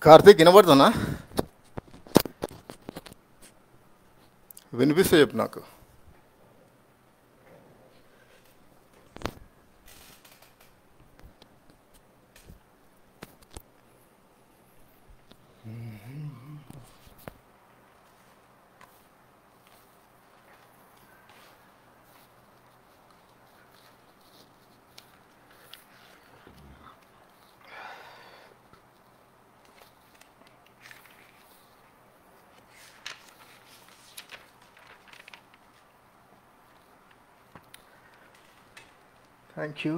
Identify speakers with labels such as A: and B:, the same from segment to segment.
A: కార్తీక్ వినబడుతున్నా? వినిపిస్తే చెప్పు నాకు. Thank you.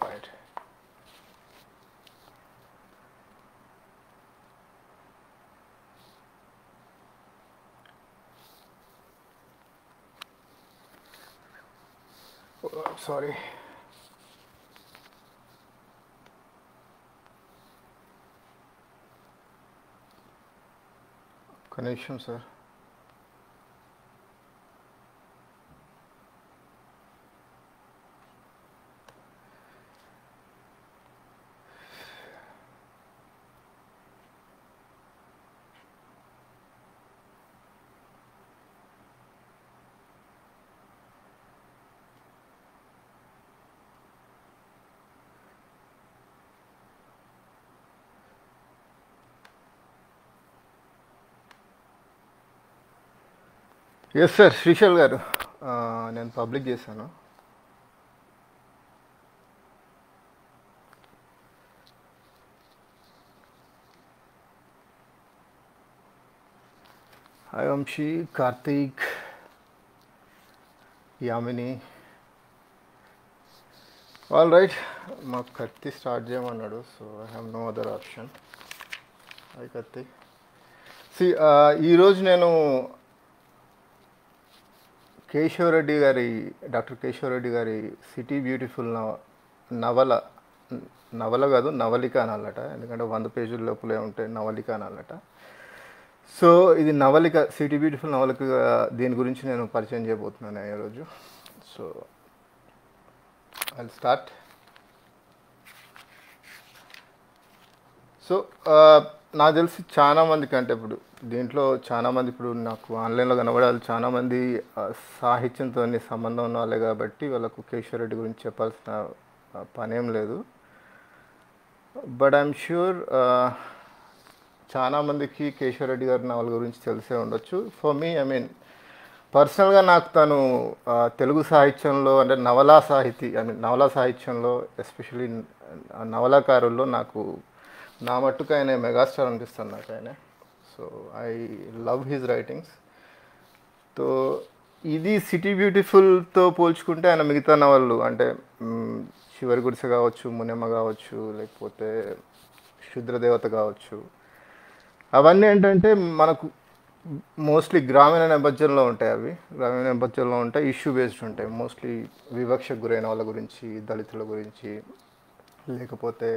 A: రైట్. సారీ. ఒక నిమిషం సార్. ఎస్ సార్, శ్రీశైల్ గారు, నేను పబ్లిక్ చేశాను. Hi Vamsi, Karthik, Yamini. All right. మాకు కత్తి స్టార్ట్ చేయమన్నాడు, so I have no other option. Hi Karthik. ఈరోజు నేను డాక్టర్ కేశవరెడ్డి గారి సిటీ బ్యూటిఫుల్ నవల కాదు, నవలిక అనాలట. ఎందుకంటే 100 పేజీల లోపలే ఉంటాయి, నవలిక అనాలట. సో ఇది నవలిక, సిటీ బ్యూటిఫుల్ నవలిక. దీని గురించి నేను పరిచయం చేయబోతున్నాను ఈరోజు. So I'll start. సో నాకు తెలిసి చాలామందికి, అంటే ఇప్పుడు దీంట్లో చాలామంది, ఇప్పుడు నాకు ఆన్లైన్లో కనబడాలి చాలామంది సాహిత్యంతో సంబంధం ఉన్న వాళ్ళే కాబట్టి వాళ్ళకు కేశవరెడ్డి గురించి చెప్పాల్సిన పనేం లేదు. బట్ ఐఎమ్ ష్యూర్ చాలామందికి కేశవరెడ్డి గారి నవల గురించి తెలిసే ఉండొచ్చు. ఫర్ మీ, ఐ మీన్ పర్సనల్గా నాకు తను తెలుగు సాహిత్యంలో, అంటే నవలా సాహిత్యంలో ఎస్పెషలీ నవలాకారుల్లో నాకు నా మట్టుకు ఆయన మెగాస్టార్ అనిపిస్తుంది నాకు ఆయన. So I love his writings. So ఇది సిటీ బ్యూటిఫుల్తో పోల్చుకుంటే ఆయన మిగతా నవళ్ళు, అంటే చివరి గుడిసె కావచ్చు, మునెమ్మ కావచ్చు, లేకపోతే క్షుద్రదేవత కావచ్చు, అవన్నీ ఏంటంటే మనకు మోస్ట్లీ గ్రామీణ నేపథ్యంలో ఉంటాయి. ఇష్యూ బేస్డ్ ఉంటాయి. మోస్ట్లీ వివక్షకు గురైన వాళ్ళ గురించి, దళితుల గురించి, లేకపోతే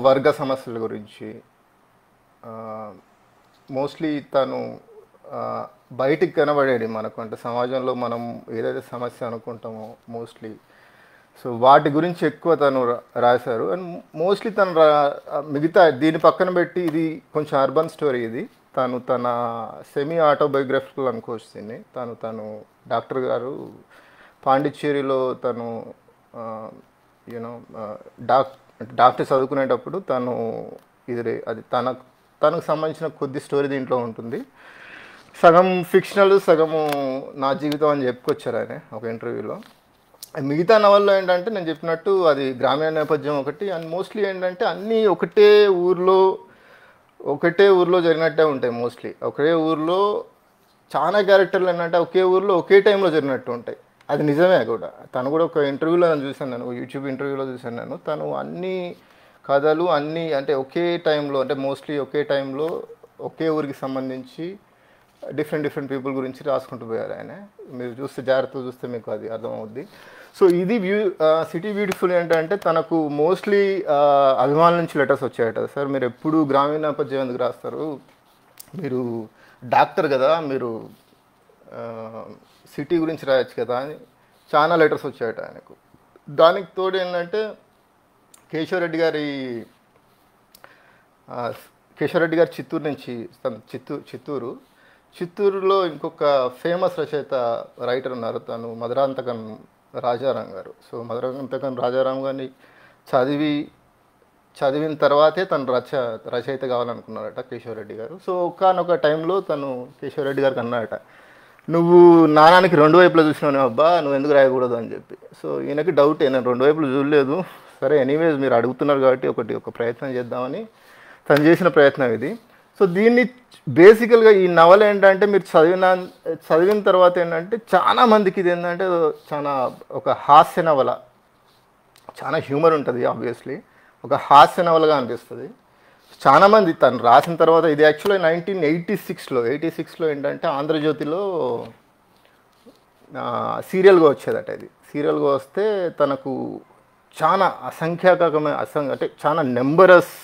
A: వర్గ సమస్యల గురించి. మోస్ట్లీ తను బయటికి కనబడేది మనకు, అంటే సమాజంలో మనం ఏదైతే సమస్య అనుకుంటామో మోస్ట్లీ, సో వాటి గురించి ఎక్కువ తను రాశారు. అండ్ మోస్ట్లీ తను మిగతా దీని పక్కన పెట్టి, ఇది కొంచెం అర్బన్ స్టోరీ. ఇది తన సెమీ ఆటోబయోగ్రఫికల్ అనుకోవచ్చు దీన్ని. తను డాక్టర్ గారు పాండిచ్చేరిలో తను యూనో డాక్టర్ చదువుకునేటప్పుడు తను అది తనకు సంబంధించిన కొద్ది స్టోరీ దీంట్లో ఉంటుంది. సగం ఫిక్షనల్, సగము నా జీవితం అని చెప్పుకొచ్చారు ఆయన ఒక ఇంటర్వ్యూలో. మిగతా నవల్లో ఏంటంటే నేను చెప్పినట్టు అది గ్రామీణ నేపథ్యం ఒకటి, అండ్ మోస్ట్లీ ఏంటంటే అన్నీ ఒకటే ఊర్లో జరిగినట్టే ఉంటాయి మోస్ట్లీ. ఒకే ఊర్లో చాలా క్యారెక్టర్లు ఏంటంటే ఒకే ఊర్లో ఒకే టైంలో జరిగినట్టు ఉంటాయి. అది నిజమే కూడా. తను కూడా ఒక ఇంటర్వ్యూలో నేను చూశాను, నేను యూట్యూబ్ ఇంటర్వ్యూలో చూశాను నేను. తను అన్ని కథలు అన్నీ అంటే ఒకే టైంలో, అంటే మోస్ట్లీ ఒకే టైంలో ఒకే ఊరికి సంబంధించి డిఫరెంట్ పీపుల్ గురించి రాసుకుంటూ పోయారు ఆయన. మీరు చూస్తే జాగ్రత్తగా చూస్తే మీకు అది అర్థమవుద్ది. సో ఇది సిటీ బ్యూటిఫుల్ ఏంటంటే తనకు మోస్ట్లీ అభిమానుల నుంచి లెటర్స్ వచ్చాయట. సార్ మీరు ఎప్పుడు గ్రామీణ నేపథ్యం ఎందుకు రాస్తారు, మీరు డాక్టర్ కదా, మీరు సిటీ గురించి రాయొచ్చు కదా అని చాలా లెటర్స్ వచ్చాయట ఆయనకు. దానికి తోడు ఏంటంటే కేశవరెడ్డి గారు చిత్తూరు నుంచి, చిత్తూరులో ఇంకొక ఫేమస్ రచయిత రైటర్ ఉన్నారు, తను మధురాంతకం రాజారాం గారు. సో మధురాంతకం రాజారాం గారిని చదివిన తర్వాతే తను రచయిత కావాలనుకున్నారట కేశవరెడ్డి గారు. సో ఒకానొక టైంలో తను కేశవరెడ్డి గారికి అన్నారట, నువ్వు నాణానికి రెండు వైపులా చూసినావు అబ్బా, నువ్వు ఎందుకు రాయకూడదు అని చెప్పి. సో ఈయనకి డౌట్, నేను రెండు వైపులు చూడలేదు, సరే ఎనీవేస్ మీరు అడుగుతున్నారు కాబట్టి ఒక ప్రయత్నం చేద్దామని తను చేసిన ప్రయత్నం ఇది. సో దీన్ని బేసికల్గా ఈ నవల ఏంటంటే మీరు చదివిన తర్వాత ఏంటంటే చాలా మందికి ఇది ఏంటంటే చాలా ఒక హాస్య నవల, చాలా హ్యూమర్ ఉంటుంది ఆబ్వియస్లీ, ఒక హాస్య నవలగా అనిపిస్తుంది. చాలామంది తను రాసిన తర్వాత, ఇది యాక్చువల్గా 1986లో ఏంటంటే ఆంధ్రజ్యోతిలో సీరియల్గా వచ్చేదట. ఇది సీరియల్గా వస్తే తనకు చాలా అంటే చాలా నెంబరస్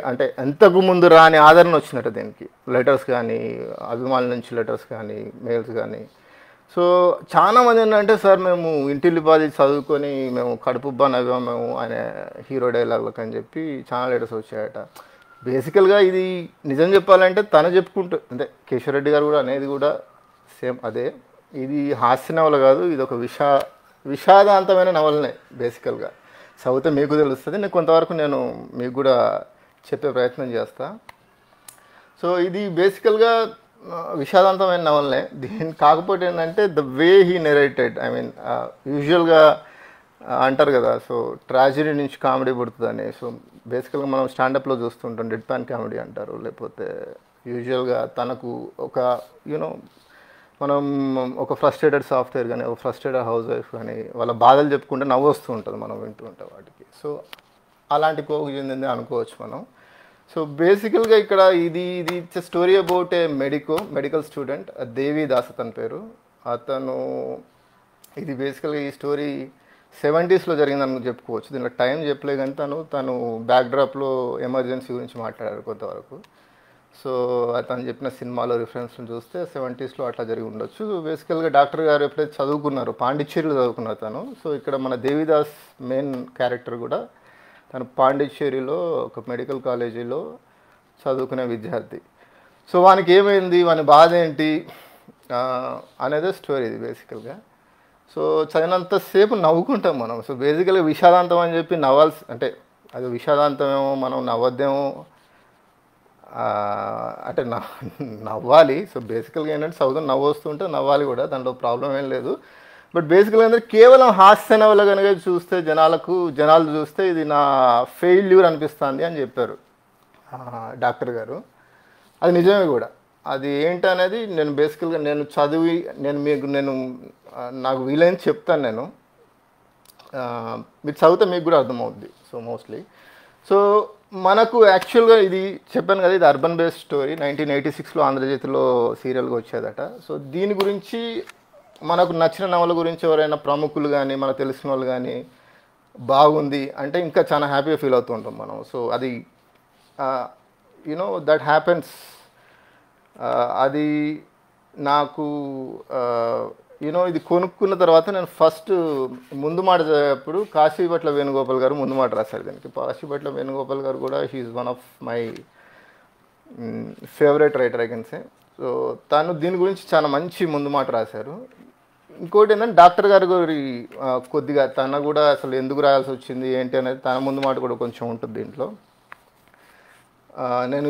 A: అంటే ఎంతకు ముందు రాని ఆదరణ వచ్చినట్టు దీనికి, లెటర్స్ కానీ అభిమానుల నుంచి లెటర్స్ కానీ మెయిల్స్ కానీ. సో చాలామంది ఏంటంటే సార్ మేము ఇంటిల్లిపాది చదువుకొని మేము కడుపుబ్బా నవ్వాము మేము ఆయన హీరో డైలాగులకు అని చెప్పి చాలా లెటర్స్ వచ్చాయట. బేసికల్గా ఇది నిజం చెప్పాలంటే తను చెప్పుకుంటూ, అంటే కేశవరెడ్డి గారు కూడా అనేది కూడా సేమ్ అదే, ఇది హాస్య నవల కాదు, ఇది ఒక విషాదాంతమైన నవలనే బేసికల్గా. చదివితే మీకు తెలుస్తుంది, నేను కొంతవరకు మీకు కూడా చెప్పే ప్రయత్నం చేస్తా. సో ఇది బేసికల్గా విషాదాంతమైన నవలనే. కాకపోతే ఏంటంటే the way he narrated, I mean యూజువల్గా అంటారు కదా, సో ట్రాజడీ నుంచి కామెడీ పుడుతుందని. సో బేసికల్గా మనం స్టాండప్లో చూస్తుంటాం, డెడ్ ప్యాన్ కామెడీ అంటారు, లేకపోతే యూజువల్గా తనకు ఒక మనం ఒక ఫ్రస్ట్రేటెడ్ సాఫ్ట్వేర్ కానీ, ఒక ఫ్రస్ట్రేటెడ్ హౌస్ వైఫ్ కానీ వాళ్ళ బాధలు చెప్పుకుంటే నవ్వు వస్తూ ఉంటుంది మనం వింటూ ఉంటాం వాటికి. సో అలాంటి పోగు చెందింది అనుకోవచ్చు మనం. సో బేసికల్గా ఇక్కడ ఇది it's story about a medical student, Devi Das అతని పేరు. అతను ఇది బేసికల్గా ఈ స్టోరీ 70sలో జరిగిందని చెప్పుకోవచ్చు. దీంట్లో టైం చెప్పలే కానీ తను బ్యాక్డ్రాప్లో ఎమర్జెన్సీ గురించి మాట్లాడారు కొంతవరకు. సో అతను చెప్పిన సినిమాలో రిఫరెన్స్ని చూస్తే 70sలో అట్లా జరిగి ఉండొచ్చు. బేసికల్గా డాక్టర్ గారు ఎప్పుడైతే చదువుకున్నారో పాండిచ్చేరిలో చదువుకున్నారు తను. సో ఇక్కడ మన దేవిదాస్ మెయిన్ క్యారెక్టర్ కూడా తను పాండిచ్చేరిలో ఒక మెడికల్ కాలేజీలో చదువుకునే విద్యార్థి. సో వానికి ఏమైంది, వాని బాధ ఏంటి అనేదే స్టోరీ ఇది బేసికల్గా. సో చదివినంతసేపు నవ్వుకుంటాం మనం. సో బేసికల్గా విషాదాంతం అని చెప్పి అంటే అది విషాదాంతమేమో, మనం నవ్వద్దేమో అంటే నవ్వాలి. సో బేసికల్గా ఏంటంటే చదువుకుని నవ్వు వస్తుంటే నవ్వాలి కూడా, దాంట్లో ప్రాబ్లం ఏం లేదు. బట్ బేసికల్గా ఏంటంటే కేవలం హాస్య నవల కనుక చూస్తే జనాలు చూస్తే ఇది నా ఫెయిల్యూర్ అనిపిస్తుంది అని చెప్పారు డాక్టర్ గారు. అది నిజమే కూడా. అది ఏంటనేది నేను బేసికల్గా చదివి నాకు వీలైన చెప్తాను నేను. మీరు చదివితే మీకు కూడా అర్థమవుద్ది. సో మోస్ట్లీ సో మనకు యాక్చువల్గా ఇది చెప్పాను కదా, ఇది అర్బన్ బేస్డ్ స్టోరీ. 1986లో ఆంధ్రజ్యోతిలో సీరియల్గా వచ్చేదట. సో దీని గురించి మనకు నచ్చిన నవల గురించి ఎవరైనా ప్రముఖులు కానీ మనకు తెలిసిన వాళ్ళు కానీ బాగుంది అంటే ఇంకా చాలా హ్యాపీగా ఫీల్ అవుతూ ఉంటాం మనం. సో అది దట్ హ్యాపెన్స్. అది నాకు ఇది కొనుక్కున్న తర్వాత నేను ఫస్ట్ ముందు మాట చదివేటప్పుడు కాశీపట్ల వేణుగోపాల్ గారు ముందు మాట రాశారు దీనికి. కాశీపట్ల వేణుగోపాల్ గారు కూడా he's one of my favourite writer I can say. So తను దీని గురించి చాలా మంచి ముందు మాట రాశారు. ఇంకోటి ఏంటంటే డాక్టర్ గారు కొద్దిగా తన కూడా అసలు ఎందుకు రాయాల్సి వచ్చింది ఏంటి అనేది తన ముందు మాట కూడా కొంచెం ఉంటుంది దీంట్లో. నేను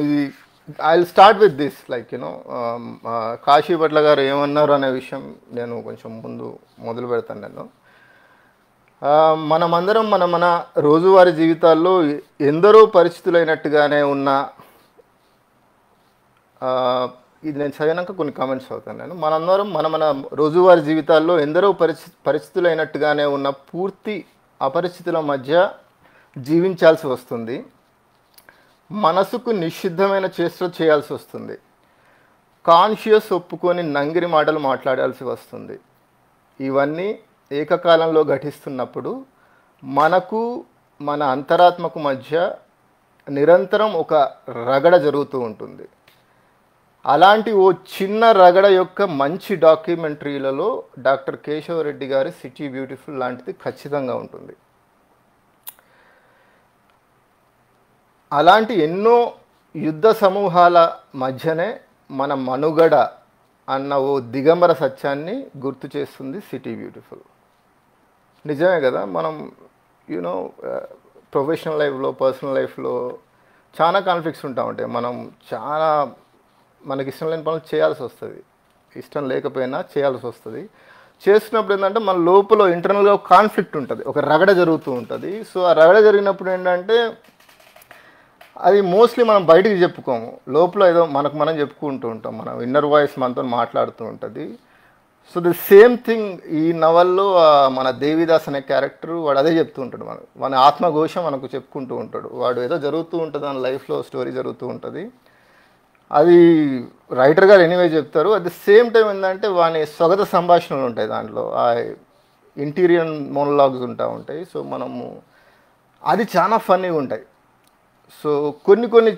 A: I will start with this like you know Kashi Bhatla గారు ఏమన్నారు అనే విషయం నేను కొంచెం మొదలు పెడతాను నేను. మనమందరం మన రోజువారీ జీవితాల్లో ఎందరో పరిస్థితులైనట్టుగానే ఉన్న, ఇది నేను చదివినాక కొన్ని కామెంట్స్ అవుతాను నేను. మనందరం మన రోజువారీ జీవితాల్లో ఎందరో పరిస్థితులైనట్టుగానే ఉన్న పూర్తి అపరిస్థితుల మధ్య జీవించాల్సి వస్తుంది. మనసుకు నిషిద్ధమైన చేష్టలు చేయాల్సి వస్తుంది. కాన్షియస్ ఒప్పుకొని నంగిరి మాటలు మాట్లాడాల్సి వస్తుంది. ఇవన్నీ ఏకకాలంలో ఘటిస్తున్నప్పుడు మనకు మన అంతరాత్మకు మధ్య నిరంతరం ఒక రగడ జరుగుతూ ఉంటుంది. అలాంటి ఓ చిన్న రగడ యొక్క మంచి డాక్యుమెంటరీలలో డాక్టర్ కేశవరెడ్డి గారి సిటీ బ్యూటిఫుల్ లాంటిది ఖచ్చితంగా ఉంటుంది. అలాంటి ఎన్నో యుద్ధ సమూహాల మధ్యనే మన మనుగడ అన్న ఓ దిగంబర సత్యాన్ని గుర్తు చేస్తుంది సిటీ బ్యూటిఫుల్. నిజమే కదా, మనం యూనో ప్రొఫెషనల్ లైఫ్లో, పర్సనల్ లైఫ్లో చాలా కాన్ఫ్లిక్ట్స్ ఉంటా ఉంటాయి. మనం చాలా మనకి ఇష్టం లేని పనులు చేయాల్సి వస్తుంది, ఇష్టం లేకపోయినా చేయాల్సి వస్తుంది. చేస్తున్నప్పుడు ఏంటంటే మన లోపల ఇంటర్నల్గా ఒక కాన్ఫ్లిక్ట్ ఉంటుంది, ఒక రగడ జరుగుతూ ఉంటుంది. సో ఆ రగడ జరిగినప్పుడు ఏంటంటే అది మోస్ట్లీ మనం బయటికి చెప్పుకోము, లోపల ఏదో మనకు మనం చెప్పుకుంటూ ఉంటాం, మన ఇన్నర్ వాయిస్ మనతో మాట్లాడుతూ ఉంటుంది. సో ది సేమ్ థింగ్ ఈ నవల్లో మన దేవిదాస్ అనే క్యారెక్టర్ వాడు అదే చెప్తూ ఉంటాడు, మన ఆత్మఘోష మనకు చెప్పుకుంటూ ఉంటాడు. వాడు ఏదో జరుగుతూ ఉంటుంది, మన లైఫ్లో స్టోరీ జరుగుతూ ఉంటుంది, అది రైటర్ గారు ఎనీవే చెప్తారు. అట్ ది సేమ్ టైం ఏంటంటే వాని స్వగత సంభాషణలు ఉంటాయి, దాంట్లో ఆ ఇంటీరియర్ మోనోలాగ్స్ ఉంటాయి. సో మనము అది చాలా ఫన్నీగా ఉంటాయి. సో కొన్ని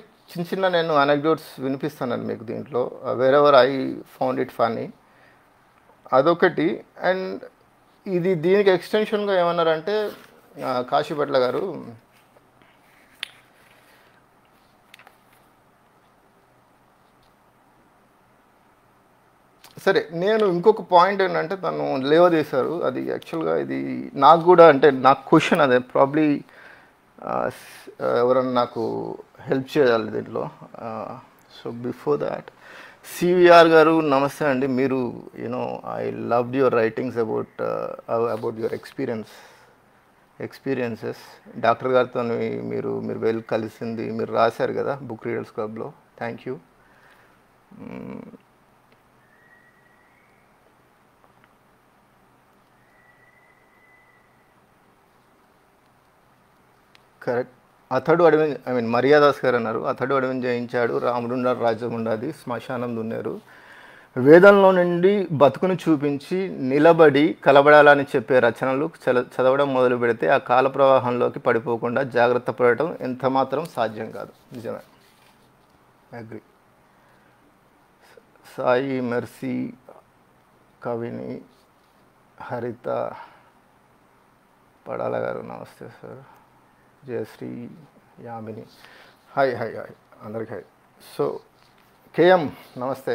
A: చిన్న నేను అనెక్డోట్స్ వినిపిస్తాను మీకు దీంట్లో, wear ever I found it funny, అదొకటి. అండ్ దీనికి ఎక్స్టెన్షన్గా ఏమన్నారంటే కాశీ భట్ల గారు, సరే నేను ఇంకొక పాయింట్ ఏంటంటే తను లేవదీశారు, అది యాక్చువల్గా ఇది నాకు కూడా అంటే నాకు క్వశ్చన్ అదే, ప్రాబ్లీ ఎవరన్నా నాకు హెల్ప్ చేయాలి దీంట్లో. సో బిఫోర్ దాట్, సివిఆర్ గారు నమస్తే అండి. మీరు you know I loved your writings about your experiences. Doctor గారితో మీరు వెళ్ళి కలిసింది, మీరు రాశారు కదా బుక్ రీడర్స్ క్లబ్లో. Thank you. కరెక్ట్. అతడు అడవి మర్యాదాస్ గారు అన్నారు, అతడు అడవిని జయించాడు, రాముడున్నారు, రాజ్యం ఉండది, శ్మశానం దున్నారు, వేదంలో నుండి బతుకును చూపించి నిలబడి కలబడాలని చెప్పే రచనలు చదవడం మొదలు పెడితే ఆ కాల ప్రవాహంలోకి పడిపోకుండా జాగ్రత్త పడటం ఎంత మాత్రం సాధ్యం కాదు. నిజమే, అగ్రి. సాయి మెర్సీ, కవిని, హరిత, పడాల గారు నమస్తే సార్, జయశ్రీ, యామిని, హాయ్ అందరికి హాయ్. సో కేఎం నమస్తే.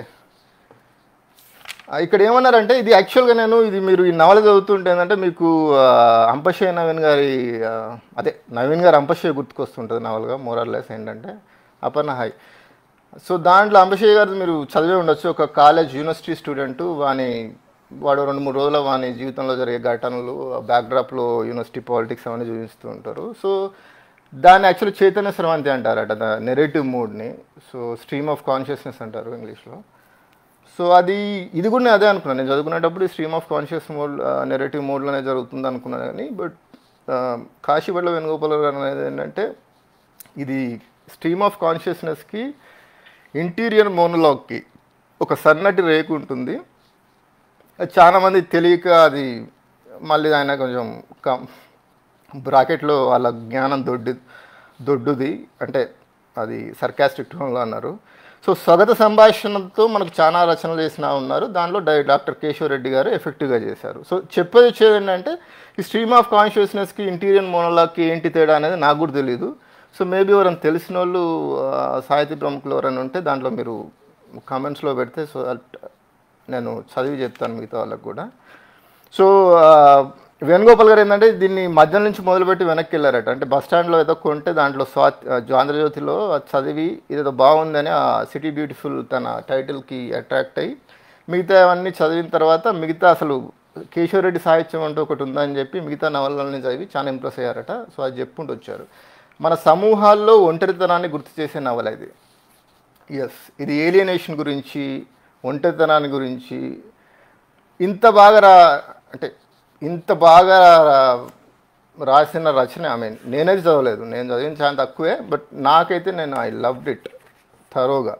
A: ఇక్కడ ఏమన్నారంటే ఇది యాక్చువల్గా ఇది మీరు ఈ నవల చదువుతుంటే ఏంటంటే మీకు అంపశయ్య నవీన్ గారి నవీన్ గారు అంపశయ్య గుర్తుకొస్తుంటుంది నవలగా మోరల్లెస్. ఏంటంటే అపర్ణ హాయ్. సో దాంట్లో అంపశయ్య గారు మీరు చదివే ఉండొచ్చు, ఒక కాలేజ్ యూనివర్సిటీ స్టూడెంట్, వాడు 2-3 రోజుల వాని జీవితంలో జరిగే ఘటనలు, బ్యాక్డ్రాప్లో యూనివర్సిటీ పాలిటిక్స్ అవన్నీ చూపిస్తూ ఉంటారు. సో దాన్ని యాక్చువల్లీ చైతన్య స్రవంతి అంటారట, నెరేటివ్ మూడ్ని. సో స్ట్రీమ్ ఆఫ్ కాన్షియస్నెస్ అంటారు ఇంగ్లీష్లో. సో ఇది కూడా నేను అదే అనుకున్నాను, నేను చదువుకునేటప్పుడు stream of conscious mode, narrative మోడ్లోనే జరుగుతుంది అనుకున్నాను. కానీ బట్ కాశీభట్ల వేణుగోపాల్ గారు అనేది ఏంటంటే ఇది స్ట్రీమ్ ఆఫ్ కాన్షియస్నెస్కి ఇంటీరియర్ మోనోలాగ్కి ఒక సన్నటి రేకు ఉంటుంది. చాలామంది తెలియక అది మళ్ళీ ఆయన కొంచెం బ్రాకెట్లో వాళ్ళ జ్ఞానం దొడ్డుది అంటే అది సర్కాస్టిక్ టోన్లో అన్నారు. సో స్వగత సంభాషణతో మనకు చాలా రచనలు చేసిన ఉన్నారు, దానిలో డాక్టర్ కేశవరెడ్డి గారు ఎఫెక్టివ్గా చేశారు. సో వచ్చేది ఏంటంటే ఈ స్ట్రీమ్ ఆఫ్ కాన్షియస్నెస్కి ఇంటీరియర్ మోనోలాగ్కి ఏంటి తేడా అనేది నాకు కూడా తెలియదు. సో మేబీ ఎవరైనా తెలిసిన వాళ్ళు సాహితీ ప్రముఖులు ఎవరైనా ఉంటే దాంట్లో మీరు కామెంట్స్లో పెడితే సో నేను చదివి చెప్తాను మిగతా వాళ్ళకు కూడా. సో వేణుగోపాల్ గారు ఏంటంటే దీన్ని మధ్య నుంచి మొదలుపెట్టి వెనక్కి వెళ్ళారట. అంటే బస్ స్టాండ్లో ఏదో కొంటే దాంట్లో ఆంధ్రజ్యోతిలో అది చదివి ఇదేదో బాగుందని ఆ సిటీ బ్యూటిఫుల్ తన టైటిల్కి అట్రాక్ట్ అయ్యి మిగతా అవన్నీ చదివిన తర్వాత మిగతా అసలు కేశవరెడ్డి సాహిత్యం అంటూ ఒకటి ఉందని చెప్పి మిగతా నవలలని చదివి చాలా ఇంప్రెస్ అయ్యారట. సో అది చెప్పుకుంటూ వచ్చారు. మన సమూహాల్లో ఒంటరితనాన్ని గుర్తు చేసే నవల ఇది. ఎస్, ఇది ఏలియనేషన్ గురించి, ఒంటరితనాన్ని గురించి ఇంత బాగా అంటే ఇంత బాగా రాసిన రచన నేనైతే చదవలేదు, నేను చదివిన చాలా తక్కువే, బట్ నాకైతే ఐ లవ్డ్ ఇట్ థరోగా.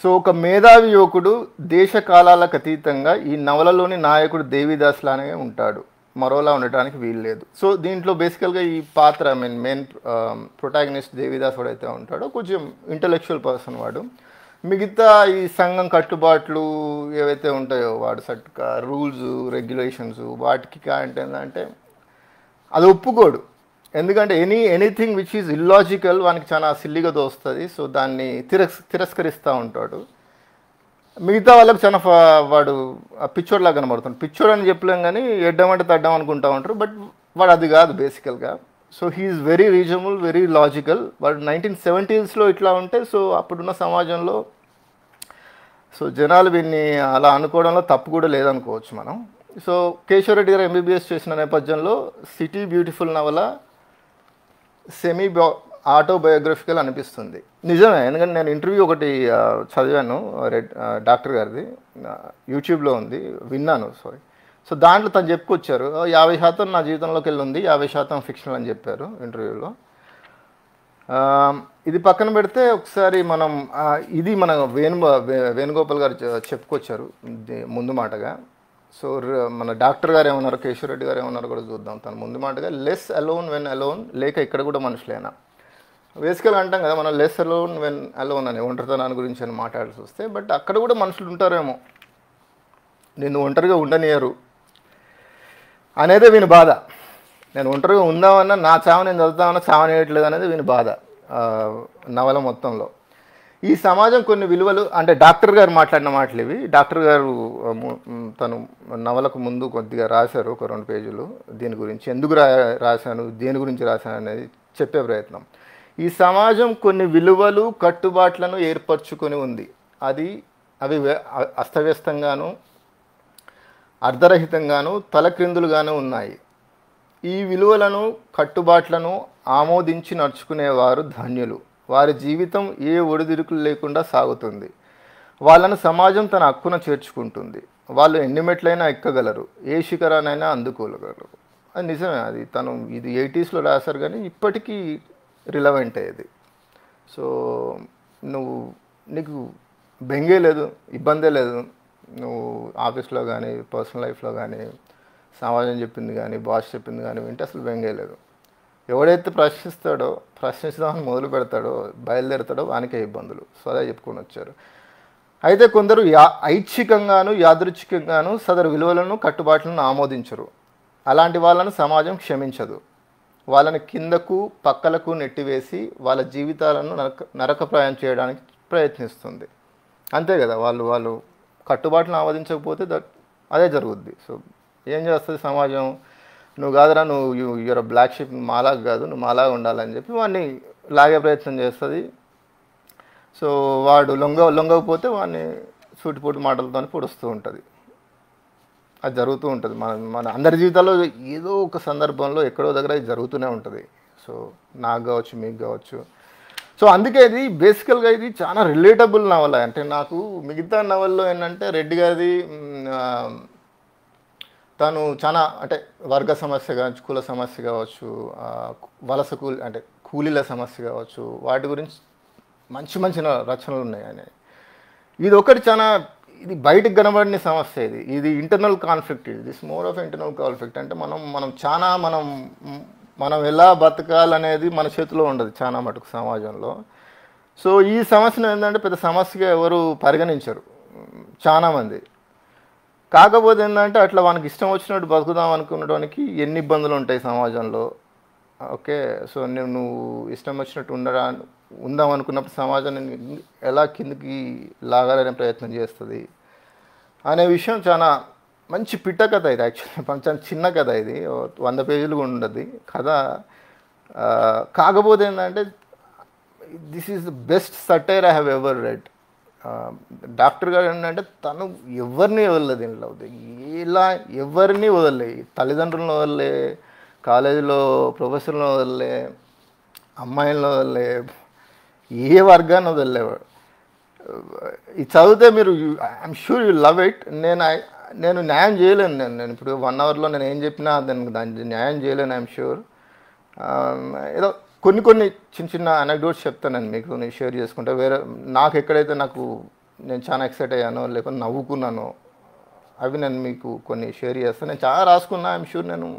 A: సో ఒక మేధావి యువకుడు దేశ కాలాలకు అతీతంగా ఈ నవలలోని నాయకుడు దేవిదాస్ లానే ఉంటాడు, మరోలా ఉండటానికి వీలు లేదు. సో దీంట్లో బేసికల్గా ఈ పాత్ర మెయిన్ ప్రొటాగనిస్ట్ దేవిదాస్ వాడైతే ఉంటాడో కొంచెం ఇంటలెక్చువల్ పర్సన్ వాడు. మిగతా ఈ సంఘం కట్టుబాట్లు ఏవైతే ఉంటాయో వాడు సట్గా రూల్స్ రెగ్యులేషన్స్ వాటికి ఏంటంటే అది ఒప్పుకోడు. ఎందుకంటే ఎనీథింగ్ విచ్ ఈజ్ ఇల్లాజికల్ వానికి చాలా సిల్లిగా తోస్తుంది. సో దాన్ని తిరస్కరిస్తూ ఉంటాడు. మిగతా వాళ్ళకి చాలా వాడు పిచ్చోడ్లాగా కనబడుతుంది. పిచ్చోడు అని చెప్పలేం కానీ ఎడ్డమంటే తడ్డం అనుకుంటా ఉంటారు, బట్ వాడు అది కాదు బేసికల్గా. So he's very reasonable, very logical. వాడు 1970s ఇట్లా ఉంటే సో అప్పుడున్న సమాజంలో సో జనాలు వీడిని అలా అనుకోవడంలో తప్పు కూడా లేదనుకోవచ్చు మనం. సో కేశవరెడ్డి గారు ఎంబీబీఎస్ చేసిన నేపథ్యంలో సిటీ బ్యూటిఫుల్ నవల సెమీ ఆటోబయోగ్రఫికల్ అనిపిస్తుంది. నిజమే, ఎందుకంటే నేను ఇంటర్వ్యూ ఒకటి చదివాను డాక్టర్ గారిది, యూట్యూబ్లో ఉంది, విన్నాను. సో దాంట్లో తను చెప్పుకొచ్చారు 50% నా జీవితంలోకి వెళ్ళి ఉంది, 50% ఫిక్షనల్ అని చెప్పారు ఇంటర్వ్యూలో. ఇది పక్కన పెడితే ఒకసారి మనం ఇది మన వేణుగోపాల్ గారు చెప్పుకొచ్చారు ముందు మాటగా. సో మన డాక్టర్ గారు ఏమన్నారు, కేశవరెడ్డి గారు ఏమన్నారు కూడా చూద్దాం. తను ముందు మాటగా లెస్ అలోన్ వెన్ అలోన్, లేక ఇక్కడ కూడా మనుషులేనా. బేసికల్గా అంటాం కదా మనం లెస్ అలోన్ వెన్ అలోన్ అని, ఒంటరితనాన్ని గురించి అని మాట్లాడాల్సి వస్తే, బట్ అక్కడ కూడా మనుషులు ఉంటారేమో, నిన్ను ఒంటరిగా ఉండనియరు అనేదే వీని బాధ. నేను ఒంటరిగా ఉందామన్నా నా చావ నేను చదువుతామన్నా చావనేయట్లేదు అనేది వీని బాధ నవల మొత్తంలో. ఈ సమాజం కొన్ని విలువలు అంటే డాక్టర్ గారు మాట్లాడిన మాటలు ఇవి. డాక్టర్ గారు తను నవలకు ముందు కొద్దిగా రాశారు ఒక 2 పేజీలు దీని గురించి, ఎందుకు రాశాను, దేని గురించి రాశాను అనేది చెప్పే ప్రయత్నం. ఈ సమాజం కొన్ని విలువలు కట్టుబాట్లను ఏర్పరచుకొని ఉంది. అవి అస్తవ్యస్తంగాను అర్ధరహితంగాను తలక్రిందులుగాను ఉన్నాయి. ఈ విలువలను కట్టుబాట్లను ఆమోదించి నడుచుకునేవారు ధన్యులు. వారి జీవితం ఏ ఒడిదుడుకులు లేకుండా సాగుతుంది. వాళ్ళను సమాజం తన హక్కున చేర్చుకుంటుంది. వాళ్ళు ఎన్ని మెట్లైనా ఎక్కగలరు, ఏ శిఖరానైనా అందుకోగలరు. అది నిజమే. అది తను ఇది 80s రాశారు కానీ ఇప్పటికీ రిలవెంట్ అయ్యేది. సో నీకు బెంగే లేదు, ఇబ్బందే లేదు. నువ్వు ఆఫీస్లో కానీ పర్సనల్ లైఫ్లో కానీ సమాజం చెప్పింది కానీ బాస్ చెప్పింది కానీ వింటే అసలు బెంగే లేదు. ఎవడైతే ప్రశ్నిస్తామని మొదలు పెడతాడో బయలుదేరుతాడో వానికే ఇబ్బందులు. సో అదే చెప్పుకొని వచ్చారు. అయితే కొందరు ఐచ్ఛికంగాను యాదృచ్ఛికంగాను సదరు విలువలను కట్టుబాట్లను ఆమోదించరు. అలాంటి వాళ్ళను సమాజం క్షమించదు. వాళ్ళని కిందకు పక్కలకు నెట్టివేసి వాళ్ళ జీవితాలను నరకప్రాయం చేయడానికి ప్రయత్నిస్తుంది. అంతే కదా, వాళ్ళు కట్టుబాట్లను ఆమోదించకపోతే అదే జరుగుద్ది. సో ఏం చేస్తుంది సమాజం, నువ్వు కాదురా, నువ్వు యూఆర్ బ్లాక్ షిప్, మాలాగా కాదు, నువ్వు మాలాగా ఉండాలని చెప్పి వాడిని లాగే ప్రయత్నం చేస్తుంది. సో వాడు లొంగకపోతే వాడిని సూటిపోటు మాటలతో పొడుస్తూ ఉంటుంది. అది జరుగుతూ ఉంటుంది. మన అందరి జీవితాల్లో ఏదో ఒక సందర్భంలో ఎక్కడో దగ్గర ఇది జరుగుతూనే ఉంటుంది. సో నాకు కావచ్చు, మీకు కావచ్చు. సో అందుకే ఇది బేసికల్గా ఇది చాలా రిలేటబుల్ నవల. అంటే నాకు మిగతా నవల్లో ఏంటంటే రెడ్డి గారిది తను చాలా అంటే వర్గ సమస్య కావచ్చు, కుల సమస్య కావచ్చు, వలస అంటే కూలీల సమస్య కావచ్చు, వాటి గురించి మంచి మంచి రచనలు ఉన్నాయి. అని ఇది ఒకటి చాలా ఇది బయటకు కనబడిన సమస్య. ఇది internal conflict. This more of internal conflict. అంటే మనం ఎలా బతకాలనేది మన చేతిలో ఉండదు చాలా మటుకు సమాజంలో. సో ఈ సమస్యను ఏంటంటే పెద్ద సమస్యగా ఎవరు పరిగణించరు చాలామంది. కాకపోతే ఏంటంటే అట్లా మనకి ఇష్టం వచ్చినట్టు బతుకుదాం అనుకునడానికి ఎన్ని ఇబ్బందులు ఉంటాయి సమాజంలో. ఓకే, సో నువ్వు ఇష్టం వచ్చినట్టు ఉందాం అనుకున్నప్పుడు సమాజాన్ని ఎలా కిందికి లాగాలనే ప్రయత్నం చేస్తుంది అనే విషయం చాలా మంచి పిట్ట కథ ఇది. యాక్చువల్లీ కొంచెం చిన్న కథ ఇది, 100 పేజీలు కూడా ఉండదు కథ. కాకపోతే ఏంటంటే this is the best satire I have ever red. Doctor గారు ఏంటంటే తను ఎవరిని వదలలేదు దీంట్లో, ఇలా ఎవరిని వదలలే, తల్లిదండ్రులను వదలలే, కాలేజీలో ప్రొఫెసర్లను వదలలే, అమ్మాయిలను వదలలే, ఏ వర్గాన్ని వదలలేవాడు. ఇది చదివితే మీరు I'm sure you love it. నేను న్యాయం చేయలేను. నేను ఇప్పుడు 1 అవర్లో నేను ఏం చెప్పినా దాన్ని న్యాయం చేయలేను ఐఎమ్ షూర్. ఏదో కొన్ని చిన్న చిన్న అనెక్డోట్స్ చెప్తాను నేను మీకు, నేను షేర్ చేసుకుంటే. వేరే నాకు ఎక్కడైతే నేను చాలా ఎక్సైట్ అయ్యానో లేకపోతే నవ్వుకున్నానో అవి నేను మీకు కొన్ని షేర్ చేస్తాను. నేను చాలా రాసుకున్నా, ఐఎమ్ షూర్ నేను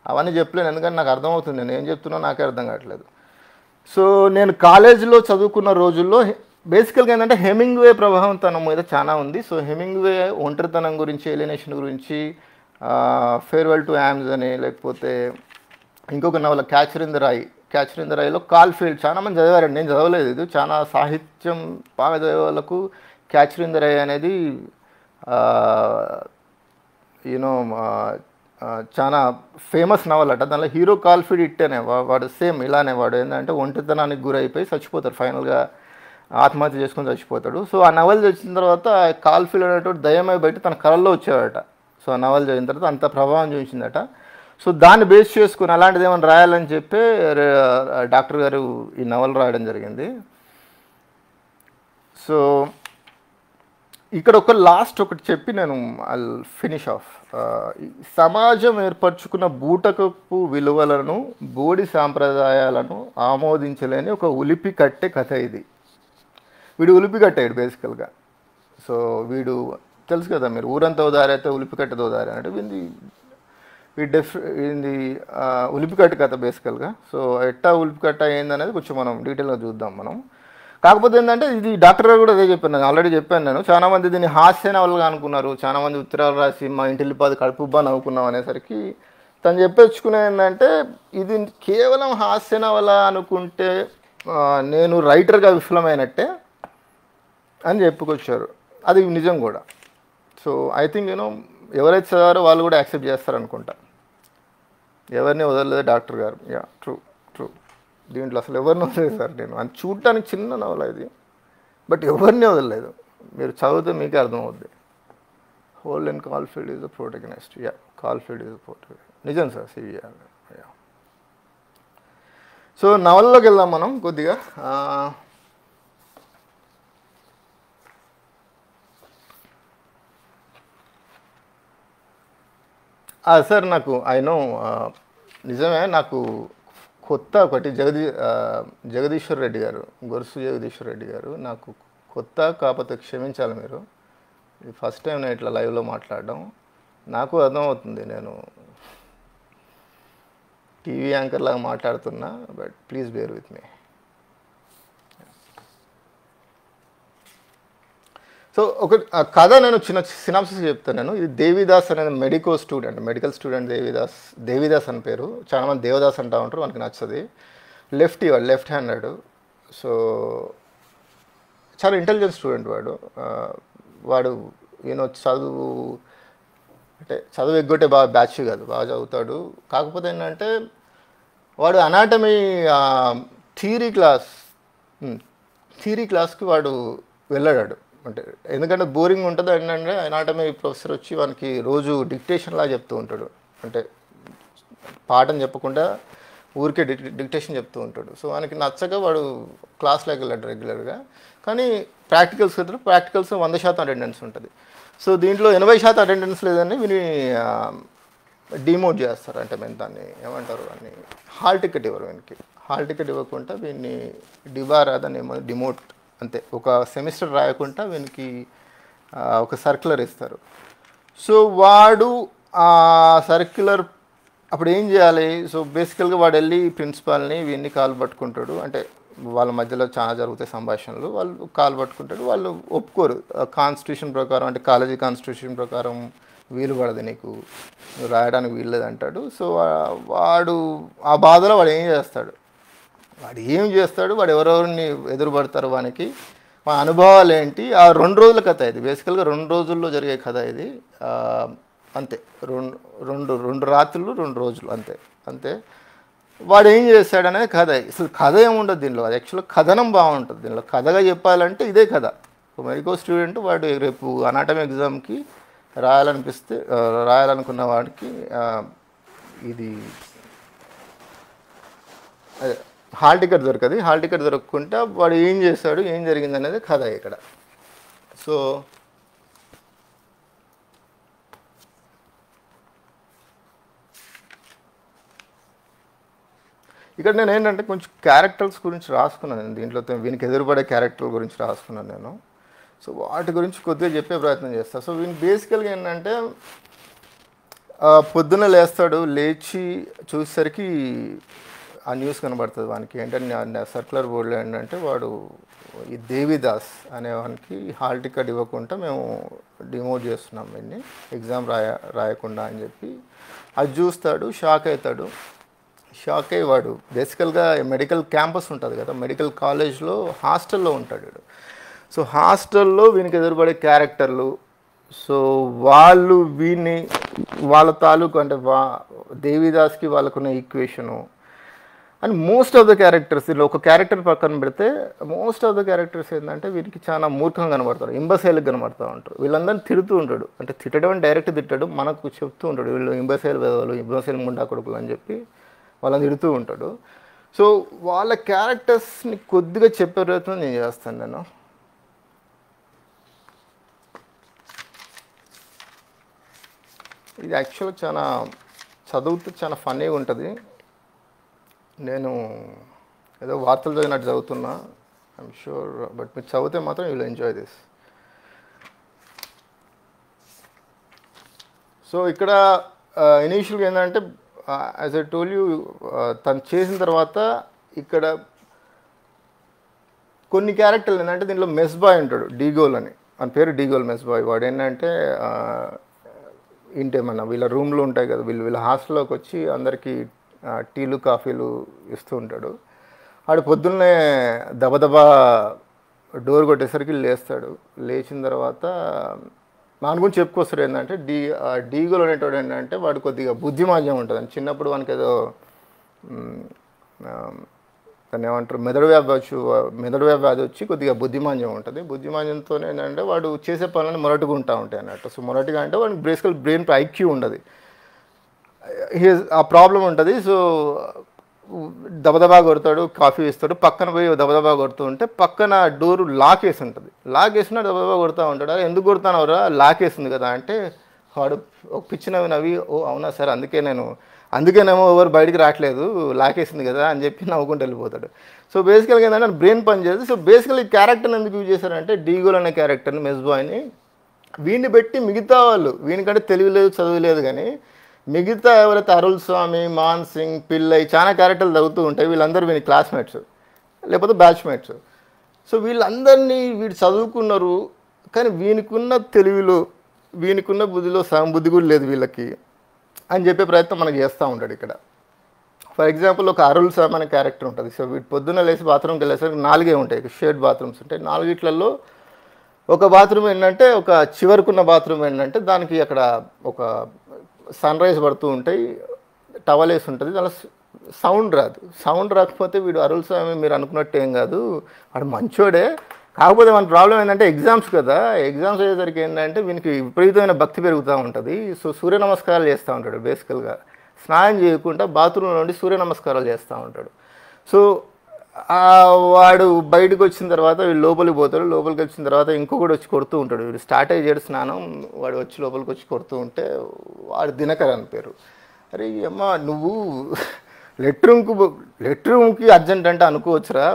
A: అవన్నీ చెప్పలేను, ఎందుకంటే నాకు అర్థమవుతుంది నేను ఏం చెప్తున్నా నాకే అర్థం కావట్లేదు. సో నేను కాలేజీలో చదువుకున్న రోజుల్లో బేసికల్గా ఏంటంటే హెమింగ్వే ప్రభావం తన మీద చాలా ఉంది. సో హెమింగ్వే ఒంటరితనం గురించి, ఏలినేషన్ గురించి, ఫేర్వెల్ టు యామ్స్ అని, లేకపోతే ఇంకొక నవల క్యాచర్ ఇన్ ద రాయిలో కాల్ఫీల్డ్ చాలామంది చదివారండి, నేను చదవలేదు. ఇది చాలా సాహిత్యం బాగా చదివే వాళ్ళకు క్యాచర్ ఇన్ ద రై అనేది యూనో చాలా ఫేమస్ నవల్ అట. దానిలో హీరో కాల్ఫీల్డ్ ఇట్టేనే వాడు సేమ్ ఇలానే, వాడు ఏంటంటే ఒంటరితనానికి గురైపోయి చచ్చిపోతాడు, ఫైనల్గా ఆత్మహత్య చేసుకొని చచ్చిపోతాడు. సో ఆ నవల్ చదివిన తర్వాత కాల్ఫీల్డ్ అనేటువంటి దయ్యమై బయట తన కళల్లో వచ్చేవాడట. సో ఆ నవల్ చదివిన తర్వాత అంత ప్రభావం చూపించిందట. సో దాన్ని బేస్ చేసుకుని అలాంటిది ఏమైనా రాయాలని చెప్పి డాక్టర్ గారు ఈ నవల్ రాయడం జరిగింది. సో ఇక్కడ లాస్ట్ ఒకటి చెప్పి నేను ఐ ఫినిష్ ఆఫ్. సమాజం ఏర్పరచుకున్న బూటకపు విలువలను, బోడి సాంప్రదాయాలను ఆమోదించలేని ఒక ఉలిపి కట్టే కథ ఇది. వీడు ఉలిపి కట్టాడు బేసికల్గా. సో వీడు తెలుసు కదా మీరు, ఊరంతా ఉదారైతే ఉలిపి కట్టేది ఉదారి అంటే ఇది ఉలిపికట్టు కథ బేసికల్గా. సో ఎట్టా ఉలిపికట్ట ఏందనేది కొంచెం మనం డీటెయిల్గా చూద్దాం మనం. కాకపోతే ఏంటంటే ఇది డాక్టర్ గారు కూడా అదే చెప్పాను, నేను ఆల్రెడీ చెప్పాను. నేను చాలామంది దీన్ని హాస్య నవలగా అనుకున్నారు, చాలామంది ఉత్తరాలు రాసి మా ఇంటిల్లిపాది కడుపుబ్బా నవ్వుకున్నాం అనేసరికి తను చెప్పొచ్చుకునే ఏంటంటే ఇది కేవలం హాస్య నవల అనుకుంటే నేను రైటర్గా విఫలమైనట్టే అని చెప్పుకొచ్చారు. అది నిజం కూడా. సో ఐ థింక్ ఎవరైతే చదివారో వాళ్ళు కూడా యాక్సెప్ట్ చేస్తారనుకుంటా. ఎవరిని వదలలేదు డాక్టర్ గారు. Yeah true. దీంట్లో అసలు ఎవరిని వదలేదు సార్. నేను అది చూడటానికి చిన్న నవల ఇది, బట్ ఎవరిని వదలలేదు. మీరు చదివితే మీకే అర్థమవుద్ది. Holden Caulfield is the protagonist. Yeah, Caulfield is the protagonist. నిజం సార్, సివిఆర్. యా. సో నవల్లోకి వెళ్దాం మనం కొద్దిగా. సార్ నాకు నిజమే, నాకు కొత్త ఒకటి జగదీశ్వర్ రెడ్డి గారు, గొరుసు జగదీశ్వర్ రెడ్డి గారు నాకు కొత్త, కాకపోతే క్షమించాలి మీరు. ఫస్ట్ టైం నేను ఇట్లా లైవ్లో మాట్లాడడం. నాకు అర్థమవుతుంది నేను టీవీ యాంకర్ లాగా మాట్లాడుతున్నా, but please bear with me. So ఒక కథ నేను చిన్న సినాప్సిస్ చెప్తాను నేను. ఇది దేవిదాస్ అనేది మెడికల్ స్టూడెంట్ దేవిదాస్ అని పేరు. చాలామంది దేవదాస్ అంటూ ఉంటారు, మనకి నచ్చది. Left handed. సో చాలా ఇంటెలిజెంట్ స్టూడెంట్ వాడు చదువు ఎగ్గొట్టే బాగా బ్యాచ్ కాదు, బాగా చదువుతాడు. కాకపోతే ఏంటంటే వాడు అనాటమీ థియరీ క్లాస్కి వాడు వెళ్ళాడు. అంటే ఎందుకంటే బోరింగ్ ఉంటుంది. ఏంటంటే అనాటమీ ప్రొఫెసర్ వచ్చి వానికి రోజు డిక్టేషన్లా చెప్తూ ఉంటాడు. అంటే పాఠం చెప్పకుండా ఊరికే డిక్టేషన్ చెప్తూ ఉంటాడు. సో వానికి నచ్చక వాడు క్లాస్లోకి వెళ్ళాడు రెగ్యులర్గా. కానీ ప్రాక్టికల్స్ 100% అటెండెన్స్ ఉంటుంది. సో దీంట్లో 80% అటెండెన్స్ లేదని వీని డిమోట్ చేస్తారు. అంటే మేము దాన్ని ఏమంటారు, అని హాల్ టికెట్ ఇవ్వరు. వీనికి హాల్ టికెట్ ఇవ్వకుండా వీన్ని డిబార్ అదని ఏమో డిమోట్, అంతే. ఒక సెమిస్టర్ రాయకుండా వీనికి ఒక సర్క్యులర్ ఇస్తారు. సో వాడు ఆ సర్క్యులర్ అప్పుడు ఏం చేయాలి? సో బేసికల్గా వాడు వెళ్ళి ప్రిన్సిపాల్ని వీన్ని కాలు పట్టుకుంటాడు. అంటే వాళ్ళ మధ్యలో చాలా జరుగుతాయి సంభాషణలు. వాళ్ళు కాలు పట్టుకుంటాడు, వాళ్ళు ఒప్పుకోరు. కాన్స్టిట్యూషన్ ప్రకారం, అంటే కాలేజీ కాన్స్టిట్యూషన్ ప్రకారం వీలు పడదు, నీకు రాయడానికి వీల్లేదు అంటాడు. సో వాడు ఆ బాధలో వాడు ఏం చేస్తాడు, వాడు ఎవరెవరిని ఎదురుపడతారు, వానికి అనుభవాలు ఏంటి, ఆ 2 రోజుల కథ ఇది. బేసికల్గా 2 రోజుల్లో జరిగే కథ ఇది. అంతే. రెండు రెండు రెండు రాత్రులు 2 రోజులు అంతే. అంతే. వాడు ఏం చేశాడనేది కథ. అసలు కథ ఏముండదు దీనిలో. అది యాక్చువల్గా కథనం బాగుంటుంది దీనిలో. కథగా చెప్పాలంటే ఇదే కథ. ఒక మెడికల్ స్టూడెంట్ వాడు రేపు అనాటమీ ఎగ్జామ్కి రాయాలనుకున్న వాడికి ఇది అదే హాల్ టికెట్ దొరకదు. హాల్ టికెట్ దొరకకుండా వాడు ఏం చేశాడు, ఏం జరిగింది అనేది కథ ఇక్కడ. సో ఇక్కడ నేను ఏంటంటే కొంచెం క్యారెక్టర్స్ గురించి రాసుకున్నాను నేను దీంట్లో. వీనికి ఎదురుపడే క్యారెక్టర్ గురించి రాసుకున్నాను నేను. సో వాటి గురించి కొద్దిగా చెప్పే ప్రయత్నం చేస్తాను. సో వీనికి బేసికల్గా ఏంటంటే పొద్దున్న లేస్తాడు, లేచి చూసేసరికి ఆ న్యూస్ కనబడుతుంది వానికి. ఏంటంటే సర్క్యులర్ బోర్డులో ఏంటంటే వాడు ఈ దేవిదాస్ అనేవానికి హాల్ టికెట్ ఇవ్వకుండా మేము డిమోట్ చేస్తున్నాం వీడిని ఎగ్జామ్ రాయకుండా అని చెప్పి. అది చూస్తాడు, షాక్ అవుతాడు. షాక్ అయ్యి వాడు బేసికల్గా మెడికల్ క్యాంపస్ ఉంటుంది కదా, మెడికల్ కాలేజ్లో హాస్టల్లో ఉంటాడు వీడు. సో హాస్టల్లో వీనికి ఎదురుపడే క్యారెక్టర్లు, సో వాళ్ళు వీడిని వాళ్ళ తాలూకు అంటే దేవిదాస్కి వాళ్ళకున్న equation and most of the characters, ఇలా ఒక క్యారెక్టర్ పక్కన పెడితే మోస్ట్ ఆఫ్ ద క్యారెక్టర్స్ ఏంటంటే వీరికి చాలా మూర్ఖంగా కనబడతారు, ఇంబసైల్కి కనబడుతూ ఉంటారు. వీళ్ళందరినీ తిడుతూ ఉంటాడు. అంటే తిట్టడం అని డైరెక్ట్ తిట్టాడు, మనకు చెప్తూ ఉంటాడు వీళ్ళు ఇంబసైల్ వెదవలు, ఇంబసైల్ ముండా కొడుకులు అని చెప్పి వాళ్ళని తిడుతూ ఉంటాడు. సో వాళ్ళ క్యారెక్టర్స్ని కొద్దిగా చెప్పే ప్రయత్నం నేను చేస్తాను నేను. ఇది యాక్చువల్గా చాలా చదువుతూ చాలా ఫన్నీగా ఉంటుంది. నేను ఏదో వార్తలు చదివినట్టు చదువుతున్నా, ఐఎమ్ షూర్, బట్ మీరు చదివితే మాత్రం you will enjoy this. So ఇక్కడ ఇనీషియల్గా ఏంటంటే యాజ్ ఐ టోల్ యూ, తను చేసిన తర్వాత ఇక్కడ కొన్ని క్యారెక్టర్లు ఏంటంటే దీంట్లో మెస్ బాయ్ ఉంటాడు, డీగోల్ అని. మన పేరు డీగోల్ మెస్ బాయ్. వాడు ఏంటంటే ఇంటేమన్నా వీళ్ళ రూమ్లో ఉంటాయి కదా, వీళ్ళ హాస్టల్లోకి వచ్చి అందరికీ టీలు కాఫీలు ఇస్తూ ఉంటాడు. వాడు పొద్దున్నే దబదబా డోర్ కొట్టేసరికి లేస్తాడు. లేచిన తర్వాత దాని గురించి చెప్పుకొస్తాడు. ఏంటంటే డీగోల్ అనేటోడు ఏంటంటే వాడు కొద్దిగా బుద్ధిమాంద్యం ఉంటుంది. చిన్నప్పుడు వానికి ఏదో దాన్ని ఏమంటారు మెదడు వ్యాధి వచ్చి కొద్దిగా బుద్ధిమాంద్యం ఉంటుంది. బుద్ధిమాంద్యంతో ఏంటంటే వాడు చేసే పనులను మొరటుగా ఉంటా ఉంటాయి అన్నట్టు. సో మొరటుగా అంటే వాడికి బేసికల్ బ్రెయిన్ ఐక్యూ ఉండదు, ఆ ప్రాబ్లం ఉంటుంది. సో దబదబా కొడతాడు, కాఫీ ఇస్తాడు, పక్కన పోయి దబదబా కొడుతూ ఉంటే పక్కన డోరు లాక్ వేసి ఉంటుంది. లాక్ వేసినా దబదబా కొడుతూ ఉంటాడు. ఎందుకు కొడతానవరా, లాక్ వేసింది కదా అంటే వాడు ఒక పిచ్చి నవ్వి ఓ అవునా సార్ అందుకేనేమో ఎవరు బయటికి రావట్లేదు, లాక్ వేసింది కదా అని చెప్పి నవ్వుకుంటూ వెళ్ళిపోతాడు. సో బేసికల్గా ఏంటంటే బ్రెయిన్ పని చేసి, సో బేసికల్ ఈ క్యారెక్టర్ని ఎందుకు యూజ్ చేశారంటే డీగోల్ అనే క్యారెక్టర్ని, మెస్ బాయ్ని వీడిని పెట్టి మిగతా వాళ్ళు వీనికంటే తెలివి లేదు చదువు లేదు కానీ మిగతా ఎవరైతే అరుల్ స్వామి, మాన్ సింగ్, పిల్లై చాలా క్యారెక్టర్లు తగ్గుతూ ఉంటాయి. వీళ్ళందరూ వీని క్లాస్మేట్స్ లేకపోతే బ్యాచ్మేట్స్. సో వీళ్ళందరినీ వీడు చదువుకున్నారు కానీ వీనికున్న తెలివిలో వీనికున్న బుద్ధిలో సగం బుద్ధి కూడా లేదు వీళ్ళకి అని చెప్పే ప్రయత్నం మనకు చేస్తూ ఉంటాడు ఇక్కడ. ఫర్ ఎగ్జాంపుల్ ఒక అరుల్ స్వామి అనే క్యారెక్టర్ ఉంటుంది. సో వీడు పొద్దున్న లేసి బాత్రూమ్కి వెళ్ళేసరికి 4 ఉంటాయి, షేడ్ బాత్రూమ్స్ ఉంటాయి. 4 ఒక బాత్రూమ్ ఏంటంటే ఒక చివరికున్న బాత్రూమ్ ఏంటంటే దానికి అక్కడ ఒక సన్ రైజ్ పడుతూ ఉంటాయి, టవల్ వేసి ఉంటుంది, దానిలో సౌండ్ రాకపోతే వీడు అరుల్ స్వామి మీరు అనుకున్నట్టు ఏం కాదు, వాడు మంచోడే. కాకపోతే మన ప్రాబ్లం ఏంటంటే ఎగ్జామ్స్ కదా, ఎగ్జామ్స్ అయ్యేసరికి ఏంటంటే వీనికి విపరీతమైన భక్తి పెరుగుతూ ఉంటుంది. సో సూర్య నమస్కారాలు చేస్తూ ఉంటాడు. బేసికల్గా స్నానం చేయకుండా బాత్రూంలో నుండి సూర్య నమస్కారాలు చేస్తూ ఉంటాడు. సో వాడు బయటకు వచ్చిన తర్వాత వీడు లోపలికి పోతాడు. లోపలికి వచ్చిన తర్వాత ఇంకొకటి వచ్చి కొడుతూ ఉంటాడు. వీడు స్టార్ట్ అయ్యాడు స్నానం, వాడు వచ్చి లోపలికి వచ్చి కొడుతూ ఉంటే వాడు దినకర్ అని పేరు. అరే అమ్మ నువ్వు లెట్రూమ్కి అర్జెంట్ అంటే అనుకోవచ్చురా,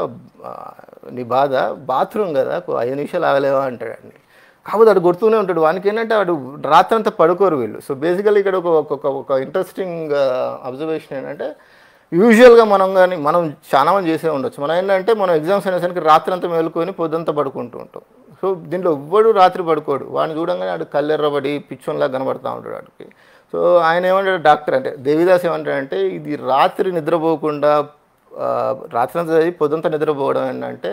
A: నీ బాధ బాత్రూమ్ కదా 5 నిమిషాలు ఆగలేవా అంటాడండి. కాకపోతే వాడు కొడుతూనే ఉంటాడు. వానికి ఏంటంటే వాడు రాత్రి అంతా పడుకోరు వీళ్ళు. సో బేసికల్లీ ఇక్కడ ఒక ఇంట్రెస్టింగ్ అబ్జర్వేషన్ ఏంటంటే యూజువల్గా మనం చాలా మంది చేసే ఉండొచ్చు. మనం ఏంటంటే మనం ఎగ్జామ్స్ అనేసరికి రాత్రి అంతా మేలుకొని పొద్దుంతా పడుకుంటూ ఉంటాం. సో దీంట్లో ఎవ్వడు రాత్రి పడుకోడు. వాడిని చూడంగానే వాడు కళ్ళెర్రబడి పిచ్చోన్లా కనబడుతూ ఉంటాడు వాడికి. సో ఆయన ఏమంటాడు డాక్టర్ అంటే దేవిదాస్ ఏమంటాడంటే ఇది రాత్రి నిద్రపోకుండా రాత్రి అంతా చదివి పొద్దుంతా నిద్రపోవడం ఏంటంటే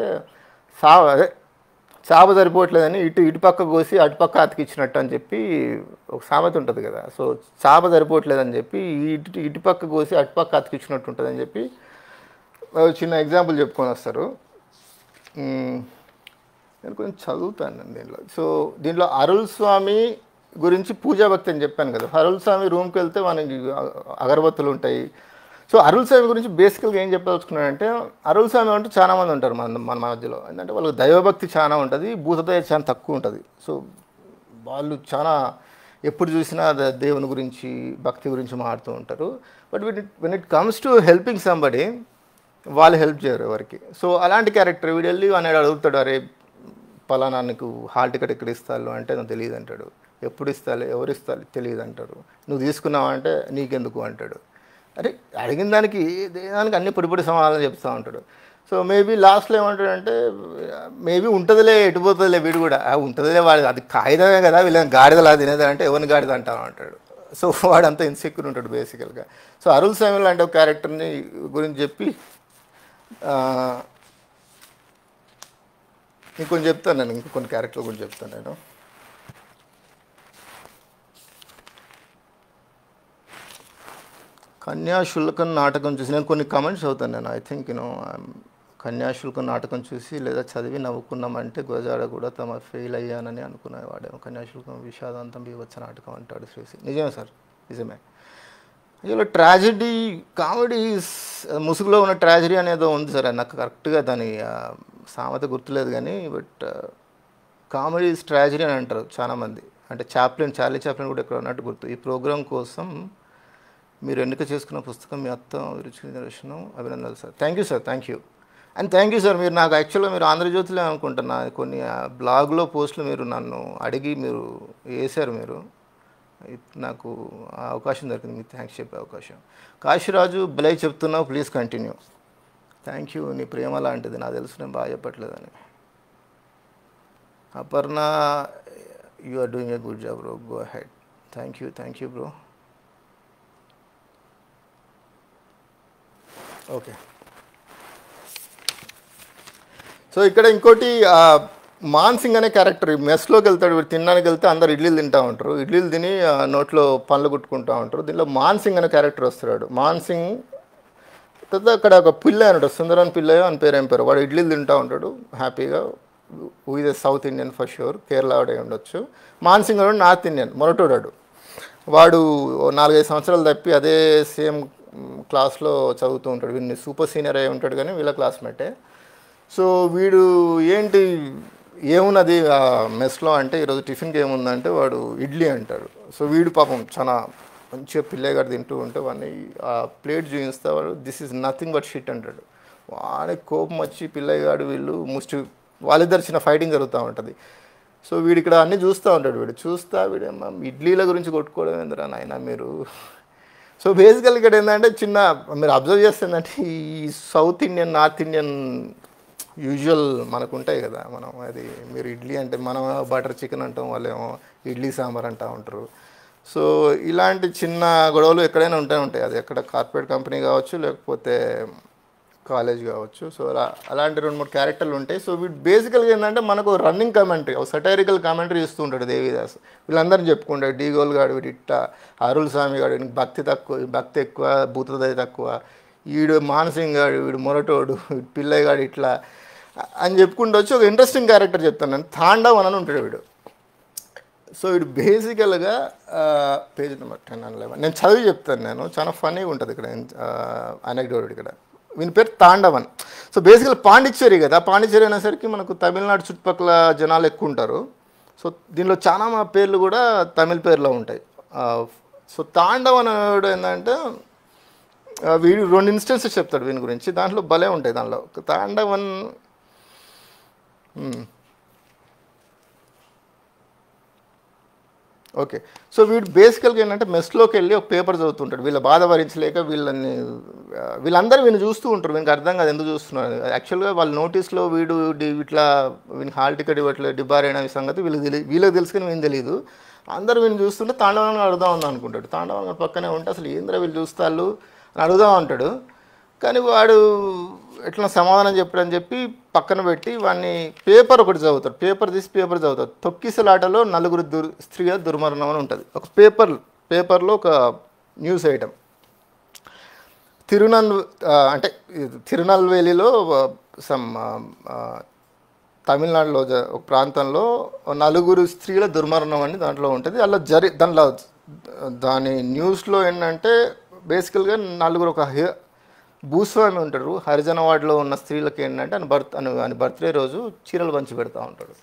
A: చాప సరిపోవట్లేదని ఇటు పక్క కోసి అటుపక్క అతికిచ్చినట్టు అని చెప్పి ఒక సామెత ఉంటుంది కదా. సో చాప సరిపోవట్లేదని చెప్పి ఇటు పక్క కోసి అటుపక్క అతికిచ్చినట్టు ఉంటుందని చెప్పి చిన్న ఎగ్జాంపుల్ చెప్పుకొని వస్తారు. నేను కొంచెం చదువుతాను దీంట్లో. సో దీంట్లో అరుళ్ స్వామి గురించి పూజా భక్తి అని చెప్పాను కదా. అరుళ్ స్వామి రూమ్కి వెళ్తే మనకి అగరబత్తులు ఉంటాయి. సో అరుళ్ స్వామి గురించి బేసికల్గా ఏం చెప్పదలుచుకున్నానంటే, అరుళ్ స్వామి అంటే చాలామంది ఉంటారు మన మధ్యలో. ఎందుకంటే వాళ్ళకి దైవభక్తి చాలా ఉంటుంది, భూతదయ చాలా తక్కువ ఉంటుంది. సో వాళ్ళు చాలా ఎప్పుడు చూసినా దేవుని గురించి భక్తి గురించి మాట్లాడుతూ ఉంటారు. But when it comes to helping somebody, వాళ్ళు హెల్ప్ చేయరు ఎవరికి. సో అలాంటి క్యారెక్టర్ వీడు వెళ్ళి అనేది అడుగుతాడు, అరే పలానా నీకు హాల్ టికెట్ ఎక్కడ ఇస్తాను అంటే నాకు తెలియదు అంటాడు. ఎప్పుడు ఇస్తాను, ఎవరు ఇస్తారు తెలియదు అంటారు. నువ్వు తీసుకున్నావా అంటే నీకెందుకు అంటాడు. అరే అడిగిన దానికి అన్ని పొడి సమాధానం చెప్తూ ఉంటాడు. సో మేబీ లాస్ట్లో ఏమంటాడంటే, మేబీ ఉంటుందిలే ఎటుపోతుందిలే, వీడు కూడా ఉంటుందిలే, వాడు అది కాగితమే కదా, వీళ్ళని గాడిదలా తినేది అంటే ఎవరిని గాడిద అంటాను అంటాడు. సో వాడంతా ఇన్సెక్యూర్ ఉంటాడు బేసికల్గా. సో అరుళ్ స్వామి లాంటి ఒక క్యారెక్టర్ని గురించి చెప్పి ఇంకొంచెం చెప్తాను నేను, ఇంకొన్ని క్యారెక్టర్ల గురించి చెప్తాను నేను. కన్యాశుల్కం నాటకం చూసి నేను కొన్ని కమెంట్స్ అవుతాను నేను. ఐ థింక్ కన్యాశుల్కం నాటకం చూసి లేదా చదివి నవ్వుకున్నామంటే గురజాడ కూడా తమ ఫెయిల్ అయ్యానని అనుకునేవాడేమో. కన్యాశుల్కం విషాదాంతం బీభత్స నాటకం అంటాడు శ్రీసి. నిజమే సార్, నిజమే. ఇలా ట్రాజెడీ కామెడీ ముసుగులో ఉన్న ట్రాజెడీ అనేది ఉంది సార్. నాకు కరెక్ట్గా దాని సామెత గుర్తులేదు కానీ, బట్ కామెడీ ఈజ్ ట్రాజెడీ అని అంటారు చాలామంది. అంటే చార్లీ చాప్లిన్ కూడా ఎక్కడ ఉన్నట్టు గుర్తు. ఈ ప్రోగ్రాం కోసం మీరు ఎన్నిక చేసుకున్న పుస్తకం మీ అత్త రుచి దర్శనం, అభినందనలు sir. Thank you sir, thank you. And thank you sir. మీరు నాకు యాక్చువల్గా మీరు ఆంధ్రజ్యోతిలో అనుకుంటున్నా కొన్ని బ్లాగ్లో పోస్టులు మీరు నన్ను అడిగి మీరు వేశారు. మీరు నాకు ఆ అవకాశం దొరికింది, మీకు థ్యాంక్స్ చెప్పే అవకాశం. కాశీరాజు భలే చెప్తున్నావు, ప్లీజ్ కంటిన్యూ. Thank you. నీ ప్రేమ లాంటిది, నాకు తెలుసు నేను బాగా చెప్పట్లేదని. Aparna, you are doing a good job bro, go ahead. Thank you bro. Okay. So ఇక్కడ ఇంకోటి మాన్సింగ్ అనే క్యారెక్టర్ మెస్లోకి వెళ్తాడు. వీడు తినడానికి వెళ్తే అందరు ఇడ్లీలు తింటూ ఉంటారు. ఇడ్లీలు తిని నోట్లో పండ్లు కుట్టుకుంటూ ఉంటారు. దీనిలో మాన్సింగ్ అనే క్యారెక్టర్ వస్తున్నాడు. మాన్సింగ్ తర్వాత అక్కడ ఒక పిల్ల ఉంటాడు, సుందరన్ పిల్లయో అని పేరు ఏం పేరు. వాడు ఇడ్లీలు తింటూ ఉంటాడు హ్యాపీగా. ఇది south Indian for sure, Kerala వాడే ఉండొచ్చు. మాన్సింగ్ వాడు నార్త్ ఇండియన్ మొరటోడాడు. వాడు 4-5 సంవత్సరాలు తప్పి అదే సేమ్ క్లాస్లో చదువుతూ ఉంటాడు. వీడిని సూపర్ సీనియర్ అయి ఉంటాడు కానీ వీళ్ళ క్లాస్మేటే. సో వీడు ఏంటి ఏమున్నది మెస్లో అంటే, ఈరోజు టిఫిన్కి ఏముందంటే వాడు ఇడ్లీ అంటాడు. సో వీడు పాపం చాలా మంచిగా పిల్లగాడు తింటూ ఉంటే వాడిని ఆ ప్లేట్ చూపిస్తే వాడు this is nothing but shit అంటాడు. వాడికి కోపం వచ్చి పిల్లగాడు వీళ్ళు వాళ్ళిద్దరు చిన్న ఫైటింగ్ జరుగుతూ ఉంటుంది. సో వీడు ఇక్కడ అన్నీ చూస్తూ ఉంటాడు. వీడేమో ఇడ్లీల గురించి కొట్టుకోవడం ఏందిరా నాయన మీరు. సో బేసికల్ ఇక్కడ ఏంటంటే మీరు అబ్జర్వ్ చేస్తుందంటే ఈ south Indian north Indian usual మనకు ఉంటాయి కదా. మనం అది మీరు ఇడ్లీ అంటే మనం బటర్ చికెన్ అంటాం, వాళ్ళేమో ఇడ్లీ సాంబార్ అంటూ ఉంటారు. సో ఇలాంటి చిన్న గొడవలు ఎక్కడైనా ఉంటాయి. అది ఎక్కడ కార్పొరేట్ కంపెనీ కావచ్చు, లేకపోతే కాలేజ్ కావచ్చు. సో అలాంటి 2-3 క్యారెక్టర్లు ఉంటాయి. సో వీడు బేసికల్గా ఏంటంటే మనకు రన్నింగ్ కామెంటరీ, ఒక సటైరికల్ కామెంటరీ ఇస్తూ ఉంటాడు దేవిదాస్. వీళ్ళందరినీ చెప్పుకుంటాడు, డీగోల్ గాడు వీడు ఇట్ట, అరుళ్ స్వామి గాడు వీడికి భక్తి ఎక్కువ, భూతదయ తక్కువ, వీడు మానసింగ్ గాడు వీడు మొరటోడు, వీడు పిల్లయ్య గాడు ఇట్లా అని చెప్పుకుంటూ వచ్చి ఒక ఇంట్రెస్టింగ్ క్యారెక్టర్ చెప్తాను నేను. తాండవ్ అని ఉంటాడు వీడు. సో వీడు బేసికల్గా పేజ్ నెంబర్ 10 and 11 నేను చదివి చెప్తాను. నేను చాలా ఫన్నీగా ఉంటుంది ఇక్కడ అనెక్డోట్. ఇక్కడ వీని పేరు తాండవన్. సో బేసికల్ పాండిచ్చేరి కదా. పాండిచ్చేరి అనేసరికి మనకు తమిళనాడు చుట్టుపక్కల జనాలు ఎక్కువ ఉంటారు. సో దీనిలో చాలా పేర్లు కూడా తమిళ పేర్లో ఉంటాయి. సో తాండవన్ అనేవాడు ఏంటంటే వీడు 2 ఇన్స్టెన్సెస్ చెప్తాడు వీని గురించి. దాంట్లో భలే ఉంటాయి. దానిలో తాండవన్ ఓకే. సో వీడు బేసికల్గా ఏంటంటే మెస్లోకి వెళ్ళి ఒక పేపర్ చదువుతుంటాడు. వీళ్ళ బాధ భరించలేక వీళ్ళందరూ వీళ్ళు చూస్తూ ఉంటారు. వీనికి అర్థం కాదు ఎందుకు చూస్తున్నారు. యాక్చువల్గా వాళ్ళ నోటీస్లో వీడు ఇట్లా వీనికి హాల్ టికెట్ ఇవ్వట్లేదు, డిబార్ అయిన సంగతి వీళ్ళకి తెలుసు కానీ వీళ్ళకి తెలియదు. అందరూ వీళ్ళు చూస్తుంటే తాండవన్ అడుగుదాం అని అనుకుంటాడు. తాండవన్ పక్కనే ఉంటే అసలు ఏంద్రా వీళ్ళు చూస్తారు అని అడుగుదాం అంటాడు. కానీ వాడు ఎట్లా సమాధానం చెప్పడని చెప్పి పక్కన పెట్టి వాడిని పేపర్ ఒకటి చదువుతాడు, పేపర్ తీసి పేపర్ చదువుతాడు. తొక్కిసలాటలో నలుగురు స్త్రీల దుర్మరణం అని ఉంటుంది ఒక పేపర్లో ఒక న్యూస్ ఐటమ్. అంటే తిరునల్వేలిలో సమ్ తమిళనాడులో ఒక ప్రాంతంలో నలుగురు స్త్రీల దుర్మరణం అని దాంట్లో ఉంటుంది. అలా దాంట్లో దాని న్యూస్లో ఏంటంటే బేసికల్గా నలుగురు ఒక భూస్వామి ఉంటాడు, హరిజన వార్డులో ఉన్న స్త్రీలకు ఏంటంటే ఆయన బర్త్డే రోజు చీరలు పంచి పెడతా ఉంటాడు.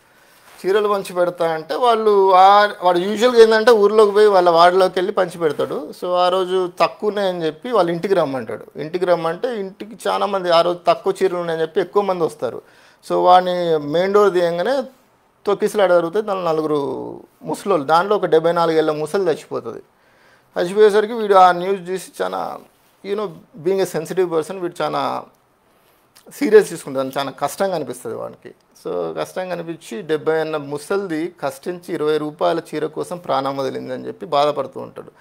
A: చీరలు పంచి పెడతా అంటే వాడు యూజువల్గా ఏంటంటే ఊర్లోకి పోయి వాళ్ళ వార్డులోకి వెళ్ళి పంచి పెడతాడు. సో ఆ రోజు తక్కువనే అని చెప్పి వాళ్ళ ఇంటికి రమ్మంటాడు. ఇంటికి రమ్మంటే ఇంటికి చాలామంది ఆ రోజు తక్కువ చీరలు ఉన్నాయని చెప్పి ఎక్కువ మంది వస్తారు. సో వాడిని మెయిన్ డోర్ తీయంగానే తొక్కిసలాట జరుగుతుంది. దాని నలుగురు ముసలోళ్ళు, దాంట్లో ఒక 74 ఏళ్ళ ముసలి చచ్చిపోతుంది. చచ్చిపోయేసరికి వీడు ఆ న్యూస్ చూసి చాలా బీయింగ్ ఏ సెన్సిటివ్ పర్సన్ వీడు చాలా సీరియస్ తీసుకుంటాడు. చాలా కష్టంగా అనిపిస్తుంది వాడికి. సో కష్టంగా అనిపించి 70 ఏళ్ళ ముసలిది కష్టించి 20 రూపాయల చీర కోసం ప్రాణం వదిలిందని చెప్పి బాధపడుతూ ఉంటాడు.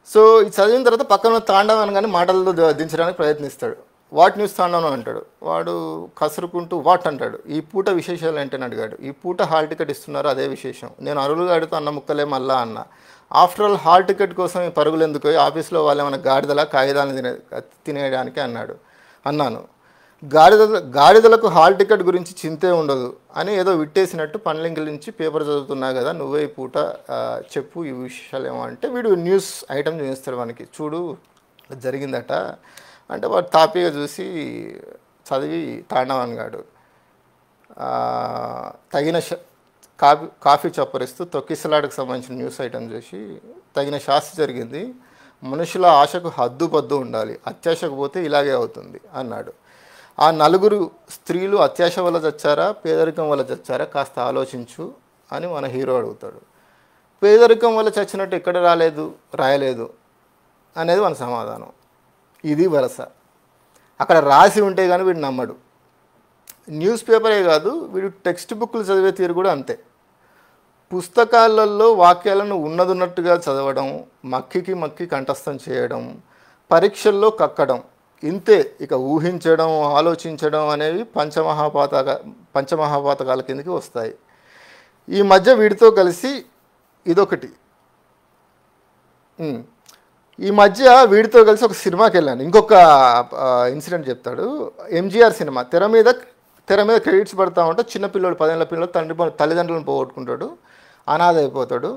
A: సో ఇది చదివిన తర్వాత పక్కన తాండవం కానీ మాటలతో దించడానికి ప్రయత్నిస్తాడు. వాట్ న్యూస్ తాండవం అంటాడు. వాడు కసురుకుంటూ వాట్ అంటాడు. ఈ పూట విశేషాలు ఏంటని అడిగాడు. ఈ పూట హాల్ టికెట్ ఇస్తున్నారు, అదే విశేషం. నేను అరువులుగా అడుగుతూ అన్న ముక్కలే మళ్ళా అన్న. ఆఫ్టర్ ఆల్ హాల్ టికెట్ కోసం ఈ పరుగులు ఎందుకు, ఆఫీస్లో వాళ్ళు ఏమైనా గాడిదలా కాగితాలను తినేయడానికి అన్నాను. గాడిదలకు హాల్ టికెట్ గురించి చింతే ఉండదు అని ఏదో విట్టేసినట్టు పనులింకి నుంచి పేపర్ చదువుతున్నా కదా, నువ్వే ఈ పూట చెప్పు ఈ విషయాలు ఏమో అంటే వీడు న్యూస్ ఐటమ్ చూపిస్తాడు మనకి. చూడు జరిగిందట అంటే వాడు తాపీగా చూసి చదివి తాండవన్ గాడు తగిన కాఫీ చప్పరిస్తూ తొక్కిసలాటకు సంబంధించిన న్యూస్ ఐటమ్ చూసి తగిన శాస్తి జరిగింది. మనుషుల ఆశకు హద్దు పద్దు ఉండాలి, అత్యాశకు పోతే ఇలాగే అవుతుంది అన్నాడు. ఆ నలుగురు స్త్రీలు అత్యాశ వల్ల చచ్చారా పేదరికం వల్ల చచ్చారా కాస్త ఆలోచించు అని మన హీరో అడుగుతాడు. పేదరికం వల్ల చచ్చినట్టు ఎక్కడ రాయలేదు అనేది మన సమాధానం. ఇది వరస. అక్కడ రాసి ఉంటే కానీ వీడు నమ్మడు. న్యూస్ పేపరే కాదు, వీడు టెక్స్ట్ బుక్లు చదివే తీరు కూడా అంతే. పుస్తకాలలో వాక్యాలను ఉన్నట్టుగా చదవడం, మక్కి కంఠస్థం చేయడం, పరీక్షల్లో కక్కడం, ఇంతే. ఇక ఊహించడం ఆలోచించడం అనేవి పంచమహాపాతకాల కిందకి వస్తాయి. ఈ మధ్య వీడితో కలిసి ఇదొకటి. ఈ మధ్య వీడితో కలిసి ఒక సినిమాకి వెళ్ళాను. ఇంకొక ఇన్సిడెంట్ చెప్తాడు. ఎంజీఆర్ సినిమా తెర మీద క్రెడిట్స్ పడతా ఉంటే చిన్నపిల్లడు 10 ఏళ్ళ పిల్లలు తల్లిదండ్రులను పోగొట్టుకుంటాడు, అనాథ అయిపోతాడు.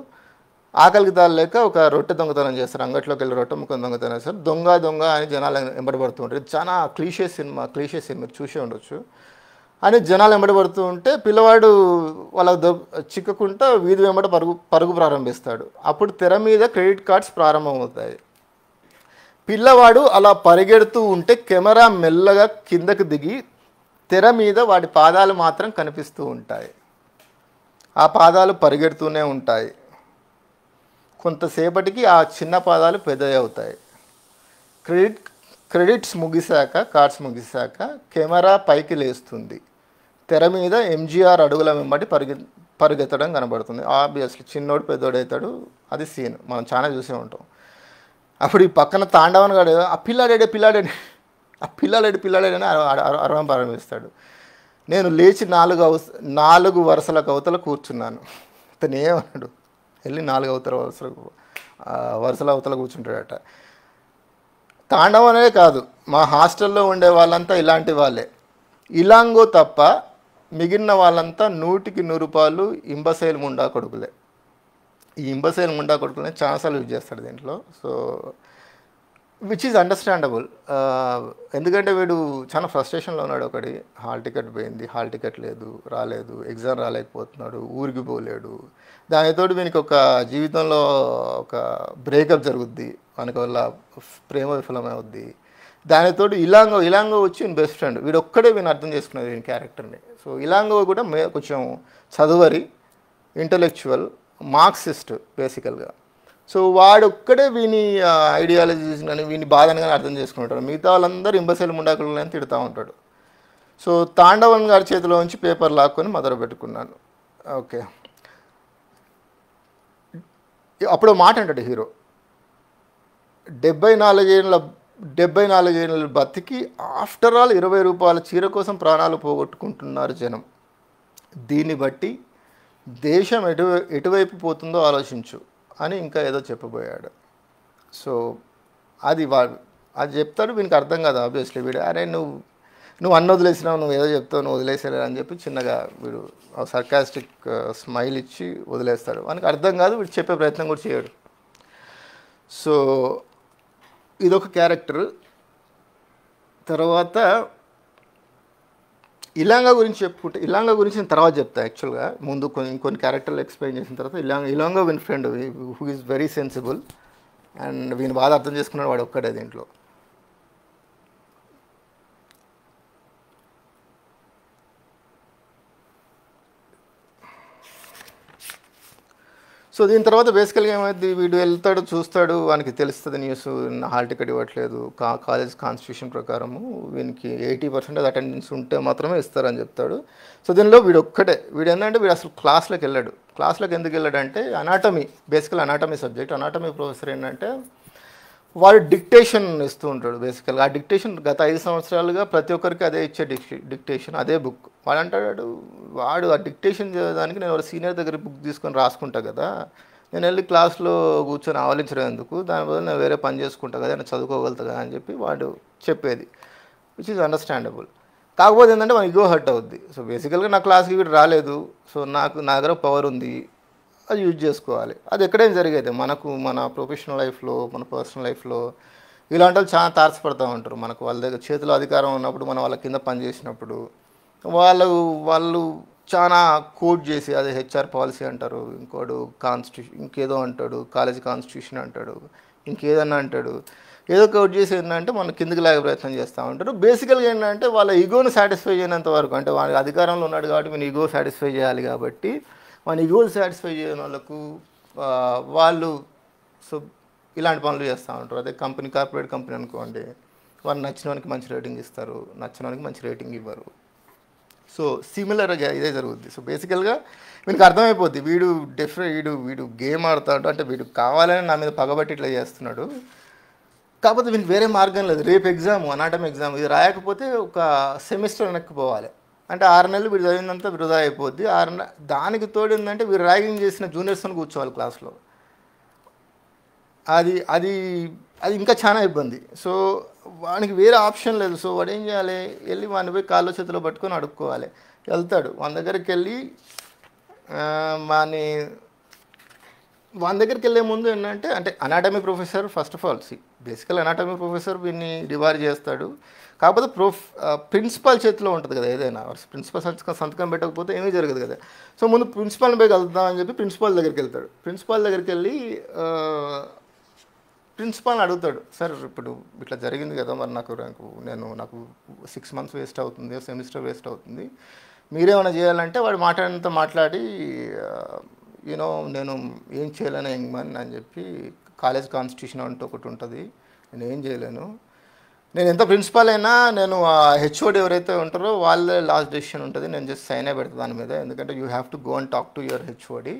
A: ఆకలికి దాలేక ఒక రొట్టె దొంగతనం చేస్తారు. అంగట్లోకి వెళ్ళి రొట్టె ముఖం దొంగతనం చేస్తారు. దొంగ అని జనాలు వెంబడబడుతూ ఉంటారు. ఇది చాలా క్లీషే సినిమా మీరు చూసే ఉండొచ్చు. అని జనాలు వెంబడబడుతూ ఉంటే పిల్లవాడు వాళ్ళ చిక్కకుండా వీధి వెంబడ పరుగు ప్రారంభిస్తాడు. అప్పుడు తెర మీద క్రెడిట్ కార్డ్స్ ప్రారంభమవుతాయి. పిల్లవాడు అలా పరిగెడుతూ ఉంటే కెమెరా మెల్లగా కిందకు దిగి తెర మీద వాడి పాదాలు మాత్రం కనిపిస్తూ ఉంటాయి. ఆ పాదాలు పరిగెడుతూనే ఉంటాయి. కొంతసేపటికి ఆ చిన్న పాదాలు పెద్దవి అవుతాయి. క్రెడిట్స్ కార్డ్స్ ముగిశాక కెమెరా పైకి లేస్తుంది. తెర మీద ఎంజీఆర్ అడుగుల వెంబడి పరిగెత్తడం కనబడుతుంది. ఆబ్వియస్లీ చిన్నోడు పెద్దోడు అవుతాడు. అది సీన్ మనం చాలా చూసే ఉంటాం. అప్పుడు ఈ పక్కన తాండవన్ గాడు ఆ పిల్లాడేడి అని అరవం ప్రారంభిస్తాడు. నేను లేచి 4 వరుసల కవతల కూర్చున్నాను. అతను ఏమన్నాడు, వెళ్ళి 4 వరుసల అవతల కూర్చుంటాడట. తాండవనే కాదు, మా హాస్టల్లో ఉండే వాళ్ళంతా ఇలాంటి వాళ్ళే. ఇలాంగో తప్ప మిగిలిన వాళ్ళంతా 100కి 100 రూపాయలు ఇంబసైల్ ముండా కొడుకులే. ఈ ఇంబసైల్ ముండా కొడుకులనే చాలాసార్లు యూజ్ చేస్తాడు దీంట్లో. So which is understandable. ఎందుకంటే వీడు చాలా ఫ్రస్ట్రేషన్లో ఉన్నాడు. ఒకటి హాల్ టికెట్ పోయింది, హాల్ టికెట్ రాలేదు, ఎగ్జామ్ రాలేకపోతున్నాడు, ఊరికి పోలేడు. దానితో వీనికి ఒక జీవితంలో ఒక బ్రేకప్ జరుగుద్ది, మనకి వల్ల ప్రేమ విఫలమవుద్ది. దానితో ఇలాంగో వచ్చి వీని బెస్ట్ ఫ్రెండ్. వీడు ఒక్కడే వీని అర్థం చేసుకున్నాడు వీని క్యారెక్టర్ని. సో ఇలాంగో కూడా కొంచెం చదువరి, ఇంటలెక్చువల్, మార్క్సిస్ట్ బేసికల్గా. సో వాడొక్కడే వీని ఐడియాలజీస్ కానీ వీని బాధని కానీ అర్థం చేసుకుంటాడు. మిగతా వాళ్ళందరూ ఇంబసైల్ ముండాకులు అని తిడుతూ ఉంటాడు. సో తాండవన్ గారి చేతిలో నుంచి పేపర్ లాక్కొని మొదలు పెట్టుకున్నాను. ఓకే, అప్పుడు మాట అంటాడు హీరో, 74 ఏళ్ళ 74 ఏళ్ళు బతికి ఆఫ్టర్ ఆల్ 20 రూపాయల చీర కోసం ప్రాణాలు పోగొట్టుకుంటున్నారు జనం. దీన్ని బట్టి దేశం ఎటువైపు పోతుందో ఆలోచించు అని ఇంకా ఏదో చెప్పబోయాడు. సో అది అది చెప్తాడు, వీనికి అర్థం కాదు ఆబ్వియస్లీ. వీడు అరే నువ్వు అన్న వదిలేసినావు, నువ్వు ఏదో చెప్తావు, నువ్వు వదిలేసారు అని చెప్పి చిన్నగా వీడు సర్కాస్టిక్ స్మైల్ ఇచ్చి వదిలేస్తాడు. వానికి అర్థం కాదు, వీడు చెప్పే ప్రయత్నం కూడా చేయడు. సో ఇదొక క్యారెక్టర్. తర్వాత ఇలాంగా గురించి చెప్పుకుంటే, ఇలాంగా గురించి నేను తర్వాత చెప్తాను యాక్చువల్గా. ముందు కొన్ని క్యారెక్టర్లు ఎక్స్ప్లెయిన్ చేసిన తర్వాత ఇలాంగా వీని friend who is very sensible and వీని బాగా అర్థం చేసుకున్నాడు వాడు ఒక్కడే దీంట్లో. సో దీని తర్వాత బేసికల్గా ఏమైంది, వీడు వెళ్తాడు, చూస్తాడు, వానికి తెలుస్తుంది న్యూస్, హాల్ టికెట్ ఇవ్వట్లేదు, కాలేజ్ కాన్స్టిట్యూషన్ ప్రకారము వీనికి 80% అటెండెన్స్ ఉంటే మాత్రమే ఇస్తారని చెప్తాడు. సో దీనిలో వీడు ఒక్కటే, వీడు ఏంటంటే వీడు అసలు క్లాస్లోకి వెళ్ళాడు. క్లాస్లోకి ఎందుకు వెళ్ళాడంటే అనాటమీ, బేసికల్ అనాటమీ సబ్జెక్ట్. అనాటమీ ప్రొఫెసర్ ఏంటంటే వాడు డిక్టేషన్ ఇస్తూ ఉంటాడు. బేసికల్గా ఆ డిక్టేషన్ గత 5 సంవత్సరాలుగా ప్రతి ఒక్కరికి అదే ఇచ్చే డిక్టేషన్, అదే బుక్. వాడు అంటాడు, వాడు ఆ డిక్టేషన్ చేయడానికి నేను ఒక సీనియర్ దగ్గర బుక్ తీసుకొని రాసుకుంటా కదా, నేను వెళ్ళి క్లాస్లో కూర్చొని ఆవలించడం ఎందుకు, దాని బదులు నేను వేరే పని చేసుకుంటా కదా, నేను చదువుకోగలుగుతా కదా అని చెప్పి వాడు చెప్పేది, విచ్ ఈజ్ అండర్స్టాండబుల్. కాకపోతే ఏంటంటే మన ఇగో హర్ట్ అవుద్ది. సో బేసికల్గా నా క్లాస్కి వీడు రాలేదు, సో నా దగ్గర పవర్ ఉంది, అది యూజ్ చేసుకోవాలి. అది ఎక్కడైనా జరిగేది. మన ప్రొఫెషనల్ లైఫ్లో, మన పర్సనల్ లైఫ్లో ఇలాంటి వాళ్ళు చాలా తారసపడుతూ ఉంటారు. మనకు వాళ్ళ దగ్గర చేతిలో అధికారం ఉన్నప్పుడు, మనం వాళ్ళ కింద పని చేసినప్పుడు వాళ్ళు చాలా కోట్ చేసి, అదే హెచ్ఆర్ పాలసీ అంటారు, ఇంకోడు కాన్స్టిట్యూషన్, ఇంకేదో అంటాడు, కాలేజీ కాన్స్టిట్యూషన్ అంటాడు, ఇంకేదన్నా అంటాడు, ఏదో కోట్ చేసి ఏంటంటే మన కిందికి లాగే ప్రయత్నం చేస్తూ ఉంటారు. బేసికల్గా ఏంటంటే వాళ్ళ ఈగోని సాటిస్ఫై చేయనంత వరకు, అంటే వాళ్ళ అధికారంలో ఉన్నాడు కాబట్టి మన ఈగో సాటిస్ఫై చేయాలి కాబట్టి మన ఈగోలు సాటిస్ఫై చేయని వాళ్ళకు వాళ్ళు సో ఇలాంటి పనులు చేస్తూ ఉంటారు. అదే కార్పొరేట్ కంపెనీ అనుకోండి, వాళ్ళు నచ్చిన వానికి మంచి రేటింగ్ ఇస్తారు, నచ్చిన వానికి మంచి రేటింగ్ ఇవ్వరు. సో సిమిలర్గా ఇదే జరుగుద్ది. సో బేసికల్గా వీనికి అర్థమైపోద్ది, వీడు గేమ్ ఆడుతాడు, అంటే వీడు కావాలని నా మీద పగబట్టి ఇట్లా చేస్తున్నాడు. కాకపోతే వీనికి వేరే మార్గం లేదు. రేపు ఎగ్జామ్, అనాటమీ ఎగ్జామ్, ఇది రాయకపోతే ఒక సెమిస్టర్ వెనక్కి పోవాలి. అంటే 6 నెలలు వీడు చదివినంతా వృధా అయిపోద్ది. దానికి తోడు ఏంటంటే వీడు ర్యాగింగ్ చేసిన జూనియర్స్ని కూర్చోవాలి క్లాస్లో. అది అది అది ఇంకా చాలా ఇబ్బంది. సో వానికి వేరే ఆప్షన్ లేదు. సో వాడు ఏం చేయాలి, వెళ్ళి వాడిని పోయి కాళ్ళు చేతిలో పట్టుకొని అడుక్కోవాలి. వెళ్తాడు వాని దగ్గరికి వెళ్ళి, వాని దగ్గరికి వెళ్ళే ముందు ఏంటంటే, అంటే anatomy professor first of all బేసికల్ అనాటమీ ప్రొఫెసర్ వీడిని రివార్ చేస్తాడు. కాకపోతే ప్రిన్సిపాల్ చేతిలో ఉంటుంది కదా ఏదైనా. ప్రిన్సిపాల్ సంతకం పెట్టకపోతే ఏమీ జరగదు కదా. సో ముందు ప్రిన్సిపాల్ని పోయి కలుద్దామని చెప్పి ప్రిన్సిపాల్ దగ్గరికి వెళ్తాడు. ప్రిన్సిపాల్ దగ్గరికి వెళ్ళి ప్రిన్సిపాల్ని అడుగుతాడు, సార్ ఇప్పుడు ఇట్లా జరిగింది కదా, మరి నాకు 6 మంత్స్ వేస్ట్ అవుతుంది, సెమిస్టర్ వేస్ట్ అవుతుంది, మీరేమైనా చేయాలంటే వాడు మాట్లాడి నేను ఏం చేయలేను యంగ్మన్ అని చెప్పి, కాలేజ్ కాన్స్టిట్యూషన్ అంటూ ఒకటి ఉంటుంది, నేను ఏం చేయలేను, నేను ఎంత ప్రిన్సిపాల్ అయినా నేను హెచ్ఓడి ఎవరైతే ఉంటారో వాళ్ళే లాస్ట్ డెసిషన్ ఉంటుంది, నేను జస్ట్ సైన్ అయి పెడతా దాని మీద, ఎందుకంటే you have to go and talk to your HOD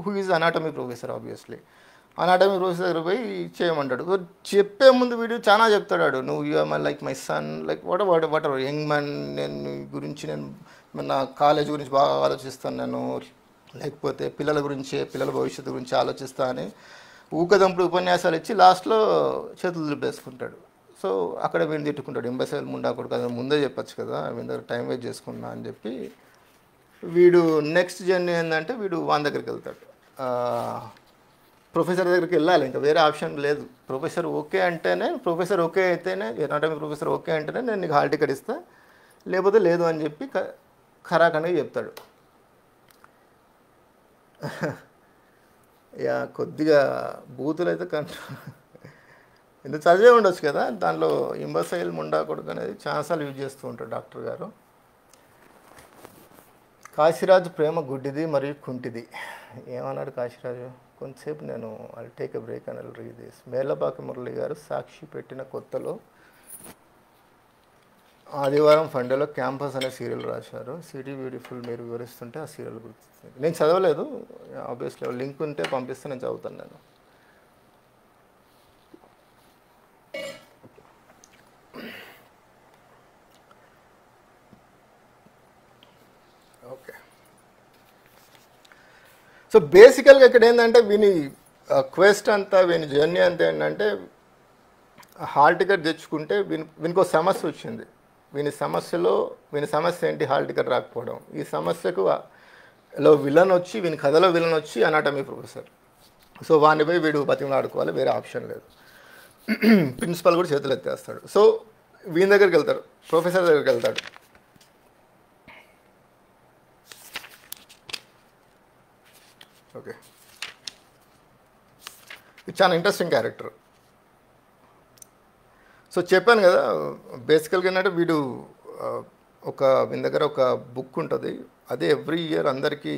A: who is anatomy professor. Obviously anatomy professor దగ్గర పోయి చేయమంటాడు. చెప్పే ముందు వీడియో చాలా చెప్తాడు, నువ్వు you are like my son, like whatever young man, నేను గురించి నేను నా కాలేజ్ గురించి బాగా ఆలోచిస్తాను, నేను లేకపోతే పిల్లల భవిష్యత్తు గురించి ఆలోచిస్తా అని ఊకదంపుడు ఉపన్యాసాలు ఇచ్చి లాస్ట్లో చేతులు దులిపేసుకుంటాడు. సో అక్కడ వీడిని తిట్టుకుంటాడు, ఎంబసైల్ ముండా కొడుకు, కదా ముందే చెప్పచ్చు కదా, వీడి దగ్గర టైం వేస్ట్ చేసుకున్నా అని చెప్పి. వీడు నెక్స్ట్ జర్నీ ఏంటంటే వీడు వాని దగ్గరికి వెళ్తాడు, ప్రొఫెసర్ దగ్గరికి వెళ్ళాలి, ఇంకా వేరే ఆప్షన్ లేదు. ప్రొఫెసర్ ఓకే అయితేనే, అనాటమీ ప్రొఫెసర్ ఓకే అంటేనే నేను నీకు హాల్ టికెట్ ఇస్తా, లేకపోతే లేదు అని చెప్పి ఖరాఖండిగా చెప్తాడు. కొద్దిగా బూతులు అయితే ఎందుకు చదివే ఉండొచ్చు కదా, దానిలో ఇంబసైల్ ముండా కొడుకు అనేది చాలాసార్లు యూజ్ చేస్తూ ఉంటాడు డాక్టర్ గారు. కాశీరాజు ప్రేమ గుడ్డిది మరియు కుంటిది. ఏమన్నాడు కాశీరాజు? కొంతసేపు నేను ఐ టేక్ ఎ బ్రేక్ అని రీడ్ దిస్. మేర్లపాక మురళి గారు సాక్షి పెట్టిన కొత్తలో ఆదివారం ఫండేలో క్యాంపస్ అనే సీరియల్ రాశారు. సిటీ బ్యూటిఫుల్ మీరు వివరిస్తుంటే ఆ సీరియల్ గుర్తుంది. నేను చదవలేదు, ఆబ్వియస్లీ లింక్ ఉంటే పంపిస్తే నేను చదువుతాను. నేను ఓకే. సో బేసికల్గా ఇక్కడ ఏంటంటే వీని క్వెస్ట్ అంతా వీని జర్నీ అంతా ఏంటంటే హాల్ టికెట్ తెచ్చుకుంటే వీనికి ఒక సమస్య వచ్చింది. వీని సమస్య ఏంటి? హాల్ టికెట్ రాకపోవడం. ఈ సమస్యకు విలన్ వచ్చి వీని కథలో విలన్ వచ్చి అనాటమీ ప్రొఫెసర్. సో వాడిని పోయి వీడు బతిమలాడుకోవాలి, వేరే ఆప్షన్ లేదు. ప్రిన్సిపల్ కూడా చేతులు ఎత్తేస్తాడు. సో వీని దగ్గరికి వెళ్తాడు, ప్రొఫెసర్ దగ్గరికి వెళ్తాడు. ఓకే, ఇది చాలా ఇంట్రెస్టింగ్ క్యారెక్టర్. సో చెప్పాను కదా, బేసికల్గా ఏంటంటే వీడు వీని దగ్గర ఒక బుక్ ఉంటుంది. అదే ఎవ్రీ ఇయర్ అందరికీ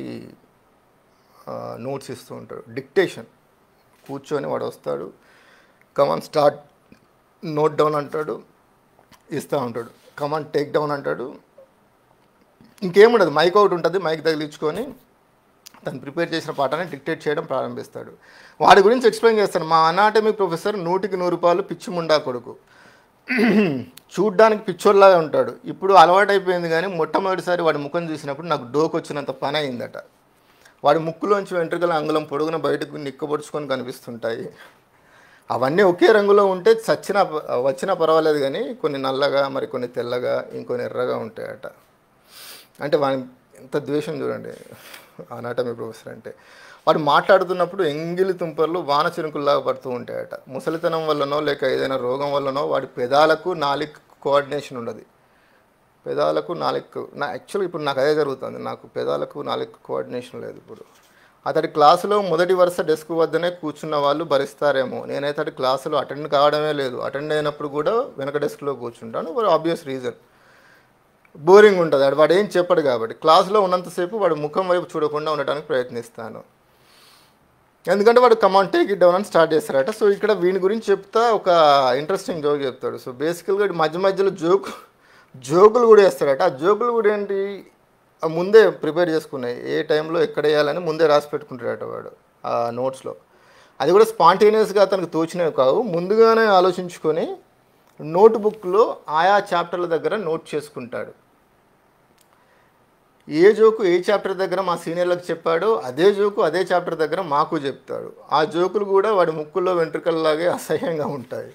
A: నోట్స్ ఇస్తూ ఉంటాడు. డిక్టేషన్ కూర్చొని వాడు వస్తాడు, కమాన్ స్టార్ట్, నోట్ డౌన్ అంటాడు, ఇస్తూ ఉంటాడు. కమాన్ టేక్ డౌన్ అంటాడు. ఇంకేముండదు, మైక్ ఒకటి ఉంటుంది, మైక్ తగిలించుకొని తను ప్రిపేర్ చేసిన పాఠాన్ని డిక్టేట్ చేయడం ప్రారంభిస్తాడు. వాడి గురించి ఎక్స్ప్లెయిన్ చేస్తాడు. మా అనాటమీ ప్రొఫెసర్ 100కి 100 రూపాయలు పిచ్చి ముండా కొడుకు, చూడ్డానికి పిచ్చోళ్ళలాగా ఉంటాడు. ఇప్పుడు అలవాటైపోయింది, కానీ మొట్టమొదటిసారి వాడి ముఖం చూసినప్పుడు నాకు డోకు వచ్చినంత పని అయిందట. వాడి ముక్కులోంచి వెంట్రుకల అంగుళం పొడుగున బయటకు నిక్కబొడుచుకొని కనిపిస్తుంటాయి. అవన్నీ ఒకే రంగులో ఉంటే వచ్చినా పర్వాలేదు, కానీ కొన్ని నల్లగా, మరి కొన్ని తెల్లగా, ఇంకొన్ని ఎర్రగా ఉంటాయట. అంటే వాడి ఎంత ద్వేషం చూడండి అనాటమీ ప్రొఫెసర్ అంటే. వాడు మాట్లాడుతున్నప్పుడు ఎంగిలి తుంపర్లు వాన చినుకుల్లాగా పడుతూ ఉంటాయట. ముసలితనం వల్లనో లేక ఏదైనా రోగం వల్లనో వాడి పెదాలకు నాలుగు కోఆర్డినేషన్ ఉండదు. యాక్చువల్గా ఇప్పుడు నాకు అదే జరుగుతుంది. నాకు పెదాలకు నాలుగు కోఆర్డినేషన్ లేదు. ఇప్పుడు అతడి క్లాసులో మొదటి వరుస డెస్క్ వద్దనే కూర్చున్న వాళ్ళు భరిస్తారేమో. నేనైతే అతడి క్లాసులో అటెండ్ కావడమే లేదు. అటెండ్ అయినప్పుడు కూడా వెనక డెస్క్లో కూర్చుంటాను. ఆబ్వియస్ రీజన్, బోరింగ్ ఉంటుంది. వాడు ఏం చెప్పడు కాబట్టి క్లాసులో ఉన్నంతసేపు వాడు ముఖం వైపు చూడకుండా ఉండడానికి ప్రయత్నిస్తాను. ఎందుకంటే వాడు కమాన్ టేక్ ఇట్ డౌన్ అని స్టార్ట్ చేస్తారట. సో ఇక్కడ వీని గురించి చెప్తా ఒక ఇంట్రెస్టింగ్ జోక్ చెప్తాడు. సో బేసికల్గా మధ్య మధ్యలో జోకులు కూడా వేస్తాడట. ఆ జోకులు కూడా ఏంటి, ముందే ప్రిపేర్ చేసుకున్నాయి, ఏ టైంలో ఎక్కడ వేయాలని ముందే రాసి పెట్టుకుంటాడట వాడు ఆ నోట్స్లో. అది కూడా స్పాంటేనియస్గా అతనికి తోచినవి కావు, ముందుగానే ఆలోచించుకొని నోట్బుక్లో ఆయా చాప్టర్ల దగ్గర నోట్ చేసుకుంటాడు. ఏ జోకు ఏ చాప్టర్ దగ్గర మా సీనియర్లకు చెప్పాడో అదే జోకు అదే చాప్టర్ దగ్గర మాకు చెప్తాడు. ఆ జోకులు కూడా వాడి ముక్కుల్లో వెంట్రుకల్లాగే అసహ్యంగా ఉంటాయి.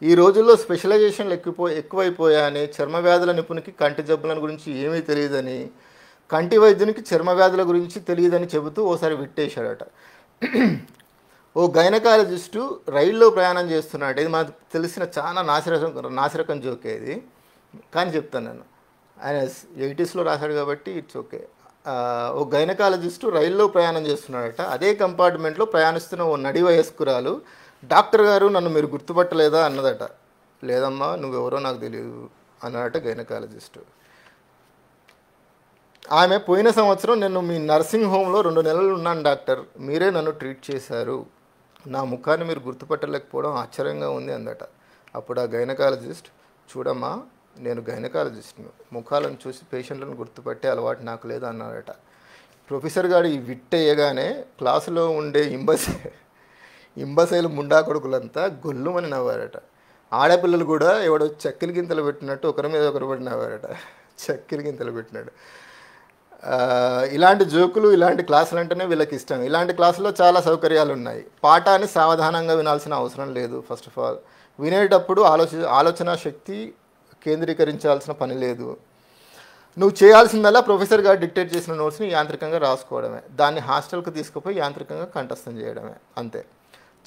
A: ఈ రోజుల్లో స్పెషలైజేషన్లు ఎక్కువైపోయాయని, చర్మ వ్యాధుల నిపుణునికి కంటి జబ్బుల గురించి ఏమీ తెలియదని, కంటి వైద్యునికి చర్మ వ్యాధుల గురించి తెలియదని చెబుతూ ఓసారి విట్టేశాడట. ఓ గైనకాలజిస్టు రైల్లో ప్రయాణం చేస్తున్నాడు. ఇది మనకు తెలిసిన చాలా నాసిరకం జోకే ఇది, కానీ చెప్తాను నేను. ఆయన 80sలో రాశాడు కాబట్టి ఇట్స్ ఓకే. ఓ గైనకాలజిస్టు రైల్లో ప్రయాణం చేస్తున్నాడట. అదే కంపార్ట్మెంట్లో ప్రయాణిస్తున్న ఓ నడి వయస్కురాలు, డాక్టర్ గారు నన్ను మీరు గుర్తుపట్టలేదా అన్నదట. లేదమ్మా, నువ్వెవరో నాకు తెలియదు అన్నాడట గైనకాలజిస్టు. ఆమె, పోయిన సంవత్సరం నేను మీ నర్సింగ్ హోమ్లో 2 నెలలు ఉన్నాను డాక్టర్, మీరే నన్ను ట్రీట్ చేశారు, నా ముఖాన్ని మీరు గుర్తుపట్టలేకపోవడం ఆశ్చర్యంగా ఉంది అందట. అప్పుడు ఆ గైనకాలజిస్ట్, చూడమ్మా, నేను గైనకాలజిస్ట్ను, ముఖాలను చూసి పేషెంట్లను గుర్తుపట్టే అలవాటు నాకు లేదు అన్నాడట. ప్రొఫెసర్ గారు ఈ విట్టేయగానే క్లాసులో ఉండే ఇంబసైలు ముండా కొడుకులంతా గొల్లుమని నవ్వారట. ఆడపిల్లలు కూడా ఎవడో చక్కెర గింతలు పెట్టినట్టు ఒకరి మీద ఒకరు పడి నవ్వారట. చక్కెర గింతలు పెట్టినాడు. ఇలాంటి జోకులు, ఇలాంటి క్లాసులు అంటేనే వీళ్ళకి ఇష్టం. ఇలాంటి క్లాసులో చాలా సౌకర్యాలు ఉన్నాయి. పాఠాన్ని సావధానంగా వినాల్సిన అవసరం లేదు. ఫస్ట్ ఆఫ్ ఆల్ వినేటప్పుడు ఆలోచన శక్తి కేంద్రీకరించాల్సిన పని లేదు. నువ్వు చేయాల్సిందల్లా ప్రొఫెసర్ గారు డిక్టేట్ చేసిన నోట్స్ని యాంత్రికంగా రాసుకోవడమే, దాన్ని హాస్టల్కి తీసుకుపోయి యాంత్రికంగా కంఠస్థం చేయడమే, అంతే.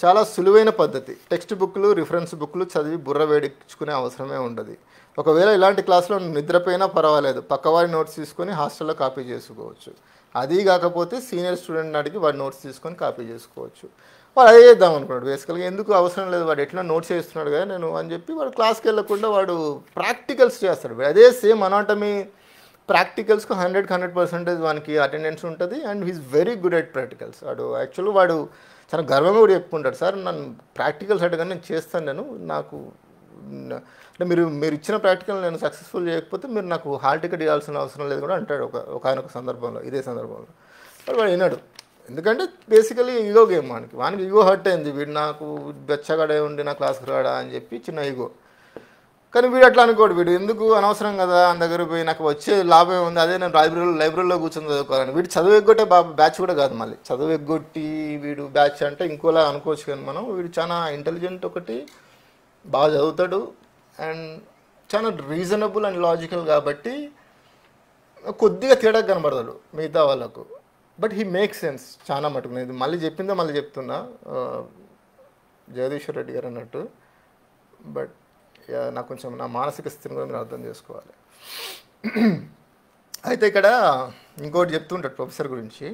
A: చాలా సులువైన పద్ధతి. టెక్స్ట్ బుక్లు, రిఫరెన్స్ బుక్లు చదివి బుర్ర వేడించుకునే అవసరమే ఉండదు. ఒకవేళ ఇలాంటి క్లాసులో నిద్రపోయినా పర్వాలేదు, పక్కవారి నోట్స్ తీసుకొని హాస్టల్లో కాపీ చేసుకోవచ్చు. అది కాకపోతే సీనియర్ స్టూడెంట్ని అడిగి వాడి నోట్స్ తీసుకొని కాపీ చేసుకోవచ్చు. వాడు అదే చేద్దాం అనుకున్నాడు. బేసికల్గా ఎందుకు అవసరం లేదు, వాడు ఎట్లా నోట్స్ చేస్తున్నాడు కదా నేను అని చెప్పి వాడు క్లాస్కి వెళ్ళకుండా వాడు ప్రాక్టికల్స్ చేస్తాడు. అదే సేమ్ అనాటమీ ప్రాక్టికల్స్కు 100% వానికి అటెండెన్స్ ఉంటుంది. And he's very good at practicals. వాడు చాలా గర్వంగా కూడా చెప్పుకుంటాడు, సార్ నన్ను ప్రాక్టికల్స్ అడగని నేను చేస్తాను, నాకు అంటే మీరు ఇచ్చిన ప్రాక్టికల్ నేను సక్సెస్ఫుల్ చేయకపోతే మీరు నాకు హాల్ టికెట్ ఇవ్వాల్సిన అవసరం లేదు కూడా అంటాడు ఒక సందర్భంలో. ఇదే సందర్భంలో వాడు విన్నాడు. ఎందుకంటే బేసికలీ ఈగో గేమ్ వానికి ఈగో హర్ట్ అయింది. వీడు నాకు బెచ్చగాడే ఉండి నా క్లాస్కి రాడా అని చెప్పి చిన్న ఈగో. కానీ వీడు అట్లా అనుకోడు, వీడు ఎందుకు అనవసరం కదా అని దగ్గర పోయి నాకు వచ్చే లాభం ఉంది, అదే నేను లైబ్రరీలో కూర్చొని చదువుకోవాలని. వీడు చదువు ఎగ్గొట్టే బ్యాచ్ కూడా కాదు, మళ్ళీ చదువు ఎగ్గొట్టి వీడు బ్యాచ్ అంటే ఇంకోలా అనుకోవచ్చు. కానీ మనం వీడు చాలా ఇంటెలిజెంట్, ఒకటి బాగా చదువుతాడు అండ్ చాలా రీజనబుల్ అండ్ లాజికల్, కాబట్టి కొద్దిగా తేడా కనబడతాడు మిగతా వాళ్ళకు. బట్ హీ మేక్ సెన్స్ చాలా మటుకు. నేను మళ్ళీ చెప్తున్నా జగదీశ్వర్ రెడ్డి గారు అన్నట్టు. బట్ నాకు కొంచెం నా మానసిక స్థితిని కూడా మీరు అర్థం చేసుకోవాలి. అయితే ఇక్కడ ఇంకోటి చెప్తుంటాడు ప్రొఫెసర్ గురించి,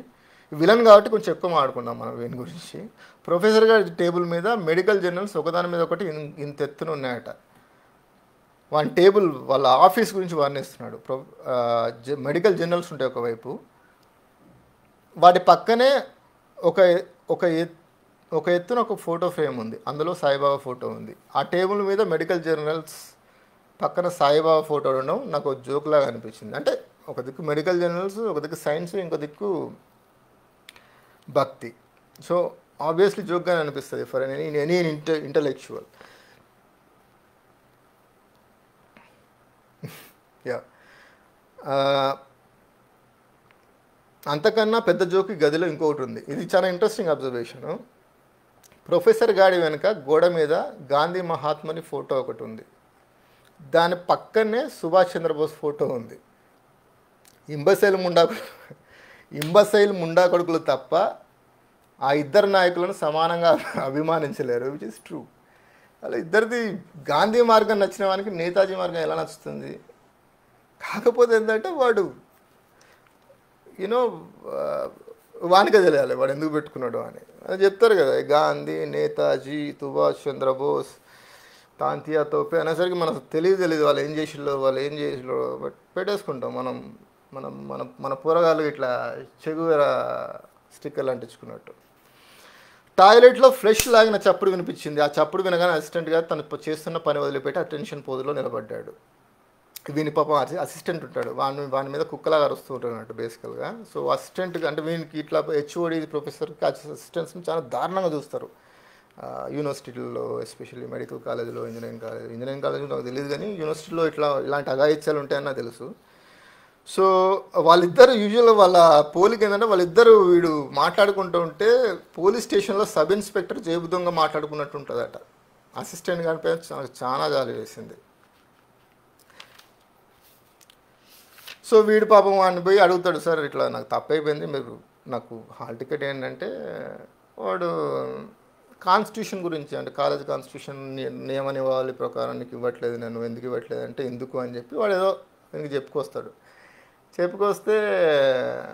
A: విలన్ కాబట్టి కొంచెం ఎక్కువ మాట్లాడుకున్నాం మనం వీని గురించి. ప్రొఫెసర్ గారి టేబుల్ మీద మెడికల్ జర్నల్స్ ఒకదాని మీద ఒకటి ఇంత ఎత్తున ఉన్నాయట. వాని టేబుల్ వాళ్ళ ఆఫీస్ గురించి వర్ణిస్తున్నాడు. మెడికల్ జర్నల్స్ ఉంటాయి ఒకవైపు, వాటి పక్కనే ఒక ఒక ఒక ఎత్తున ఒక ఫోటో ఫ్రేమ్ ఉంది, అందులో సాయిబాబా ఫోటో ఉంది. ఆ టేబుల్ మీద మెడికల్ జర్నల్స్ పక్కన సాయిబాబా ఫోటో ఉండడం నాకు జోక్ లాగా అనిపించింది. అంటే ఒక దిక్కు మెడికల్ జర్నల్స్, ఒక దిక్కు సైన్స్, ఇంకో దిక్కు భక్తి. సో ఆబ్వియస్లీ జోక్గానే అనిపిస్తుంది ఫర్ ఎనీ ఇంటలెక్చువల్. యా, అంతకన్నా పెద్ద జోకి గదిలో ఇంకొకటి ఉంది. ఇది చాలా ఇంట్రెస్టింగ్ అబ్జర్వేషను. ప్రొఫెసర్ గాడి వెనుక గోడ మీద గాంధీ మహాత్ముని ఫోటో ఒకటి ఉంది, దాని పక్కనే సుభాష్ చంద్రబోస్ ఫోటో ఉంది. ఇంబసైల్ ముండా కొడుకులు తప్ప ఆ ఇద్దరు నాయకులను సమానంగా అభిమానించలేరు, విచ్ ఇస్ ట్రూ. అలా ఇద్దరిది గాంధీ మార్గం నచ్చిన వానికి నేతాజీ మార్గం ఎలా నచ్చుతుంది? కాకపోతే ఏంటంటే వాడు యూనో వానికే తెలియాలి వాడు ఎందుకు పెట్టుకున్నాడు అని. అది చెప్తారు కదా, గాంధీ, నేతాజీ, సుభాష్ చంద్రబోస్, తాంతియా తోపే అనేసరికి మనకు తెలియదు వాళ్ళు ఏం చేసిల్లో బట్ పెట్టేసుకుంటాం మనం. మనం మన మన పూరగాళ్ళు ఇట్లా చెగువెర స్టిక్కర్లు అంటించుకున్నట్టు. టాయిలెట్లో ఫ్రెష్ లాగిన చప్పుడు వినిపించింది. ఆ చప్పుడు వినగానే అసిస్టెంట్గా తను చేస్తున్న పని వదిలిపెట్టి అటెన్షన్ పోజులో నిలబడ్డాడు. వీని పాపం అసిస్టెంట్ ఉంటాడు, వాని మీద కుక్కలాగా అరుస్తూ ఉంటాడు అన్నట్టు బేసికల్గా. సో అసిస్టెంట్గా అంటే వీనికి ఇట్లా హెచ్ఓడి ప్రొఫెసర్కి అసిస్టెంట్స్ని చాలా దారుణంగా చూస్తారు యూనివర్సిటీల్లో, ఎస్పెషల్లీ మెడికల్ కాలేజీలో, ఇంజనీరింగ్ కాలేజ్ నాకు తెలియదు, కానీ యూనివర్సిటీలో ఇలాంటి అఘాయిత్యాలు ఉంటాయని నాకు తెలుసు. సో వాళ్ళిద్దరు యూజువల్గా వాళ్ళ పోలిక ఏంటంటే వాళ్ళిద్దరు వీడు మాట్లాడుకుంటూ ఉంటే పోలీస్ స్టేషన్లో సబ్ ఇన్స్పెక్టర్ జేబు దొంగ మాట్లాడుకున్నట్టు ఉంటుందట. అసిస్టెంట్ కనిపే చాలా జాలి వేసింది. సో వీడు పాపం వాడిని పోయి అడుగుతాడు, సార్ ఇట్లా నాకు తప్పైపోయింది, మీరు నాకు హాల్ టికెట్ ఏంటంటే, వాడు కాన్స్టిట్యూషన్ గురించి, అంటే కాలేజ్ కాన్స్టిట్యూషన్ నియమ నియమావళి ప్రకారం నీకు ఇవ్వట్లేదు, నేను ఎందుకు ఇవ్వట్లేదు అంటే ఎందుకు అని చెప్పి వాడు ఏదో ఇంక చెప్పుకొస్తాడు.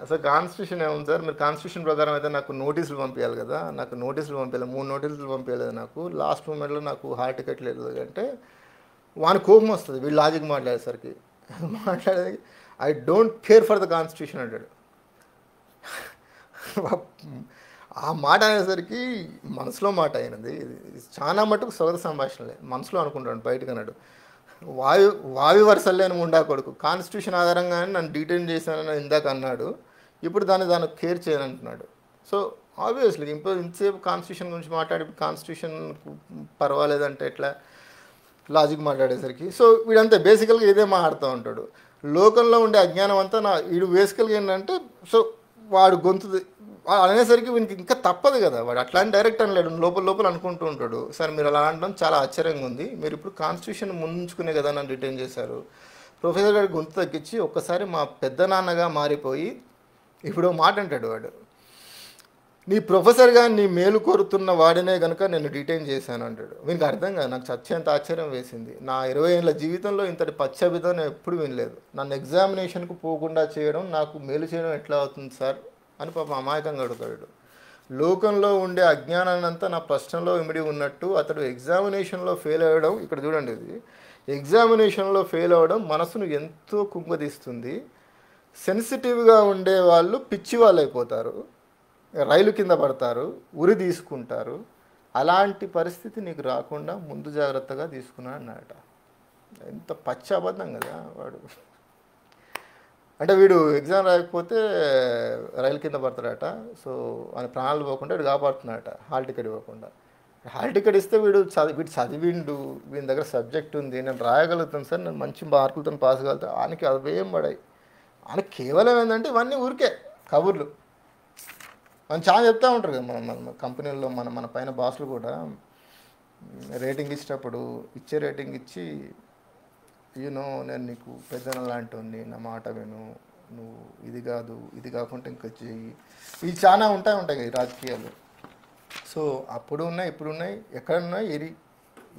A: అసలు కాన్స్టిట్యూషన్ ఏముంది సార్, మీరు కాన్స్టిట్యూషన్ ప్రకారం అయితే నాకు నోటీసులు పంపించాలి కదా, నాకు నోటీసులు పంపించాలి, 3 నోటీసులు పంపించలేదు నాకు, లాస్ట్ మూమెంట్లో నాకు హాల్ టికెట్ లేదు అంటే వాని కోపం వస్తుంది వీళ్ళు లాజిక్ మాట్లాడేసరికి. మాట్లాడేది I don't care for the constitution అంటాడు. ఆ మాట అనేసరికి మనసులో మాట అయినది. చాలా మటుకు సొగత సంభాషణలే, మనసులో అనుకుంటాడు, బయటకు అన్నాడు. వావి వరుసలేని ముండా కొడుకు కాన్స్టిట్యూషన్ ఆధారంగానే నన్ను డీటైన్ చేశానని ఇందాక అన్నాడు, ఇప్పుడు దాన్ని కేర్ చేయను అంటున్నాడు. సో ఆబ్వియస్లీ ఇంతసేపు కాన్స్టిట్యూషన్ గురించి మాట్లాడి కాన్స్టిట్యూషన్ పర్వాలేదంటే ఎట్లా లాజిక్ మాట్లాడేసరికి. సో వీడంతా బేసికల్గా ఇదే మాట్లాడుతూ ఉంటాడు. లోకంలో ఉండే అజ్ఞానం అంతా వీడు బేసికల్గా ఏంటంటే, సో వాడు గొంతు అనేసరికి వీనికి ఇంకా తప్పదు కదా, వాడు అట్లాంటి డైరెక్ట్ అనలేడు, లోపల అనుకుంటూ ఉంటాడు. సార్ మీరు అలా అనడం చాలా ఆశ్చర్యంగా ఉంది, మీరు ఇప్పుడు కాన్స్టిట్యూషన్ ముందుకునే కదా నన్ను రిటైన్ చేశారు. ప్రొఫెసర్ గారి గొంతు తగ్గించి ఒక్కసారి మా పెద్ద నాన్నగా మారిపోయి ఇప్పుడు మాట అంటాడు వాడు, నీ ప్రొఫెసర్గా నీ మేలు కోరుతున్న వాడినే కనుక నేను డిటైన్ చేశాను అంటాడు. వీనికి అర్థం కాదు. నాకు అత్యంత ఆశ్చర్యం వేసింది. నా 20 ఏళ్ళ జీవితంలో ఇంతటి పచ్చబిధం నేను ఎప్పుడు వినలేదు. నన్ను ఎగ్జామినేషన్కు పోకుండా చేయడం నాకు మేలు చేయడం ఎట్లా అవుతుంది సార్ అని పాపం అమాయకంగా అడుగుతాడు. లోకంలో ఉండే అజ్ఞానాన్ని అంతా నా ప్రశ్నలో ఇమిడి ఉన్నట్టు అతడు ఎగ్జామినేషన్లో ఫెయిల్ అవ్వడం, ఇక్కడ చూడండి ఇది, ఎగ్జామినేషన్లో ఫెయిల్ అవ్వడం మనసును ఎంతో కుంగదీస్తుంది. సెన్సిటివ్గా ఉండే వాళ్ళు పిచ్చి వాళ్ళు అయిపోతారు, రైలు కింద పడతారు, ఉరి తీసుకుంటారు. అలాంటి పరిస్థితి నీకు రాకుండా ముందు జాగ్రత్తగా తీసుకున్నాడు అన్నట. ఎంత పచ్చి అబద్ధం కదా వాడు. అంటే వీడు ఎగ్జామ్ రాయకపోతే రైలు కింద పడతాడట. సో ఆయన ప్రాణాలు పోకుండా వీడు కాపాడుతున్నాడట హాల్ టికెట్ ఇవ్వకుండా. హాల్ టికెట్ ఇస్తే వీడు చదివిండు, వీని దగ్గర సబ్జెక్ట్ ఉంది, నేను రాయగలుగుతాను సార్, నేను మంచి మార్కులతో పాస్ కలుగుతాను, ఆయనకి అవేం పడాయి. ఆయనకి కేవలం ఏంటంటే ఇవన్నీ ఊరికే కబుర్లు. మనం చాలా చెప్తూ ఉంటారు కదా మన కంపెనీల్లో, మన పైన బాసులు కూడా రేటింగ్ ఇచ్చేటప్పుడు ఇచ్చే రేటింగ్ ఇచ్చి, నేను నీకు పెద్దన లాంటి, నా మాట విను, నువ్వు ఇది కాదు, ఇది కాకుండా ఇంకా చెయ్యి, ఇవి చాలా ఉంటాయి ఈ రాజకీయాలు. సో అప్పుడు ఉన్నాయి, ఇప్పుడు ఉన్నాయి, ఎక్కడ ఉన్నాయి,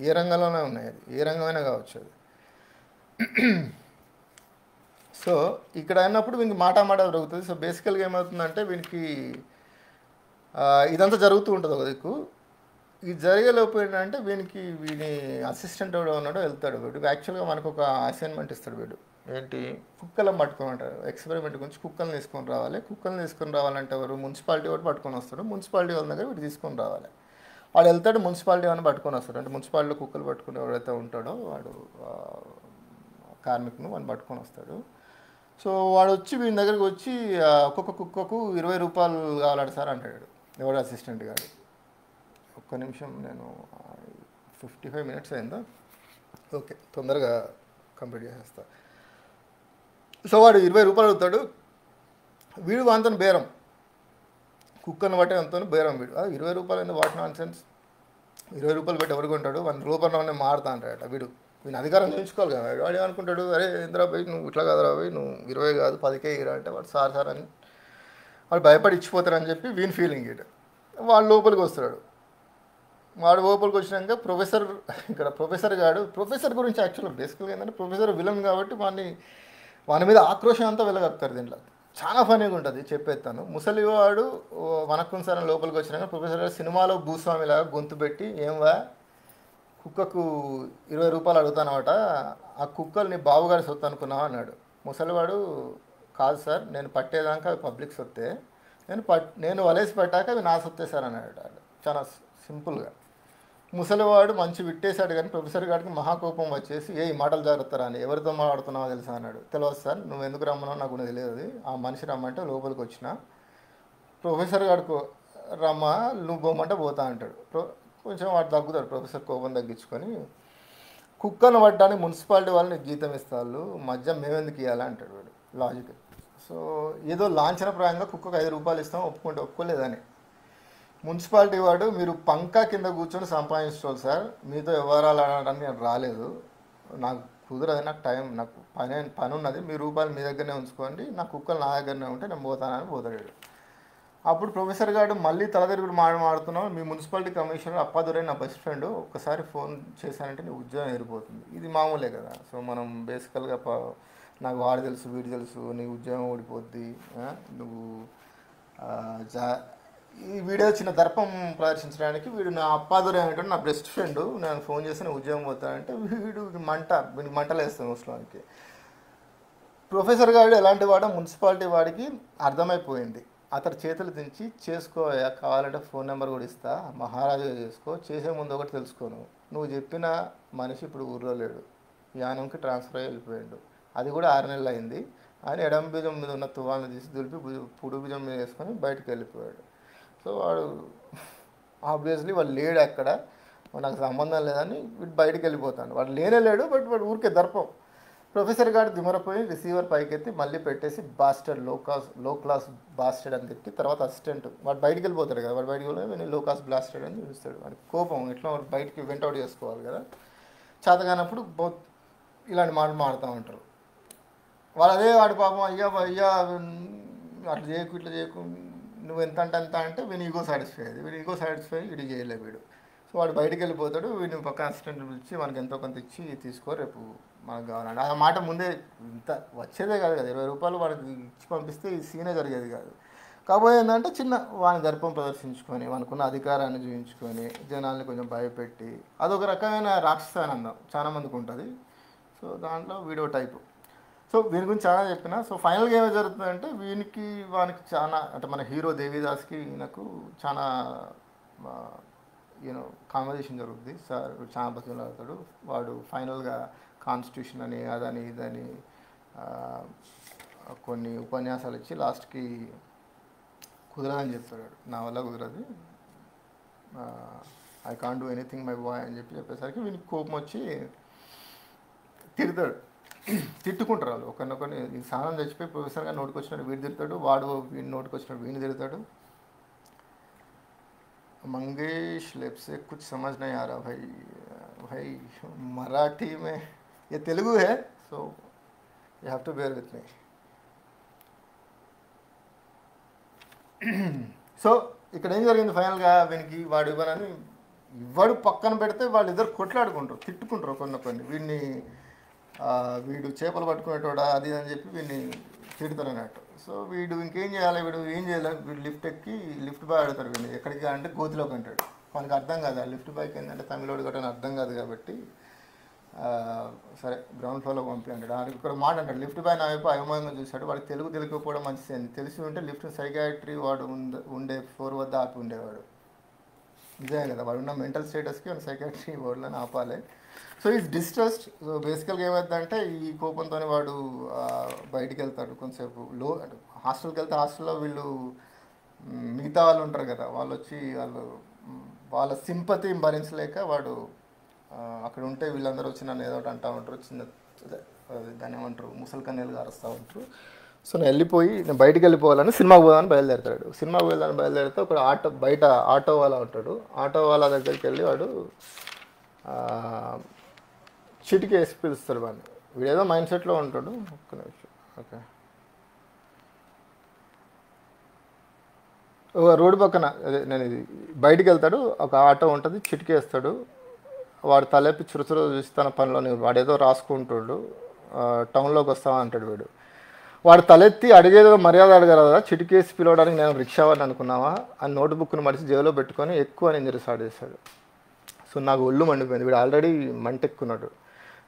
A: ఏ రంగంలోనే ఉన్నాయి, అది ఏ రంగమైనా కావచ్చు అది. సో ఇక్కడ అయినప్పుడు వీనికి మాట జరుగుతుంది. సో బేసికల్గా ఏమవుతుందంటే వీనికి ఇదంతా జరుగుతూ ఉంటుంది ఒక దిక్కు. ఇది జరిగేలోపు ఏంటంటే వీని అసిస్టెంట్ ఎవడో ఉన్నాడో వెళ్తాడు. వీడు యాక్చువల్గా మనకు ఒక అసైన్మెంట్ ఇస్తాడు. వీడు ఏంటి, కుక్కలను పట్టుకోమంటారు. ఎక్స్పెరిమెంట్ గురించి కుక్కలను తీసుకొని రావాలి. కుక్కలను తీసుకొని రావాలంటే ఎవరు, మున్సిపాలిటీ వాడు పట్టుకొని వస్తాడు. మున్సిపాలిటీ వాళ్ళ దగ్గర వీడు తీసుకొని రావాలి. వాడు వెళ్తాడు, మున్సిపాలిటీ వాళ్ళని పట్టుకొని వస్తాడు. అంటే మున్సిపాలిటీలో కుక్కలు పట్టుకుని ఎవరైతే ఉంటాడో వాడు కార్మికును వాడిని పట్టుకొని వస్తాడు. సో వాడు వచ్చి వీని దగ్గరికి వచ్చి ఒక్కొక్క కుక్కకు 20 రూపాయలు కావాలంట సార్ అంటాడు ఎవడు అసిస్టెంట్ గారు. ఒక్క నిమిషం, నేను 55 మినిట్స్ అయిందా, ఓకే, తొందరగా కంప్లీట్ చేసేస్తా. సో వాడు 20 రూపాయలు అవుతాడు. వీడు అంతను బేరం, కుక్కను బట్టి అంతను బేరం. వీడు 20 రూపాయలు అయింది, వాట్ నాన్ సెన్స్, 20 రూపాయలు పెట్టి ఎవరికి ఉంటాడు, 1 రూపాయలు మారుతా అంటాడట. వీని అధికారం చూపించుకోవాలి కదా. వాడు ఏమనుకుంటాడు, అరే ఇంద్రా పోయి నువ్వు ఇట్లా కాదురా పోయి, నువ్వు 20 కాదు 10కే ఇరా అంటే వాడు సార్ అని వాడు భయపడి ఇచ్చిపోతారని చెప్పి వీని ఫీలింగ్. వాడు లోపలికి వస్తాడు. వాడు లోపలికి వచ్చినాక ప్రొఫెసర్ గురించి యాక్చువల్గా బేసికల్గా ఏంటంటే ప్రొఫెసర్ విలన్ కాబట్టి వాని మీద ఆక్రోషం అంతా వెళ్ళగలుగుతారు. దీంట్లో చాలా ఫనీగా ఉంటుంది, చెప్పేస్తాను. ముసలివాడు వనక్కం సార్ లోపలికి వచ్చినాక ప్రొఫెసర్ గారు సినిమాలో భూస్వామిలాగా గొంతు పెట్టి, ఏంవా కుక్కకు 20 రూపాయలు అడుగుతానమాట, ఆ కుక్కలు నీ బావగారి సొత్తు అనుకున్నావా అన్నాడు. ముసలివాడు, కాదు సార్, నేను పట్టేదాకా అవి పబ్లిక్ సొత్తే, నేను వలేసి పట్టాక అవి నా సొత్తే సార్ అన్నాడు. చాలా సింపుల్గా. ముసలివాడు మంచి విట్టేశాడు, కానీ ప్రొఫెసర్ గారికి మహాకోపం వచ్చేసి, ఈ మాటలు జాగ్రత్తరా అని, ఎవరితో మాట్లాడుతున్నావో తెలుసా అన్నాడు. తెలియదు సార్, నువ్వు ఎందుకు రమ్మన్నావు నాకు తెలియదు, ఆ మనిషి రమ్మంటే లోపలికి వచ్చిన, ప్రొఫెసర్ గారికి రమ్మ, నువ్వు పోమంటే పోతా అంటాడు. కొంచెం వాడు తగ్గుతాడు, ప్రొఫెసర్ కోపం తగ్గించుకొని, కుక్కను పట్టడానికి మున్సిపాలిటీ వాళ్ళని జీతం ఇస్తారు, మధ్య మేమెందుకు ఇవ్వాలి అంటాడు వాడు లాజిక్. సో ఏదో లాంఛనప్రాయంగా కుక్కకు 5 రూపాయలు ఇస్తాం, ఒప్పుకోలేదని. మున్సిపాలిటీ వాడు, మీరు పంకా కింద కూర్చొని సంపాదించుకోవాలి సార్, మీతో వ్యవహారాలు ఆడడానికి నేను రాలేదు, నాకు కుదరదు, నాకు పని ఉన్నది, మీ రూపాయలు మీ దగ్గరనే ఉంచుకోండి, నా కుక్కలు నా దగ్గరనే ఉంటే నేను పోతానని పోతాడు. అప్పుడు ప్రొఫెసర్ గారు మళ్ళీ తలదిరుగుడు మాడుతున్నావు, మీ మున్సిపాలిటీ కమిషనర్ అప్పాదురై నా బెస్ట్ ఫ్రెండ్, ఒక్కసారి ఫోన్ చేశానంటే నీ ఉద్యోగం ఎరిపోతుంది. ఇది మామూలే కదా. సో మనం బేసికల్గా నాకు వాడు తెలుసు వీడు తెలుసు, నీ ఉద్యోగం ఓడిపోద్ది, నువ్వు ఈ వీడియో చిన్న దర్పం ప్రదర్శించడానికి వీడు నా అప్పాదురై అనేటువంటి నా బెస్ట్ ఫ్రెండ్, నేను ఫోన్ చేసి ఉద్యోగం పోతానంటే వీడికి మంటలు వేస్తాను ముసలానికి. ప్రొఫెసర్ గారు ఎలాంటి వాడో మున్సిపాలిటీ వాడికి అర్థమైపోయింది. అతడి చేతులు దించి, చేసుకోయా, కావాలంటే ఫోన్ నెంబర్ కూడా ఇస్తా, మహారాజుగా చేసుకో, చేసే ముందు ఒకటి తెలుసుకోను, నువ్వు చెప్పిన మనిషి ఇప్పుడు ఊర్లో లేడు, యానంకి ట్రాన్స్ఫర్ అయ్యి వెళ్ళిపోయాడు, అది కూడా 6 నెలలు అయింది అని ఎడమ భుజం మీద ఉన్న తువాలను తీసి దులిపి పుడు భుజం మీద వేసుకొని బయటకు వెళ్ళిపోయాడు. సో వాడు ఆబ్వియస్లీ వాడు లేడు అక్కడ, నాకు సంబంధం లేదని వీడు బయటకు వెళ్ళిపోతాడు. వాడు లేడు, బట్ వాడు ఊరికే దర్పం. ప్రొఫెసర్ గారు దిమరపోయి రిసీవర్ పైకెత్తి మళ్ళీ పెట్టేసి, బాస్టర్డ్, లో క్లాస్ బాస్టర్డ్ అని తిట్టి, తర్వాత అసిస్టెంట్ వాడు బయటికి వెళ్ళిపోతాడు కదా, వాడు బయటికి వెళ్ళి లో క్లాస్ బ్లాస్టర్డ్ అని చూపిస్తాడు. వాడికి కోపం, ఇట్లా వాడు బయటికి వెంటౌట్ చేసుకోవాలి కదా, చేతగానప్పుడు ఇలాంటి మాటలు మాడుతూ ఉంటారు. వాడు పాపం, అయ్యా అట్లా చేయకు ఇట్లా చేయకు, నువ్వు ఎంత అంటే వీని ఈగో సాటిస్ఫై అయ్యేది, వీడి ఈగో సాటిస్ఫై ఇది చేయలే వీడు. సో వాడు బయటికి వెళ్ళిపోతాడు, వీడిని పక్క అసిస్టెంట్ పిలిచి మనకి ఎంతో కొంత ఇచ్చి తీసుకో, రేపు మనకు కావాలండి. ఆ మాట ముందే ఇంత వచ్చేదే కాదు కదా, 20 రూపాయలు వాడికి ఇచ్చి పంపిస్తే ఈ సీనే జరిగేది కాదు. కాబోయే ఏంటంటే చిన్న వాని దర్పం ప్రదర్శించుకొని, వానుకున్న అధికారాన్ని చూపించుకొని, జనాల్ని కొంచెం భయపెట్టి, అదొక రకమైన రాక్షసానందం చాలా మందికి ఉంటుంది. సో దాంట్లో వీడియో టైపు. సో వీని గురించి చాలా చెప్పిన. సో ఫైనల్గా ఏమో జరుగుతుందంటే వానికి చాలా, అంటే మన హీరో దేవిదాస్కి ఈయనకు చాలా కాన్వర్జేషన్ జరుగుతుంది. సార్ చాలా బతుకులాడతాడు. వాడు ఫైనల్గా కాన్స్టిట్యూషన్ అని అదని ఇదని కొన్ని ఉపన్యాసాలు ఇచ్చి లాస్ట్కి కుదరదని చెప్తాడు. నా వల్ల కుదరదు, I can't do anything my boy అని చెప్పేసరికి వీనికి కోపం వచ్చి తిడతాడు. తిట్టుకుంటారు వాళ్ళు ఒకరినొకరిని. ఈ సాధన చచ్చిపోయి ప్రొఫెసర్గా నోటికి వచ్చినట్టు వీడు తిడతాడు, వాడు వీడిని నోటికి వచ్చినట్టు వీడిని తిడతాడు. मंगेश लेप से कुछ समझ नहीं आ रहा भाई. भाई मराठी में ये तेलुगु है, so you have to bear with me. So ఇక్కడ ఏం జరిగింది ఫైనల్గా, వీనికి వాడు ఇవ్వనని ఇవ్వడు పక్కన పెడితే వాళ్ళిద్దరు కొట్లాడుకుంటారు, తిట్టుకుంటారు కొన్ని. వీడిని వీడు చేపలు పట్టుకునేటోడా అది అని చెప్పి వీడిని తిడతారు అన్నట్టు. సో వీడు ఇంకేం చేయాలి, వీడు ఏం చేయాలి, వీడు లిఫ్ట్ ఎక్కి లిఫ్ట్ బాయ్ అడుగుతాడు వీడిని ఎక్కడికి అంటే గోతిలోకి అంటాడు. మనకు అర్థం కాదు ఆ లిఫ్ట్ బాయ్కి ఏంటంటే తమిళోడు గట్టని అర్థం కాదు కాబట్టి సరే గ్రౌండ్ ఫ్లోర్లోకి పంపి అంటాడు. ఆడికి ఇక్కడ మాట అంటాడు, లిఫ్ట్ బాయ్ నా వైపు అయోమయంగా చూశాడు, వాడికి తెలుగు తెలియకపోవడం మంచిది, తెలిసి ఉంటే లిఫ్ట్ సైకాట్రీ వాడు ఉండే 4 వద్ద ఆపి ఉండేవాడు. నిజమే కదా, వాడు ఉన్న మెంటల్ స్టేటస్కి వాడు సైకాట్రీ వర్డ్లను ఆపాలి. So is distressed. సో బేసికల్గా ఏమవుతుందంటే ఈ కోపంతో వాడు బయటికి వెళ్తాడు కొంతసేపు. హాస్టల్కి వెళ్తే హాస్టల్లో వీళ్ళు మిగతా వాళ్ళు ఉంటారు కదా, వాళ్ళు వచ్చి వాళ్ళ సింపతి భరించలేక వాడు అక్కడ ఉంటే వీళ్ళందరూ వచ్చి నన్ను ఏదో ఒకటి అంటూ ఉంటారు, దాన్ని ఏమంటారు ముసలి కన్నీళ్ళుగా అరుస్తూ ఉంటారు. సో నేను నేను బయటికి వెళ్ళిపోవాలని సినిమాకి పోదామని బయలుదేరుతాడు. సినిమాకి వెళ్దామని బయలుదేరితే ఒక బయట ఆటో వాళ్ళ ఉంటాడు. ఆటో వాళ్ళ దగ్గరికి వెళ్ళి వాడు చిటికి వేసి పిలుస్తాడు వాడిని. వీడేదో మైండ్ సెట్లో ఉంటాడు. ఒక్క నిమిషం. ఓకే, ఒక రోడ్డు పక్కన అదే నేను ఇది బయటికి వెళ్తాడు, ఒక ఆటో ఉంటుంది, చిటికేస్తాడు. వాడు తలెప్పి చురుచురు చూసి తన పనిలోని వాడేదో రాసుకుంటాడు. టౌన్లోకి వస్తావా అంటాడు వీడు. వాడు తలెత్తి అడిగేదో మర్యాద అడగారు కదా, చిటికేసి పిలవడానికి నేను రిక్షావాడిని అనుకున్నావా అని నోట్బుక్ను మడిచి జేబులో పెట్టుకొని ఎక్కువ ఇంజరీ స్టార్ట్ చేశాడు. సో నాకు ఒళ్ళు మండిపోయింది. వీడు ఆల్రెడీ మంటెక్కున్నాడు.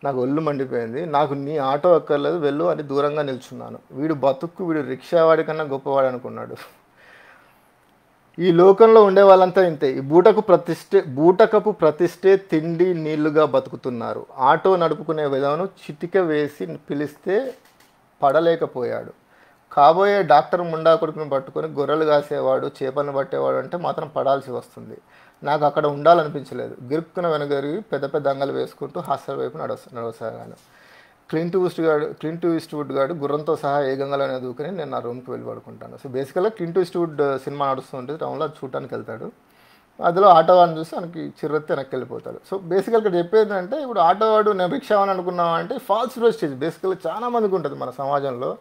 A: నాకు ఒళ్ళు మండిపోయింది. నాకు నీ ఆటో ఎక్కర్లేదు, వెళ్ళు అని దూరంగా నిల్చున్నాను. వీడు వీడు రిక్షావాడి కన్నా గొప్పవాడు అనుకున్నాడు. ఈ లోకంలో ఉండే వాళ్ళంతా ఇంతే. ఈ బూటకపు ప్రతిష్టే తిండి నీళ్లుగా బతుకుతున్నారు. ఆటో నడుపుకునే విధానం చిటిక వేసి పిలిస్తే పడలేకపోయాడు. కాబోయే డాక్టర్ ముండా కొడుకుని పట్టుకొని గొర్రెలు కాసేవాడు, చేపలను పట్టేవాడు అంటే మాత్రం పడాల్సి వస్తుంది. నాకు అక్కడ ఉండాలనిపించలేదు. గిరుక్కున వెనగరిగి పెద్ద పెద్ద అంగలు వేసుకుంటూ హాస్టల్ వైపు నడవసాగాను. క్లింట్ ఈస్ట్వుడ్ గాడు గుర్రంతో సహా ఏ గంగలోనే దూకుని నేను నా రూమ్కి వెళ్ళి పడుకుంటాను. సో బేసికల్గా క్లింట్ ఈస్ట్వుడ్ సినిమా నడుస్తుంటుంది, టౌన్లో చూడటానికి వెళ్తాడు. అందులో ఆటో వాడిని చూసి మనకి చిర్రెత్తి వెనక్కి వెళ్ళిపోతాడు. సో బేసికల్గా ఇక్కడ చెప్పేది అంటే ఇప్పుడు ఆటో వాడు నేను రిక్షా అని అనుకున్నావా అంటే ఫాల్స్ ప్రెస్టేజ్ బేసికల్గా చాలా మందికి ఉంటుంది. మన సమాజంలో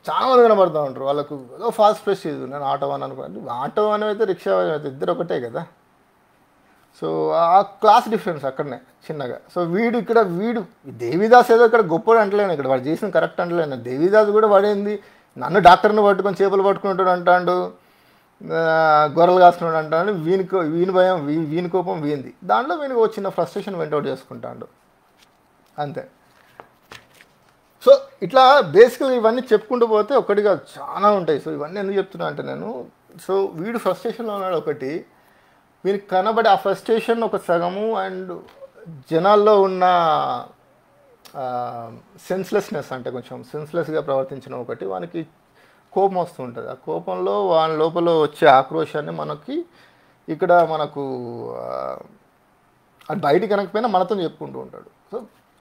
A: చాలా మంది కనబడుతూ ఉంటారు, వాళ్ళకు ఏదో ఫాల్స్ ప్రెస్టేజ్ నేను ఆటో అని అనుకున్నాను. ఆటో అని అయితే రిక్షా అయితే ఇద్దరు ఒకటే కదా. సో ఆ క్లాస్ డిఫరెన్స్ అక్కడనే చిన్నగా. సో వీడు దేవిదాస్ ఏదో ఇక్కడ గొప్పడు అంటలేను, ఇక్కడ వాడు చేసిన కరెక్ట్ అంటలేను. దేవిదాస్ కూడా వాడేంది నన్ను డాక్టర్ని పట్టుకొని చేపలు పట్టుకుంటాడు అంటాడు, గొర్రెలు కాస్తున్నాడు అంటాడు. వీని భయం వీని కోపం వీంది. దాంట్లో వీనికి వచ్చిన ఫ్రస్ట్రేషన్ వెంటౌట్ చేసుకుంటాడు అంతే. సో ఇట్లా బేసికల్గా ఇవన్నీ చెప్పుకుంటూ పోతే ఒకటిగా చాలా ఉంటాయి. సో ఇవన్నీ ఎందుకు చెప్తున్నా అంటే నేను, సో వీడు ఫ్రస్ట్రేషన్లో ఉన్నాడు ఒకటి, వీనికి కనబడే ఆ ఫ్రస్ట్రేషన్ ఒక సగము, అండ్ జనాల్లో ఉన్న సెన్స్లెస్నెస్ అంటే కొంచెం సెన్స్లెస్గా ప్రవర్తించడం ఒకటి, వానికి కోపం వస్తూ ఉంటుంది. ఆ కోపంలో వాని లోపల వచ్చే ఆక్రోశాన్ని మనకు అది బయటికి కనకపోయినా మనతో చెప్పుకుంటూ ఉంటాడు. సో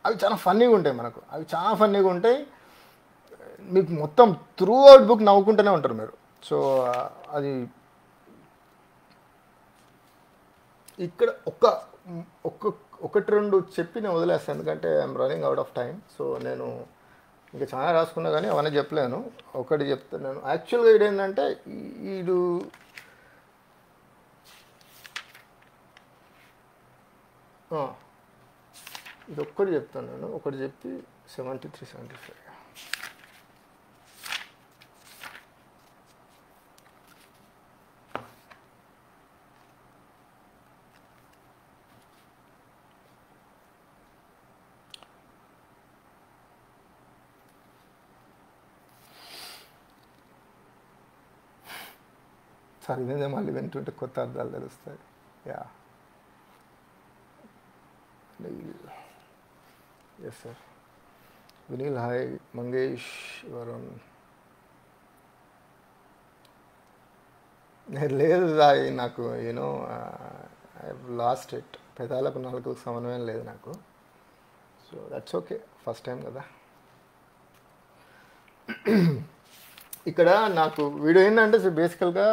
A: అవి చాలా ఫన్నీగా ఉంటాయి, అవి చాలా ఫన్నీగా ఉంటాయి. మీకు మొత్తం త్రూ అవుట్ బుక్ నవ్వుకుంటూనే ఉంటారు మీరు. సో అది ఇక్కడ ఒకటి రెండు చెప్పి నేను వదిలేస్తాను, ఎందుకంటే I'm running out of time. So నేను ఇంకా చాలా రాసుకున్నా కానీ అవన్నీ చెప్పలేను. ఒకటి చెప్తాను నేను. యాక్చువల్గా ఇది ఏంటంటే ఇది ఒక్కటి చెప్తాను నేను. ఒకటి చెప్పి 73, 75 సార్ ఇదే మళ్ళీ వింటుంటే కొత్త అర్థాలు తెలుస్తాయి. Yeah yes sir. Vineel hi, Mangesh Varun. లేదు నాకు యూనో ఐ లాస్ట్ ఇట్. పెదాలకు నాలుగు సమన్వయం లేదు నాకు. So that's okay, first time కదా. ఇక్కడ నాకు వీడియో ఏంటంటే బేసికల్గా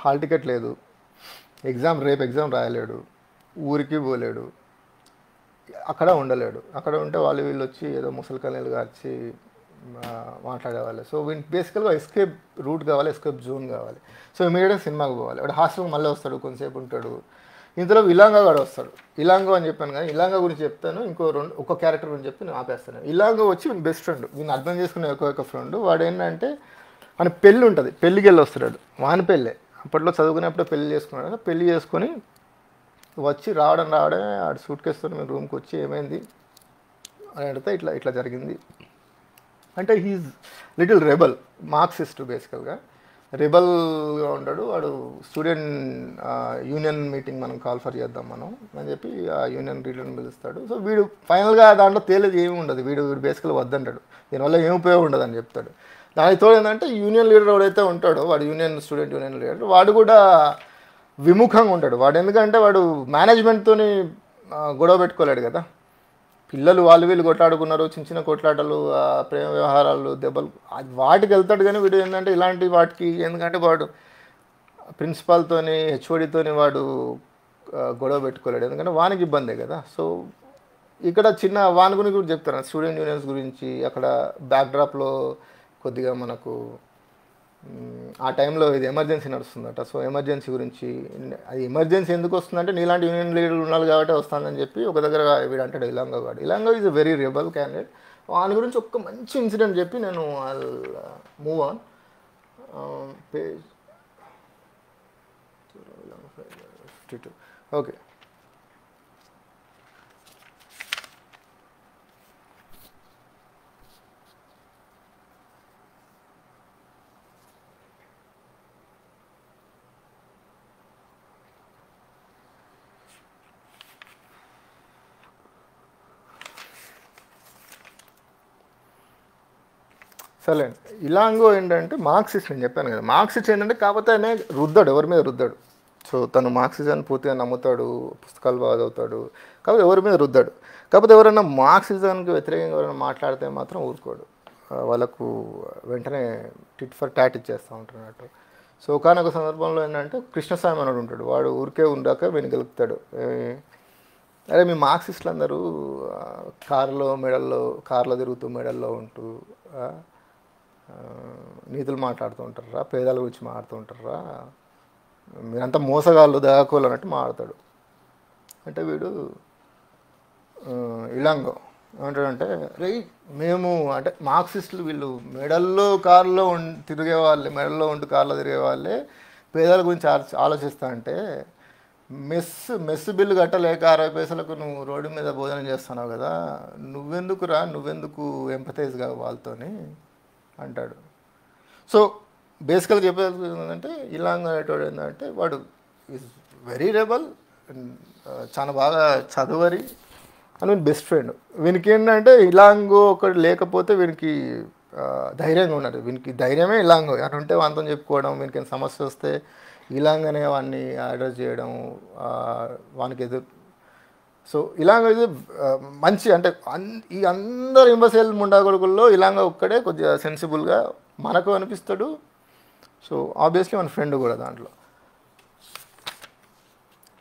A: హాల్ టికెట్ లేదు, రేపు ఎగ్జామ్ రాయలేడు, ఊరికి పోలేడు, అక్కడ ఉండలేడు. అక్కడ ఉంటే వాళ్ళు వీళ్ళు వచ్చి ఏదో ముసలి కన్నీళ్ళు వచ్చి మాట్లాడేవాళ్ళు. సో వీనికి బేసికల్గా ఎస్కేప్ రూట్ కావాలి, ఎస్కేప్ జోన్ కావాలి. సో ఇమీడియట్గా సినిమాకి పోవాలి. వాడు హాస్టల్కి మళ్ళీ వస్తాడు, కొంతసేపు ఉంటాడు. ఇంతలో ఇలాంగా వాడు వస్తాడు. ఇలాంగో అని చెప్పాను కానీ ఇలాంగా గురించి చెప్తాను, ఒక క్యారెక్టర్ గురించి చెప్తే నేను ఆపేస్తాను. ఇలాంగో వచ్చి వీని బెస్ట్ ఫ్రెండ్, వీని అర్థం చేసుకునే ఒక ఫ్రెండ్. వాడు ఏంటంటే మన పెళ్ళి ఉంటుంది, పెళ్ళికి వెళ్ళి వస్తాడు. వాని పెళ్ళే, అప్పట్లో చదువుకునేప్పుడు పెళ్ళి చేసుకున్నాడు కదా. పెళ్ళి చేసుకొని వచ్చి రావడమే ఆడు సూట్ కేసుకొని మేము రూమ్కి వచ్చి ఏమైంది అని అడిగితే ఇట్లా జరిగింది అంటే హీఈస్ లిటిల్ రెబల్, మార్క్సిస్ట్. బేసికల్గా రెబల్గా ఉంటాడు వాడు. స్టూడెంట్ యూనియన్ మీటింగ్ మనం కాల్ఫర్ చేద్దాం మనం అని చెప్పి ఆ యూనియన్ లీడర్ని పిలుస్తాడు. సో వీడు ఫైనల్గా దాంట్లో తేలేదు ఏమి ఉండదు. వీడు బేసికల్గా వద్దంటాడు, దీనివల్ల ఏం ఉపయోగం ఉండదు అని చెప్తాడు. దానికి తోడు ఏంటంటే యూనియన్ లీడర్ ఎవడైతే ఉంటాడో వాడు స్టూడెంట్ యూనియన్ లీడర్, వాడు కూడా విముఖంగా ఉంటాడు. వాడు ఎందుకంటే వాడు మేనేజ్మెంట్తో గొడవ పెట్టుకోలేడు కదా. పిల్లలు వాళ్ళు వీళ్ళు కొట్లాడుకున్నారు, చిన్న చిన్న కొట్లాటలు, ప్రేమ వ్యవహారాలు, దెబ్బలు, వాటికి వెళ్తాడు. కానీ వీడు ఏంటంటే ఇలాంటి వాటికి, ఎందుకంటే వాడు ప్రిన్సిపాల్తోని హెచ్ఓడితోని వాడు గొడవ పెట్టుకోలేడు, ఎందుకంటే వానికి ఇబ్బందే కదా. సో ఇక్కడ చిన్న వాని గురించి కూడా చెప్తారు, స్టూడెంట్ యూనియన్స్ గురించి. అక్కడ బ్యాక్డ్రాప్లో కొద్దిగా మనకు ఆ టైంలో ఇది ఎమర్జెన్సీ నడుస్తుందట. సో ఎమర్జెన్సీ గురించి, అది ఎమర్జెన్సీ ఎందుకు వస్తుందంటే నీలాంటి యూనియన్ లీడర్లు ఉండాలి కాబట్టి వస్తుందని చెప్పి ఒక దగ్గర వీడు అంటాడు ఇలాంగా వాడు. Ilanga is a very rebel candidate. వాని గురించి ఒక మంచి ఇన్సిడెంట్ చెప్పి నేను మూవ్ ఆన్. పేజ్ 52. ఓకే, సరే. ఇలాంగో ఏంటంటే మార్క్సిస్ట్, నేను చెప్పాను కదా. మార్క్సిస్ట్ ఏంటంటే కాకపోతే ఆయన రుద్దాడు, ఎవరి మీద రుద్దాడు. సో తను మార్క్సిజాన్ని పూర్తిగా నమ్ముతాడు, పుస్తకాలు బాగా చదువుతాడు, కాకపోతే ఎవరి మీద రుద్దాడు. కాకపోతే ఎవరైనా మార్క్సిజానికి వ్యతిరేకంగా ఎవరైనా మాట్లాడితే మాత్రం ఊరుకోడు. వాళ్ళకు వెంటనే టిట్ ఫర్ టాట్ ఇచ్చేస్తూ ఉంటున్నట్టు. సో ఒకనొక సందర్భంలో ఏంటంటే కృష్ణస్వామి అని ఉంటాడు, వాడు ఊరికే ఉండాక వెనుగలుగుతాడు. అరే మీ మార్క్సిస్టులు అందరూ కార్లో తిరుగుతూ మెడల్లో ఉంటూ నీతులు మాట్లాడుతూ ఉంటారా, పేదల గురించి మాట్లాడుతూ ఉంటారా, మీరంతా మోసగాళ్ళు దగాకోలు అన్నట్టు మాట్లాడతాడు. అంటే వీడు ఇలాంగో ఏమంటాడంటే, రే మేము అంటే మార్క్సిస్టులు వీళ్ళు మెడల్లో కార్లో తిరిగే వాళ్ళే, మెడల్లో ఉంటూ కార్లో తిరిగే వాళ్ళే పేదల గురించి ఆలోచిస్తా అంటే మెస్ బిల్లు కట్టలేక 60 పైసలకు నువ్వు రోడ్డు మీద భోజనం చేస్తున్నావు కదా, నువ్వెందుకు ఎంపథైజ్గా వాళ్ళతోని అంటాడు. సో బేసికల్గా చెప్పేది ఏంటంటే ఇలాంగ్ అనేటోడు ఏంటంటే వాడు ఈజ్ వెరీ రెబల్, చాలా బాగా చదువరి అని వీని బెస్ట్ ఫ్రెండ్. వీనికి ఏంటంటే ఇలాంగో ఒకటి లేకపోతే వీనికి ధైర్యంగా ఉన్నారు. వీనికి ధైర్యమే ఇలాంగో అని ఉంటే వానితో చెప్పుకోవడం, వీనికి ఏమైనా సమస్య వస్తే ఇలాంగనే వాడిని అడ్రస్ చేయడం, వానికి ఎదురు. సో ఇలాంగ ఇది మంచి అంటే ఈ అందరు ఇంబసైల్ ముండాగొడుకుల్లో ఇలాంగ ఒక్కడే కొద్దిగా సెన్సిబుల్గా మనకు అనిపిస్తాడు. సో ఆబ్వియస్లీ మన ఫ్రెండ్ కూడా దాంట్లో.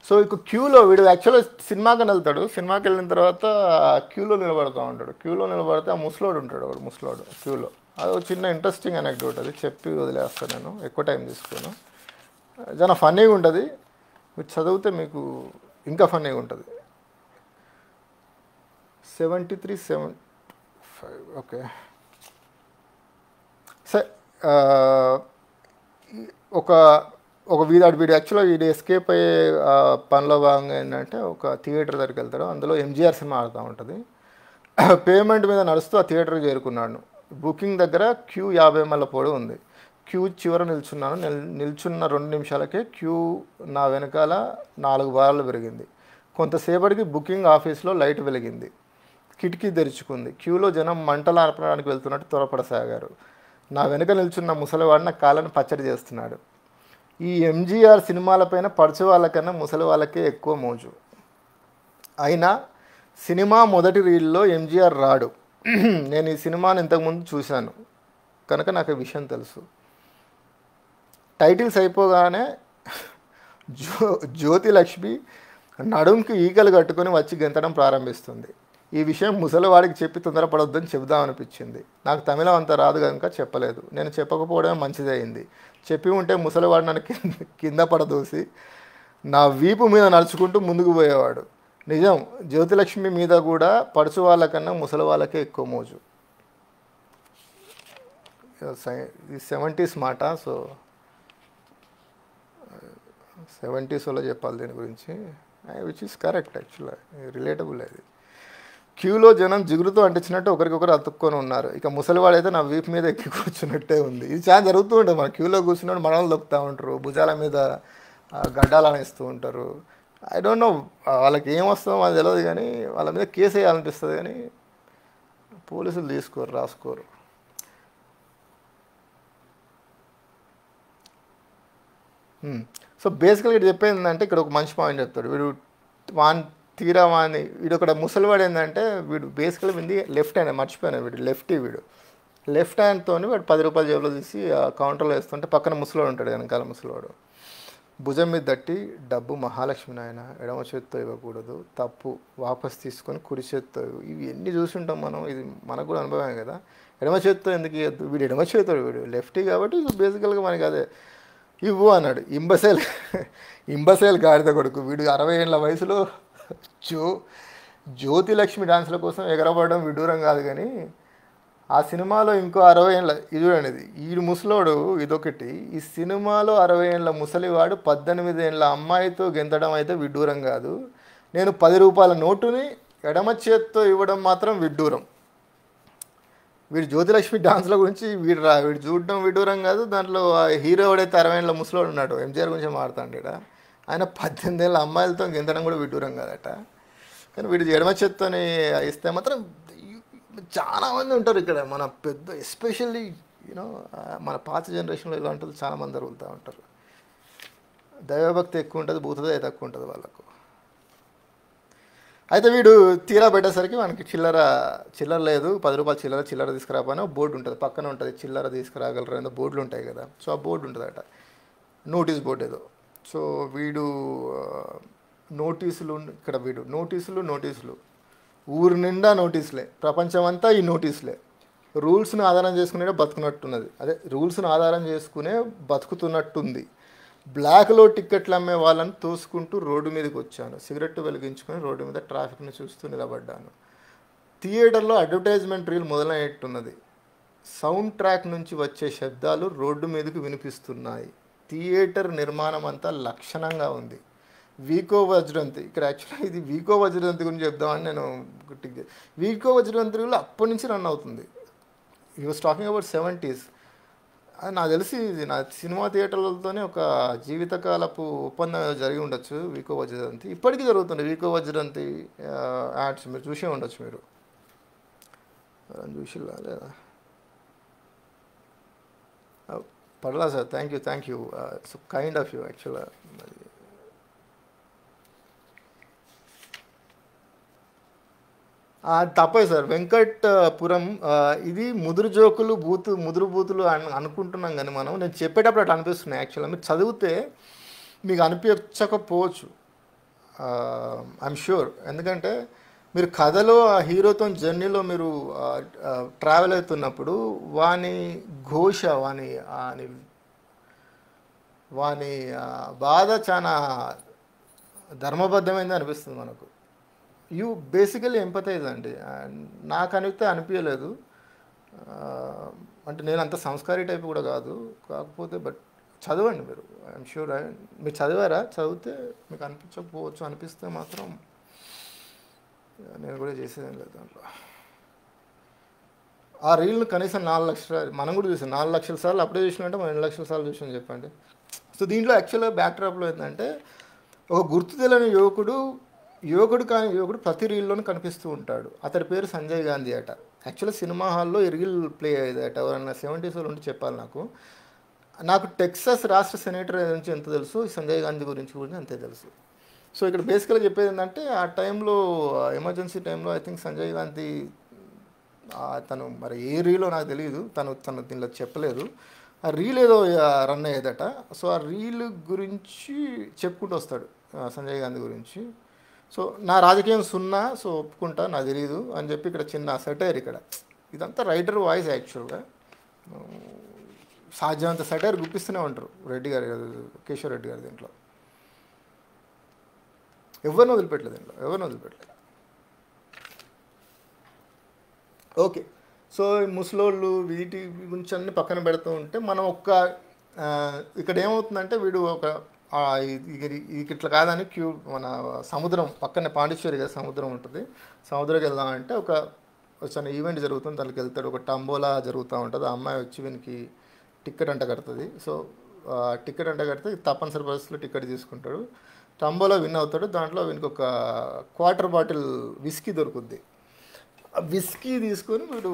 A: సో ఇక క్యూలో వీడు యాక్చువల్గా సినిమాకి వెళ్తాడు. సినిమాకి వెళ్ళిన తర్వాత క్యూలో నిలబడుతూ ఉంటాడు. క్యూలో నిలబడితే ఆ ముసలోడు ఉంటాడు, వాడు ముసలోడు క్యూలో. అది ఒక చిన్న ఇంట్రెస్టింగ్ అనెక్డోట్, అది చెప్పి వదిలేస్తాను, నేను ఎక్కువ టైం తీసుకోను. చాలా ఫన్నీగా ఉంటుంది, మీరు చదివితే మీకు ఇంకా ఫన్నీగా ఉంటుంది. 73-75 ఓకే. సరే, ఒక వీడు యాక్చువల్గా వీడు ఎస్కేప్ అయ్యే పనిలో భాగంగా ఏంటంటే ఒక థియేటర్ దగ్గరికి వెళ్తాడు. అందులో ఎంజీఆర్ సినిమా ఆడుతూ ఉంటుంది. పేమెంట్ మీద నడుస్తూ ఆ థియేటర్కి చేరుకున్నాడు. బుకింగ్ దగ్గర క్యూ 50 మైళ్ళ పొడవు ఉంది. క్యూ చివర నిల్చున్నాను. నిల్చున్న 2 నిమిషాలకే క్యూ నా వెనకాల 4 బార్లు పెరిగింది. కొంతసేపటికి బుకింగ్ ఆఫీస్లో లైట్ వెలిగింది. కిటికీ తెరుచుకుంది. క్యూలో జనం మంటలు ఆర్పడానికి వెళ్తున్నట్టు త్వరపడసాగారు. నా వెనుక నిల్చున్న ముసలివాడు నా కాళ్ళని పచ్చడి చేస్తున్నాడు. ఈ ఎంజీఆర్ సినిమాలపైన పడుచు వాళ్ళకన్నా ముసలి వాళ్ళకే ఎక్కువ మోజు. అయినా సినిమా మొదటి రీల్లో ఎంజీఆర్ రాడు. నేను ఈ సినిమాని ఇంతకుముందు చూశాను కనుక నాకు ఈ విషయం తెలుసు. టైటిల్స్ అయిపోగానే జ్యోతిలక్ష్మి నడుంకి ఈకలు కట్టుకొని వచ్చి గెంతడం ప్రారంభిస్తుంది. ఈ విషయం ముసలివాడికి చెప్పి తొందరపడొద్దని చెబుదామనిపించింది. నాకు తమిళం అంత రాదు కనుక చెప్పలేదు. నేను చెప్పకపోవడమే మంచిదే అయింది. చెప్పి ఉంటే ముసలివాడు నన్ను కింద పడదోసి నా వీపు మీద నడుచుకుంటూ ముందుకు పోయేవాడు. నిజం, జ్యోతిలక్ష్మి మీద కూడా పడుచు వాళ్ళకన్నా ముసలి వాళ్ళకే ఎక్కువ మోజు. ఈ 70s మాట. సో 70sలో చెప్పాలి దీని గురించి, విచ్ ఈస్ కరెక్ట్ యాక్చువల్గా, రిలేటబుల్. అది క్యూలో జనం జిగురుతో అంటించినట్టు ఒకరికొకరు అతుక్కొని ఉన్నారు. ఇక ముసలివాడైతే నా వీపు మీద ఎక్కి కూర్చున్నట్టే ఉంది. ఇది చాలా జరుగుతూ ఉంటుంది. మన క్యూలో కూర్చున్నప్పుడు మనల్ని దొక్కుతూ ఉంటారు, భుజాల మీద గడ్డాలు అనేస్తూ ఉంటారు. ఐ డోంట్ నో వాళ్ళకి ఏం వస్తుందో అది తెలియదు, కానీ వాళ్ళ మీద కేసు వేయాలనిపిస్తుంది, కానీ పోలీసులు తీసుకోరు, రాసుకోరు. సో బేసికల్గా ఇక్కడ చెప్పేది ఏంటంటే, ఇక్కడ ఒక మంచి పాయింట్ చెప్తాడు వీడు. తీరా వీడు ఒక ముసలివాడు ఏంటంటే, వీడు బేసికల్గా వింది లెఫ్ట్ హ్యాండ్, మర్చిపోయాను, వీడు లెఫ్ట్. వీడు లెఫ్ట్ హ్యాండ్తో వాడు 10 రూపాయలు జేబులో తీసి కౌంటర్లో వేస్తుంటే పక్కన ముసలివాడు ఉంటాడు, వెనకాల ముసలివాడు. భుజం మీద తట్టి, డబ్బు మహాలక్ష్మి నాయన, ఎడమ చేత్తో ఇవ్వకూడదు, తప్పు, వాపస్ తీసుకొని కుడి చేత్తో. ఇవి ఎన్ని చూసుంటాం మనం, ఇది మనకు కూడా అనుభవమే కదా. ఎడమ చేత్తో ఎందుకు ఇవ్వద్దు, వీడు ఎడమ చేత్తో, వీడు లెఫ్టీ కాబట్టి బేసికల్గా మనకి అదే ఇవ్వు అన్నాడు. ఇంబసేల్ గాడిద కొడుకు వీడు. 60 ఏళ్ళ వయసులో జ్యోతిలక్ష్మి డాన్సుల కోసం ఎగరబడడం విడ్డూరం కాదు, కానీ ఆ సినిమాలో ఇంకో 60 ఏళ్ళ, ఇది చూడండి, ఇది ఈడు ముసలోడు ఇదొకటి. ఈ సినిమాలో 60 ఏళ్ళ ముసలివాడు 18 ఏళ్ళ అమ్మాయితో గెంతడం అయితే విడ్డూరం కాదు. నేను 10 రూపాయల నోటుని ఎడమ చేత్తో ఇవ్వడం మాత్రం విడ్డూరం. వీడు జ్యోతిలక్ష్మి డాన్స్ల గురించి వీడు చూడడం విడ్డూరం కాదు. దాంట్లో హీరో ఎవడైతే 60 ఏళ్ళ ముసలోడు ఉన్నాడు, ఎంజీఆర్ గురించి మాట్లాడుతాడు, ఆయన 18 ఏళ్ళ అమ్మాయిలతో గెంతడం కూడా విడ్డూరం కాదట. కానీ వీడు ఎడమ చేత్తోని ఇస్తే మాత్రం చాలామంది ఉంటారు ఇక్కడ, మన పెద్ద ఎస్పెషల్లీ యూనో మన పాత జనరేషన్లో ఇలాంటివి చాలామంది జరుగుతూ ఉంటారు. దైవభక్తి ఎక్కువ ఉంటుంది, భూతదయ తక్కువ ఉంటుంది వాళ్ళకు. అయితే వీడు తీరా పెట్టేసరికి మనకి చిల్లర లేదు, 10 రూపాయలు చిల్లర తీసుకురాపోయినా బోర్డు ఉంటుంది, పక్కన ఉంటుంది చిల్లర తీసుకురాగలరు ఏదో బోర్డులు ఉంటాయి కదా. సో ఆ బోర్డు ఉంటుందట, నోటీస్ బోర్డు ఏదో. సో వీడు నోటీసులు, ఇక్కడ వీడు నోటీసులు ఊరు నిండా నోటీసులే, ప్రపంచమంతా ఈ నోటీసులే. రూల్స్ను ఆధారం చేసుకునే బతుకున్నట్టున్నది, అదే రూల్స్ను ఆధారం చేసుకునే బతుకుతున్నట్టుంది. బ్లాక్లో టిక్కెట్లు అమ్మే వాళ్ళని తోసుకుంటూ రోడ్డు మీదకి వచ్చాను. సిగరెట్ వెలిగించుకొని రోడ్డు మీద ట్రాఫిక్ని చూస్తూ నిలబడ్డాను. థియేటర్లో అడ్వర్టైజ్మెంట్ రీల్ మొదలయ్యేట్టున్నది. సౌండ్ ట్రాక్ నుంచి వచ్చే శబ్దాలు రోడ్డు మీదకి వినిపిస్తున్నాయి. థియేటర్ నిర్మాణం అంతా లక్షణంగా ఉంది. వీకో వజ్రంతి, ఇక్కడ యాక్చువల్గా ఇది వీకో వజ్రంతి గురించి చెప్దామని నేను గుర్తించాను. వీకో వజ్రంతిలో అప్పటి నుంచి రన్ అవుతుంది. He was talking about 70s. అది నాకు తెలిసి ఇది నా సినిమా థియేటర్లతోనే ఒక జీవితకాలపు ఒప్పందం జరిగి ఉండొచ్చు. వీకో వజ్రంతి ఇప్పటికీ జరుగుతుంది. వీకో వజ్రంతి యాడ్స్ మీరు చూసే ఉండొచ్చు, మీరు చూసిలా లేదా? పర్లా sir, thank you so kind of you యాక్చువల్గా. తప్పే సార్, వెంకట్పురం. ఇది ముదురు బూతులు అనుకుంటున్నాం, కానీ నేను చెప్పేటప్పుడు అట్లా అనిపిస్తున్నాయి. యాక్చువల్గా మీరు చదివితే మీకు అనిపించకపోవచ్చు, ఐఎమ్ షూర్. ఎందుకంటే మీరు కథలో ఆ హీరోతో జర్నీలో మీరు ట్రావెల్ అవుతున్నప్పుడు వాని ఘోష, వాని బాధ చాలా ధర్మబద్ధమైంది అనిపిస్తుంది మనకు. యూ బేసికలీ ఎంపథైజ్ అండి. నాకు అనిపించలేదు, అంటే నేను అంత సంస్కారీ టైప్ కూడా కాదు, కాకపోతే బట్ చదవండి మీరు, ఐఎమ్ షూర్. మీరు చదివారా? చదివితే మీకు అనిపించకపోవచ్చు, అనిపిస్తే మాత్రం నేను కూడా చేసేదేం లేదు దాంట్లో. ఆ రీల్ను కనీసం 4 లక్షల, మనం కూడా చూసాం, 4 లక్షల సార్లు అప్పుడే చూసినట్టే మనం 2 లక్షల సార్లు చూసాం చెప్పండి. సో దీంట్లో యాక్చువల్గా బ్యాక్డ్రాప్లో ఏంటంటే, ఒక గుర్తు తెలియని యువకుడు ప్రతి రీల్లోనూ కనిపిస్తూ ఉంటాడు. అతడి పేరు సంజయ్ గాంధీ అట. యాక్చువల్గా సినిమా హాల్లో రీల్ ప్లే అయ్యేది అట. ఎవరన్నా 70s వాళ్ళు ఉంటే చెప్పాలి నాకు. నాకు టెక్సాస్ రాష్ట్ర సెనేటర్ గురించి ఎంత తెలుసు, సంజయ్ గాంధీ గురించి కూడా అంతే తెలుసు. సో ఇక్కడ బేసికల్గా చెప్పేది ఏంటంటే ఆ టైంలో ఎమర్జెన్సీ టైంలో ఐ థింక్ సంజయ్ గాంధీ తను మరి ఏ రీలో నాకు తెలియదు, తను దీనిలో చెప్పలేదు. ఆ రీల్ ఏదో రన్ అయ్యేదట. సో ఆ రీల్ గురించి చెప్పుకుంటూ వస్తాడు సంజయ్ గాంధీ గురించి. సో నా రాజకీయం సున్నా, సో ఒప్పుకుంటా, నాకు తెలియదు అని చెప్పి ఇక్కడ చిన్న సెటైర్. ఇక్కడ ఇదంతా రైటర్ వాయిస్ యాక్చువల్గా. సాధ్యమంత సెటైర్ గుప్పిస్తూనే ఉంటారు రెడ్డి గారు, కేశవ్ రెడ్డి గారి దీంట్లో. ఎవరిని వదిలిపెట్టలేదు దీంట్లో, ఎవరిని వదిలిపెట్టలేదు. ఓకే, సో ఈ ముసలోళ్ళు వీటి గురించి అన్ని పక్కన పెడుతూ ఉంటే మనం ఇక్కడ ఏమవుతుందంటే వీడు ఇట్లా కాదని మన సముద్రం పక్కనే పాండిచ్చేరి కదా సముద్రం ఉంటుంది, సముద్రంకి వెళ్దామంటే ఒక చిన్న ఈవెంట్ జరుగుతుంది, దానికి వెళ్తాడు. ఒక టంబోలా జరుగుతూ ఉంటుంది. ఆ అమ్మాయి వచ్చి వీనికి టికెట్ అంట కడుతుంది. సో టికెట్ అంట కడితే తప్పనిసరి పరిస్థితుల్లో టికెట్ తీసుకుంటాడు. టంబోలా విన్ అవుతాడు. దాంట్లో వీనికి ఒక క్వార్టర్ బాటిల్ విస్కీ దొరుకుద్ది. ఆ విస్కీ తీసుకొని వీడు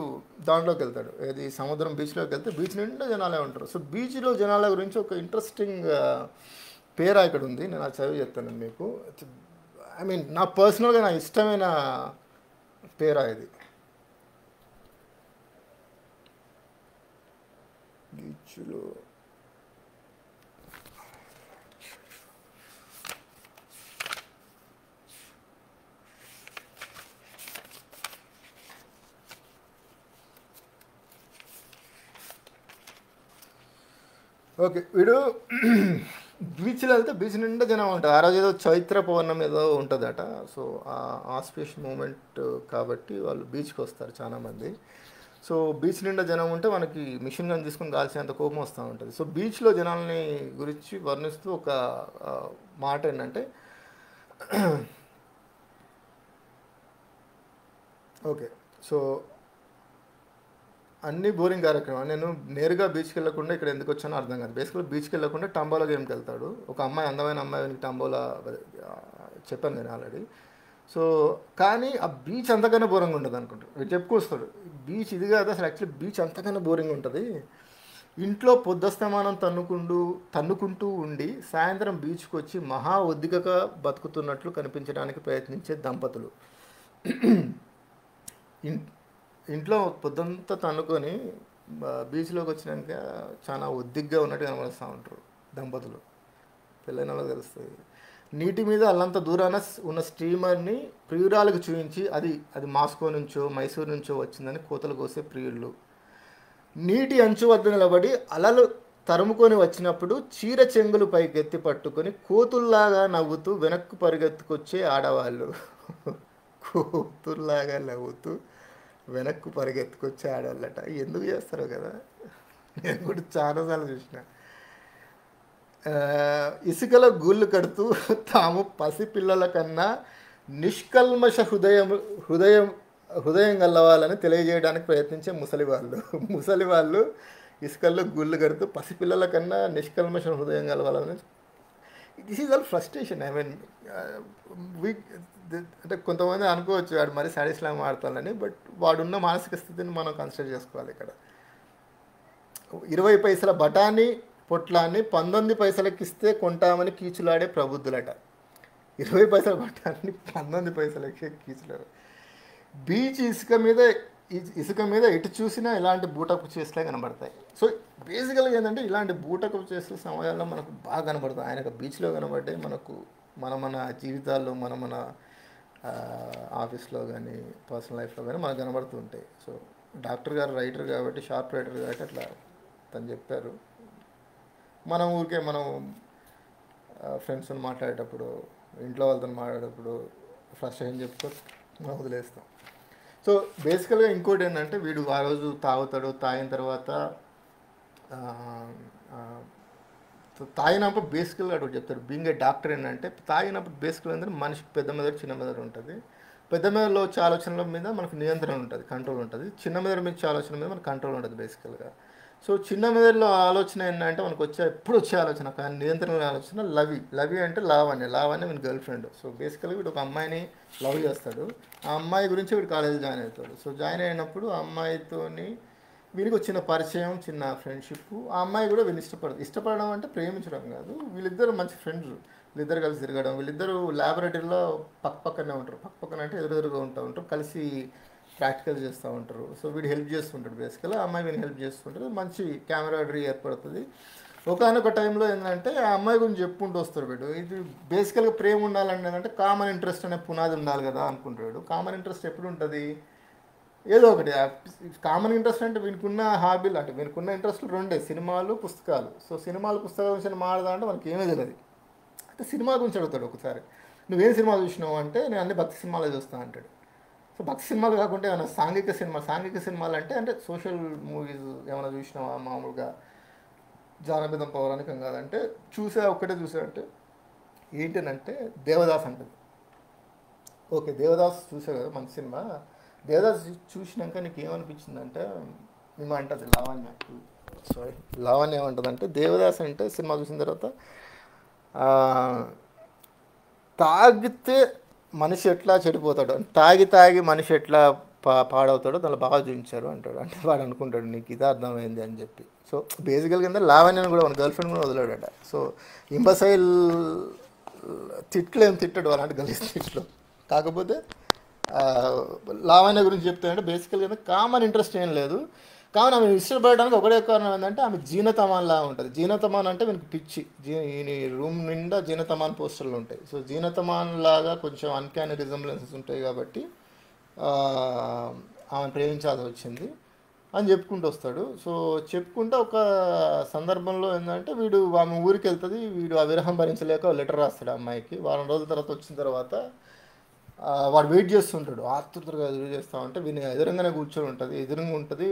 A: దాంట్లోకి వెళ్తాడు. ఇది సముద్రం బీచ్లోకి వెళ్తే బీచ్ నిండా జనాలే ఉంటారు. సో బీచ్లో జనాల గురించి ఒక ఇంట్రెస్టింగ్ పేరా ఇక్కడ ఉంది, నేను అది చదివి చెప్తాను మీకు. ఐ మీన్ నా పర్సనల్గా నా ఇష్టమైన పేరా ఇది. బీచ్లో ఓకే, వీడు బీచ్లో వెళ్తే బీచ్ నిండా జనం ఉంటుంది. ఆ రోజు ఏదో చైత్ర పౌర్ణమి ఏదో ఉంటుందట. సో ఆస్పిషియస్ మూమెంట్ కాబట్టి వాళ్ళు బీచ్కి వస్తారు చాలామంది. సో బీచ్ నిండా జనం ఉంటే మనకి మిషన్ గన్ తీసుకుని కాల్చేంత కోపం వస్తూ ఉంటుంది. సో బీచ్లో జనాల్ని గురించి వర్ణిస్తూ ఒక మాట ఏంటంటే, ఓకే, సో అన్ని బోరింగ్ కార్యక్రమాలు. నేను నేరుగా బీచ్కి వెళ్ళకుండా ఇక్కడ ఎందుకు వచ్చానో అర్థం కాదు. బేసిక్గా బీచ్కి వెళ్ళకుండా టంబోలా గేమ్కి వెళ్తాడు. ఒక అమ్మాయి, అందమైన అమ్మాయి టంబోలా చెప్పాను నేను ఆల్రెడీ. సో కానీ ఆ బీచ్ అంతకన్నా బోరింగ్ ఉంటుంది అనుకుంటాడు. వీడు చెప్పుకొస్తాడు బీచ్ ఇది కాదు అసలు, యాక్చువల్లీ బీచ్ అంతకన్నా బోరింగ్ ఉంటుంది. ఇంట్లో పొద్దస్తమానం తన్నుకుంటూ ఉండి సాయంత్రం బీచ్కి వచ్చి మహా ఒద్దికగా బతుకుతున్నట్లు కనిపించడానికి ప్రయత్నించే దంపతులు. ఇంట్లో పొద్దంతా తన్నుకొని బీచ్లోకి వచ్చినాక చాలా ఒద్దిగ్గా ఉన్నట్టు కనబడుతూ ఉంటారు దంపతులు. పెళ్ళైన వాళ్ళకి తెలుస్తుంది. నీటి మీద అల్లంత దూరాన ఉన్న స్టీమర్ని ప్రియురాలకు చూపించి అది మాస్కో నుంచో మైసూరు నుంచో వచ్చిందని కోతలు కోసే ప్రియుళ్ళు. నీటి అంచు వద్ద నిలబడి అలలు తరుముకొని వచ్చినప్పుడు చీర చెంగులు పైకెత్తి పట్టుకొని కోతుల్లాగా నవ్వుతూ వెనక్కు పరిగెత్తుకొచ్చే ఆడవాళ్ళు. కోతుల్లాగా నవ్వుతూ వెనక్కు పరిగెత్తుకొచ్చే ఆడవాళ్ళట. ఎందుకు చేస్తారో కదా, నేను కూడా చాలాసార్లు చూసిన. ఇసుకలో గూళ్ళు కడుతూ తాము పసిపిల్లల కన్నా నిష్కల్మష హృదయం గల్లవాళ్ళని తెలియజేయడానికి ప్రయత్నించే ముసలివాళ్ళు ఇసుకల్లో గూళ్ళు కడుతూ పసిపిల్లల కన్నా నిష్కల్మష హృదయం గలవాళ్ళని. This is all frustration. I mean అంటే కొంతమంది అనుకోవచ్చు వాడు మరీ సాడిస్లాగా మాడతానని, బట్ వాడున్న మానసిక స్థితిని మనం కన్సిడర్ చేసుకోవాలి. ఇక్కడ 20 పైసల బఠానీ పొట్లాన్ని 19 పైసలకి ఇస్తే కొంటామని కీచులాడే ప్రబుద్ధులట. 20 పైసల బఠాన్ని 19 పైసలకి కీచులాడు. బీచ్ ఇసుక మీద ఎటు చూసినా ఇలాంటి బూటకపు చేస్తలే కనబడతాయి. సో బేసికల్గా ఏంటంటే ఇలాంటి బూటకపు చేసే సమయాల్లో మనకు బాగా కనబడతాయి. ఆయన బీచ్లో కనబడ్డాయి మనకు మన జీవితాల్లో మన ఆఫీస్లో కానీ పర్సనల్ లైఫ్లో కానీ మనకు కనబడుతూ ఉంటాయి. సో డాక్టర్ గారు రైటర్ కాబట్టి, షార్ప్ రైటర్ కాబట్టి అట్లా తను చెప్పారు. మనం ఫ్రెండ్స్తో మాట్లాడేటప్పుడు, ఇంట్లో వాళ్ళతో మాట్లాడేటప్పుడు ఫ్రస్ట్రేషన్ చెప్పుకో మనం వదిలేస్తాం. సో బేసికల్గా ఇంకోటి ఏంటంటే వీడు ఆ రోజు తాగుతాడు. తాగిన తర్వాత తాగినప్పుడు బేసికల్గా అటు చెప్తాడు. బీయింగ్ ఏ డాక్టర్ ఏంటంటే తాగినప్పుడు బేసికల్ ఏంటంటే మనిషికి పెద్ద మెదడు చిన్న మెదడు ఉంటుంది. పెద్ద మెదడులో వచ్చే ఆలోచనల మీద మనకు నియంత్రణ ఉంటుంది, కంట్రోల్ ఉంటుంది. చిన్న మెదడు మీద వచ్చే ఆలోచన మీద మనకు కంట్రోల్ ఉంటుంది బేసికల్గా. సో చిన్న మెదడులో ఆలోచన ఏంటంటే మనకు ఎప్పుడు వచ్చే ఆలోచన కానీ నియంత్రణ ఆలోచన లవి అంటే లావణ్య వీడి గర్ల్ ఫ్రెండ్. సో బేసికల్గా వీడు ఒక అమ్మాయిని లవ్ చేస్తాడు. ఆ అమ్మాయి గురించి వీడు కాలేజీ జాయిన్ అవుతాడు. సో జాయిన్ అయినప్పుడు ఆ అమ్మాయితోని వీళ్ళకి వచ్చిన పరిచయం, చిన్న ఫ్రెండ్షిప్. ఆ అమ్మాయి కూడా వీళ్ళు ఇష్టపడడం అంటే ప్రేమించడం కాదు, వీళ్ళిద్దరు మంచి ఫ్రెండ్స్. వీళ్ళిద్దరు కలిసి తిరగడం, వీళ్ళిద్దరూ ల్యాబొరేటరీలో పక్కనే ఉంటారు. పక్కన అంటే ఎదురుగా ఉంటారు, కలిసి ప్రాక్టికల్ చేస్తూ ఉంటారు. సో వీడు హెల్ప్ చేస్తుంటాడు బేసికల్గా, ఆ అమ్మాయి వీడిని హెల్ప్ చేస్తుంటారు. మంచి కెమెరాడరీ ఏర్పడుతుంది. ఒకనొక టైంలో ఏంటంటే ఆ అమ్మాయి గురించి చెప్పుకుంటూ వస్తాడు వీడు. ఇది బేసికల్గా ప్రేమ ఉండాలంటే ఏంటంటే కామన్ ఇంట్రెస్ట్ అనే పునాది ఉండాలి కదా అనుకుంటాడు. కామన్ ఇంట్రెస్ట్ ఎప్పుడు ఉంటుంది? ఏదో ఒకటి. కామన్ ఇంట్రెస్ట్ అంటే వీనికున్న హాబీలు, అంటే వీనికున్న ఇంట్రెస్ట్లు రెండే, సినిమాలు, పుస్తకాలు. సో సినిమాలు, పుస్తకాల గురించి మాట్లాడదాం అంటే మనకి ఏమీ తెలియదు. అంటే సినిమా గురించి అడుగుతాడు ఒకసారి. నువ్వేం సినిమా చూసినావు అంటే నేను అన్ని భక్తి సినిమాలే చూస్తాను అంటాడు. సో భక్తి సినిమాలు కాకుండా ఏమైనా సాంఘిక సినిమాలు అంటే సోషల్ మూవీస్ ఏమైనా చూసినావా మామూలుగా, జానపదం పౌరాణికం కాదంటే ఒక్కటే చూసా అంటే ఏంటనంటే దేవదాస్ అంటది. ఓకే, దేవదాస్ చూసా కదా, మంచి సినిమా. దేవదాస్ చూసినాక నీకు ఏమనిపించిందంటే, మేము అంటది లావణ్య ఏమంటుందంటే, దేవదాస్ అంటే సినిమా చూసిన తర్వాత తాగితే మనిషి ఎట్లా చెడిపోతాడు, తాగి మనిషి ఎట్లా పాడవుతాడో దానిలో బాగా చూపించారు అంటాడు. అంటే వాడు అనుకుంటాడు నీకు ఇదే అర్థమైంది అని చెప్పి. సో బేసికల్ కింద లావణ్యను కూడా మన గర్ల్ ఫ్రెండ్ కూడా వదిలాడట. సో ఇంబసైల్ తిట్టాడు అలాంటి గలీజ్ తిట్లు. కాకపోతే లావణ్య గురించి చెప్తానంటే బేసికల్గా కామన్ ఇంట్రెస్ట్ ఏం లేదు. కానీ ఆమె ఇష్టపడడానికి ఒకటే కారణం ఏంటంటే ఆమె జీనతమాన్లా ఉంటుంది. జీనతమాన్ అంటే మనకి పిచ్చి. ఈ రూమ్ నిండా జీనతమాన్ పోస్టర్లు ఉంటాయి. సో జీనతమాన్ లాగా కొంచెం అన్క్యానీ రిజంబ్లెన్సెస్ ఉంటాయి కాబట్టి ఆమెను ప్రేమించాల్సి వచ్చింది అని చెప్పుకుంటూ వస్తాడు. సో చెప్పుకుంటే ఒక సందర్భంలో ఏంటంటే వీడు ఆమె ఊరికి వెళ్తుంది, వీడు ఆ విరహం భరించలేక లెటర్ రాస్తాడు అమ్మాయికి. వారం రోజుల తర్వాత వచ్చిన తర్వాత వాడు వెయిట్ చేస్తుంటాడు, ఆతృతగా ఎదురు చేస్తూ ఉంటే వీని ఎదురుగానే కూర్చొని ఉంటుంది.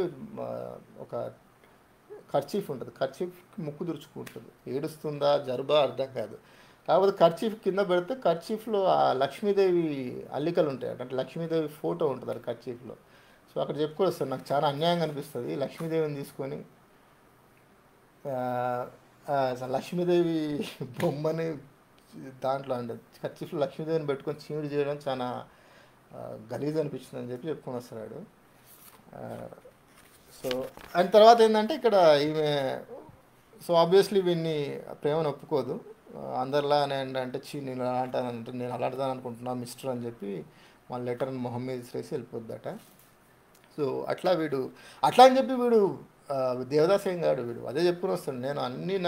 A: ఒక ఖర్చీఫ్ ఉంటుంది, ఖర్చీఫ్కి ముక్కు తుడుచుకుంటుంది. ఏడుస్తుందా జరుబా అర్థం కాదు. కాకపోతే ఖర్చీఫ్ కింద పెడితే ఖర్చీఫ్లో ఆ లక్ష్మీదేవి అల్లికలు ఉంటాయి, అంటే లక్ష్మీదేవి ఫోటో ఉంటుంది అది ఖర్చీఫ్లో. సో అక్కడ చెప్పుకొని వస్తాడు, నాకు చాలా అన్యాయంగా అనిపిస్తుంది లక్ష్మీదేవిని తీసుకొని లక్ష్మీదేవి బొమ్మని దాంట్లో అంటే ఖర్చీఫ్లో లక్ష్మీదేవిని పెట్టుకొని చీమిడి చేయడం చాలా గలీజ్ అనిపించింది అని చెప్పి చెప్పుకొని వస్తున్నాడు. సో ఆయన తర్వాత ఏంటంటే ఇక్కడ ఈమె, సో ఆబ్వియస్లీ వీడిని ప్రేమను ఒప్పుకోదు. అందరిలా ఏంటంటే నేను అలా అంటానంటే నేను అలాంటిదాని అనుకుంటున్నా మిస్టర్ అని చెప్పి మన లెటర్ని మొహం మీద వేసి వెళ్ళిపోద్దట. సో అట్లా అని చెప్పి వీడు దేవదాస్ ఏం కాడు. వీడు అదే చెప్పుకుని వస్తాడు,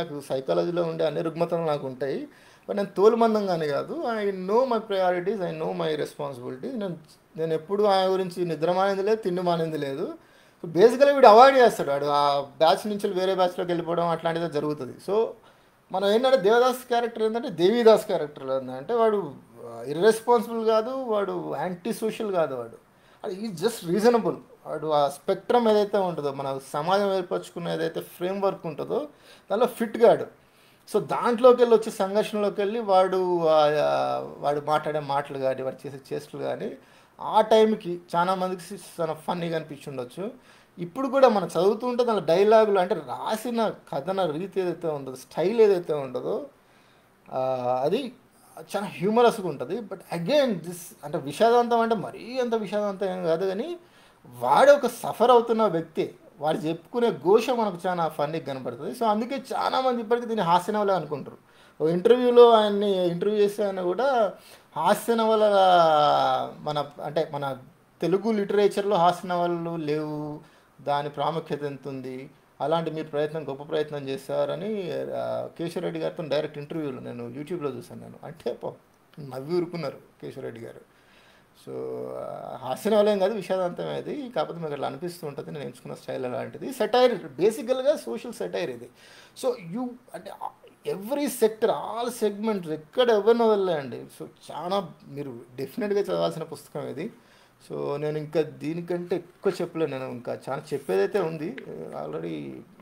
A: నాకు సైకాలజీలో ఉండే అన్ని రుగ్మతలు నాకు ఉంటాయి, బట్ నేను తోలుమందంగానే కాదు, I know my priorities, I know my responsibilities. నేను ఎప్పుడు ఆయన గురించి నిద్ర మానేది లేదు, తిండి మానేది లేదు. సో బేసికలీ వీడు అవాయిడ్ చేస్తాడు, వాడు ఆ బ్యాచ్ నుంచి వేరే బ్యాచ్లోకి వెళ్ళిపోవడం అట్లాంటిది జరుగుతుంది. సో మనం ఏంటంటే దేవదాస్ క్యారెక్టర్ ఏంటంటే దేవీదాస్ క్యారెక్టర్ ఏంటంటే వాడు ఇర్రెస్పాన్సిబుల్ కాదు, వాడు యాంటీ సోషల్ కాదు, వాడు ఈజ్ జస్ట్ రీజనబుల్. వాడు ఆ స్పెక్ట్రమ్ ఏదైతే ఉంటుందో, మన సమాజం ఏర్పరచుకున్న ఏదైతే ఫ్రేమ్వర్క్ ఉంటుందో దానిలో ఫిట్ గాడు. సో దాంట్లోకి వెళ్ళి వచ్చే సంఘర్షణలోకి వెళ్ళి వాడు మాట్లాడే మాటలు కానీ వాడు చేసే చేష్టలు కానీ ఆ టైంకి చాలా మందికి చాలా ఫన్నీగా అనిపించి ఉండొచ్చు. ఇప్పుడు కూడా మనం చదువుతూ ఉంటే దాని డైలాగులు అంటే రాసిన కథన రీతి ఏదైతే ఉంటుందో, స్టైల్ ఏదైతే ఉంటుందో అది చాలా హ్యూమరస్గా ఉంటుంది. బట్ అగైన్ అంటే విషాదవంతం అంటే మరీ అంత విషాదవంతం ఏం కాదు, కానీ వాడు ఒక సఫర్ అవుతున్న వ్యక్తి, వాడు చెప్పుకునే ఘోష మనకు చాలా ఫన్నీగా కనపడుతుంది. సో అందుకే చాలామంది ఇప్పటికీ దీన్ని హాస్య నవల అనుకుంటారు. ఓ ఇంటర్వ్యూలో ఆయన్ని ఇంటర్వ్యూ చేస్తే ఆయన కూడా హాస్య నవల మన తెలుగు లిటరేచర్లో హాస్య నవలలు లేవు, దాని ప్రాముఖ్యత ఎంత ఉంది, అలాంటి మీరు గొప్ప ప్రయత్నం చేస్తారని కేశవరెడ్డి గారితో డైరెక్ట్ ఇంటర్వ్యూలో నేను యూట్యూబ్లో చూసాను. నేను అంటే నవ్వి ఊరుకున్నారు కేశవరెడ్డి గారు. సో హాస్య నవలేం కాదు, విషాదాంతం అది, కాకపోతే మీకు అట్లా అనిపిస్తూ ఉంటుంది. నేను ఎంచుకున్న స్టైల్ అలాంటిది. సెటైర్, బేసికల్గా సోషల్ సెటైర్ ఇది. సో అంటే ఎవ్రీ సెక్టర్, ఆల్ సెగ్మెంట్స్, ఎక్కడ ఎవరిని వదలండి. సో చాలా మీరు డెఫినెట్గా చదవాల్సిన పుస్తకం ఇది. సో నేను ఇంకా దీనికంటే ఎక్కువ చెప్పలేను. నేను ఇంకా చాలా చెప్పేదైతే ఉంది. ఆల్రెడీ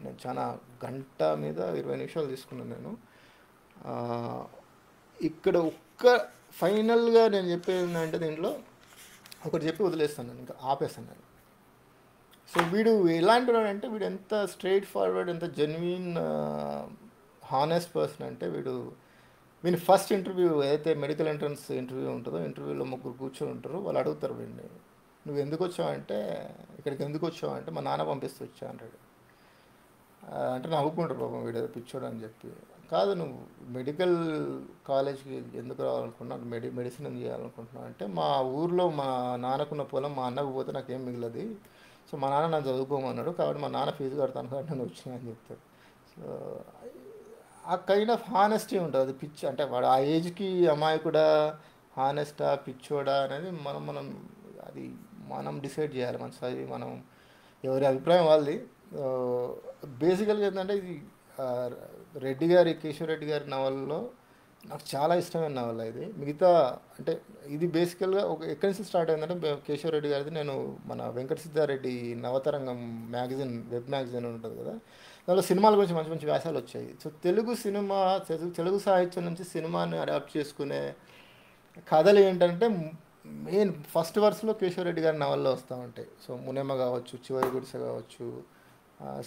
A: నేను చాలా గంట మీద 20 నిమిషాలు తీసుకున్నాను నేను. ఇక్కడ ఫైనల్గా నేను చెప్పేది ఏంటంటే దీంట్లో ఒకటి చెప్పి వదిలేస్తాను, నేను ఇంకా ఆపేస్తాను నేను. సో వీడు ఎలాంటి వాడు అంటే వీడు ఎంత స్ట్రైట్ ఫార్వర్డ్, ఎంత జెన్యున్ హానెస్ట్ పర్సన్ అంటే వీని ఫస్ట్ ఇంటర్వ్యూ ఏదైతే మెడికల్ ఎంట్రన్స్ ఇంటర్వ్యూ ఉంటుందో, ఇంటర్వ్యూలో ముగ్గురు కూర్చొని ఉంటారు, వాళ్ళు అడుగుతారు వీడిని నువ్వు ఎందుకు వచ్చావంటే, ఇక్కడికి ఎందుకు వచ్చావంటే మా నాన్న పంపిస్తూ వచ్చా అంటాడు. అంటే నవ్వుకుంటారు పాపం వీడు ఏదో పిచ్చోడు అని చెప్పి. కాదు, నువ్వు మెడికల్ కాలేజ్కి ఎందుకు రావాలనుకున్నావు, మెడిసిన్ ఎందుకు చేయాలనుకుంటున్నావు అంటే, మా ఊర్లో మా నాన్నకున్న పొలం మా అన్నకు పోతే నాకేం మిగిలది, సో మా నాన్న నన్ను చదువుకోమన్నాడు, కాబట్టి మా నాన్న ఫీజు కడతాను కాబట్టి నేను వచ్చినా అని చెప్తాడు. సో ఆ కైండ్ ఆఫ్ హానెస్టీ ఉంటుంది. అది పిచ్చి అంటే వాడు ఆ ఏజ్కి అమాయకుడా, హానెస్టా, పిచ్చోడా అనేది మనం అది మనం డిసైడ్ చేయాలి. మన చదివి మనం ఎవరి అభిప్రాయం వాళ్ళది. బేసికల్గా ఏంటంటే ఇది ఆ, రెడ్డి గారి, కేశవ రెడ్డి గారి నవల్లో నాకు చాలా ఇష్టమైన నవల ఇది. మిగతా అంటే ఇది బేసికల్గా ఒక ఎక్కడి నుంచి స్టార్ట్ అయిందంటే, కేశవ రెడ్డి గారిది నేను మన Venkata Siddareddy Navatarangam magazine, web magazine ఉంటుంది కదా, దానిలో సినిమాల గురించి మంచి మంచి వ్యాసాలు వచ్చాయి. సో తెలుగు సినిమా, తెలుగు సాహిత్యం నుంచి సినిమాని అడాప్ట్ చేసుకునే కథలు ఏంటంటే, మెయిన్ ఫస్ట్ వర్స్లో కేశవరెడ్డి గారి నవల్లో వస్తూ ఉంటాయి. సో మునేమ కావచ్చు, చివరి గుడిసె కావచ్చు,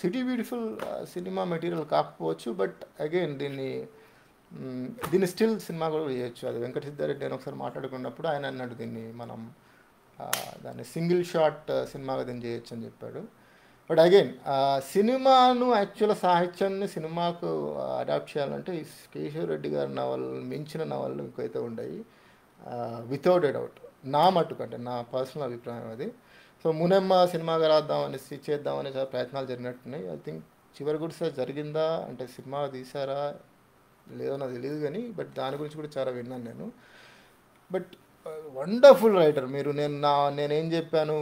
A: సిటీ బ్యూటిఫుల్ సినిమా మెటీరియల్ కాకపోవచ్చు, బట్ అగైన్ దీన్ని స్టిల్ సినిమా కూడా చేయొచ్చు. అది వెంకట సిద్ధారెడ్డి నేను ఒకసారి మాట్లాడుకున్నప్పుడు ఆయన అన్నాడు, దీన్ని మనం దాన్ని సింగిల్ షాట్ సినిమాగా దీన్ని చేయొచ్చు అని చెప్పాడు. బట్ అగైన్ సినిమాను, యాక్చువల్ సాహిత్యాన్ని సినిమాకు అడాప్ట్ చేయాలంటే ఈ కేశవరెడ్డి గారి నవల్ మించిన నవళ్ళు ఇంకైతే ఉన్నాయి, వితౌట్ ఎ డౌట్. నా మట్టుకు అంటే నా పర్సనల్ అభిప్రాయం అది. సో మునెమ్మ సినిమాగా రాద్దామని, చేద్దామని చాలా ప్రయత్నాలు జరిగినట్టున్నాయి. ఐ థింక్ చివరి గుడిసె జరిగిందా అంటే సినిమా తీసారా లేదో నాకు తెలియదు కానీ, బట్ దాని గురించి కూడా చాలా విన్నాను నేను. బట్ వండర్ఫుల్ రైటర్ మీరు. నేనేం చెప్పాను,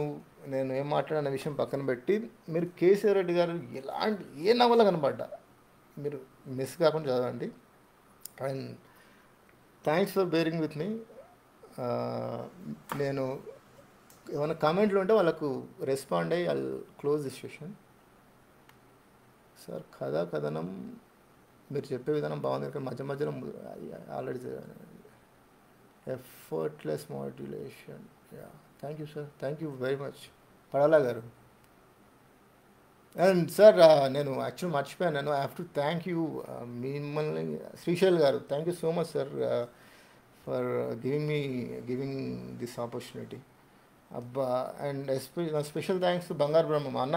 A: నేను ఏం మాట్లాడిన విషయం పక్కన పెట్టి, మీరు కేసీఆర్ రెడ్డి గారు ఎలాంటి ఏ నవల కనపడ్డా మీరు మిస్ కాకుండా చదవండి. And thanks for bearing with me. నేను ఏమైనా కామెంట్లు ఉంటే వాళ్ళకు రెస్పాండ్ అయ్యి I close this session. Sir కథనం మీరు చెప్పే విధానం బాగుంది, కానీ మధ్య మధ్యలో already effortless modulation. Yeah, thank you sir, thank you very much Padala గారు. అండ్ సార్ నేను యాక్చువల్ మర్చిపోయాను, నేను I have to thank you మిమ్మల్ని, శ్రీశైల్ గారు. Thank you so much sir for giving this opportunity. అబ్బా, అండ్ స్పెషల్ థ్యాంక్స్ టు బంగారు బ్రహ్మం అన్న.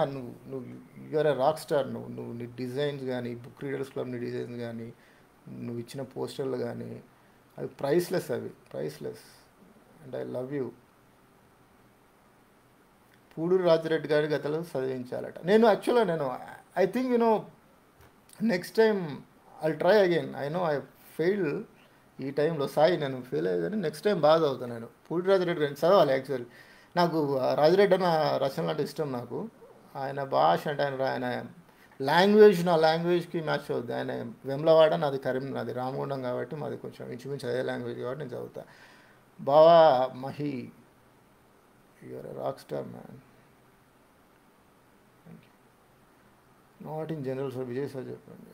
A: నువ్వు యూఆర్ ఏ రాక్ స్టార్. నువ్వు నీ డిజైన్స్ కానీ, బుక్ రీడర్స్ క్లబ్ నీ డిజైన్స్ కానీ, నువ్వు ఇచ్చిన పోస్టర్లు కానీ, అవి priceless, and I love you. Puduru Rajireddy గారి గతలు చదివించాలట. నేను I think next time I try again. I know I fail ఈ టైంలో. సాయి నేను ఫెయిల్ అయ్యేదని, నెక్స్ట్ టైం బాగా చదువుతాను. నేను పూడూరు రాజిరెడ్డి గారిని చదవాలి. యాక్చువల్లీ నాకు రాజిరెడ్డి అన్న రచనలు అంటే ఇష్టం నాకు. ఆయన భాష అంటే ఆయన లాంగ్వేజ్ నా లాంగ్వేజ్కి మ్యాచ్ అవుద్ది. ఆయన వెమ్లవాడ, నాది రామగుండం కాబట్టి మాది కొంచెం ఇంచుమించు అదే లాంగ్వేజ్ కాబట్టి నేను చదువుతా. బావా Mahi, you are a rock star man. Thank you. Not in general sir, Vijay sir చెప్పండి.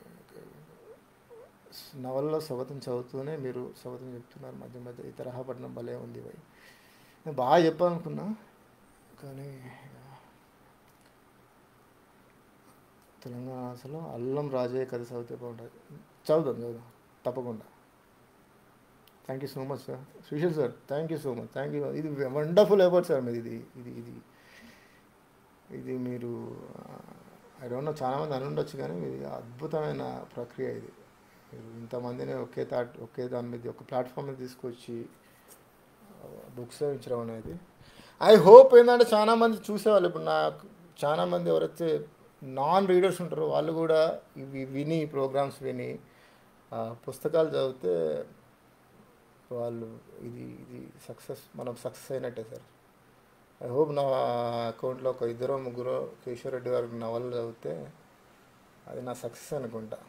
A: నవల్లో స్వాగతం చదువుతూనే మీరు స్వాగతం చెప్తున్నారు మధ్య మధ్య. ఈ తరహా పట్టణం భలే ఉంది భయ్. నేను బాగా చెప్పాలనుకున్నా కానీ తెలంగాణ అసలు అల్లం రాజయ్య కథ చదివితే బాగుంటుంది. చదువుదాం తప్పకుండా. Thank you so much sir. Srishail sir, thank you so much, thank you. ఇది వండర్ఫుల్ ఎఫర్ట్ సార్ మీది. ఇది మీరు ఐ డోంట్ నో, చాలామంది అని ఉండొచ్చు కానీ ఇది అద్భుతమైన ప్రక్రియ. ఇది మీరు ఇంతమందిని ఒకే దాని మీద, ఒక ప్లాట్ఫామ్ మీద తీసుకొచ్చి బుక్స్ చదివించడం అనేది. ఐ హోప్ ఏంటంటే చాలామంది చూసేవాళ్ళు, ఇప్పుడు నాకు చాలామంది ఎవరైతే నాన్ రీడర్స్ ఉంటారో వాళ్ళు కూడా ఇవి విని, ప్రోగ్రామ్స్ విని పుస్తకాలు చదివితే వాళ్ళు ఇది మనం సక్సెస్ అయినట్టే సార్. ఐ హోప్ నా అకౌంట్లో ఒక 2-3 కేశవ రెడ్డి గారి నవలు చదివితే అది నా సక్సెస్ అనుకుంటా.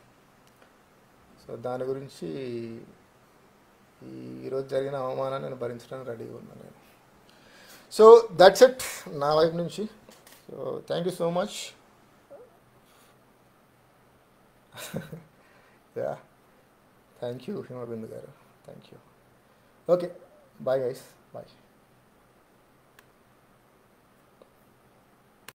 A: సో దాని గురించి ఈరోజు జరిగిన అవమానాన్ని నేను భరించడానికి రెడీగా ఉన్నాను నేను. సో దట్స్ ఇట్ నా వైపు నుంచి. So thank you so much. Yeah, thank you Himabindu గారు, thank you. Okay, bye guys, bye.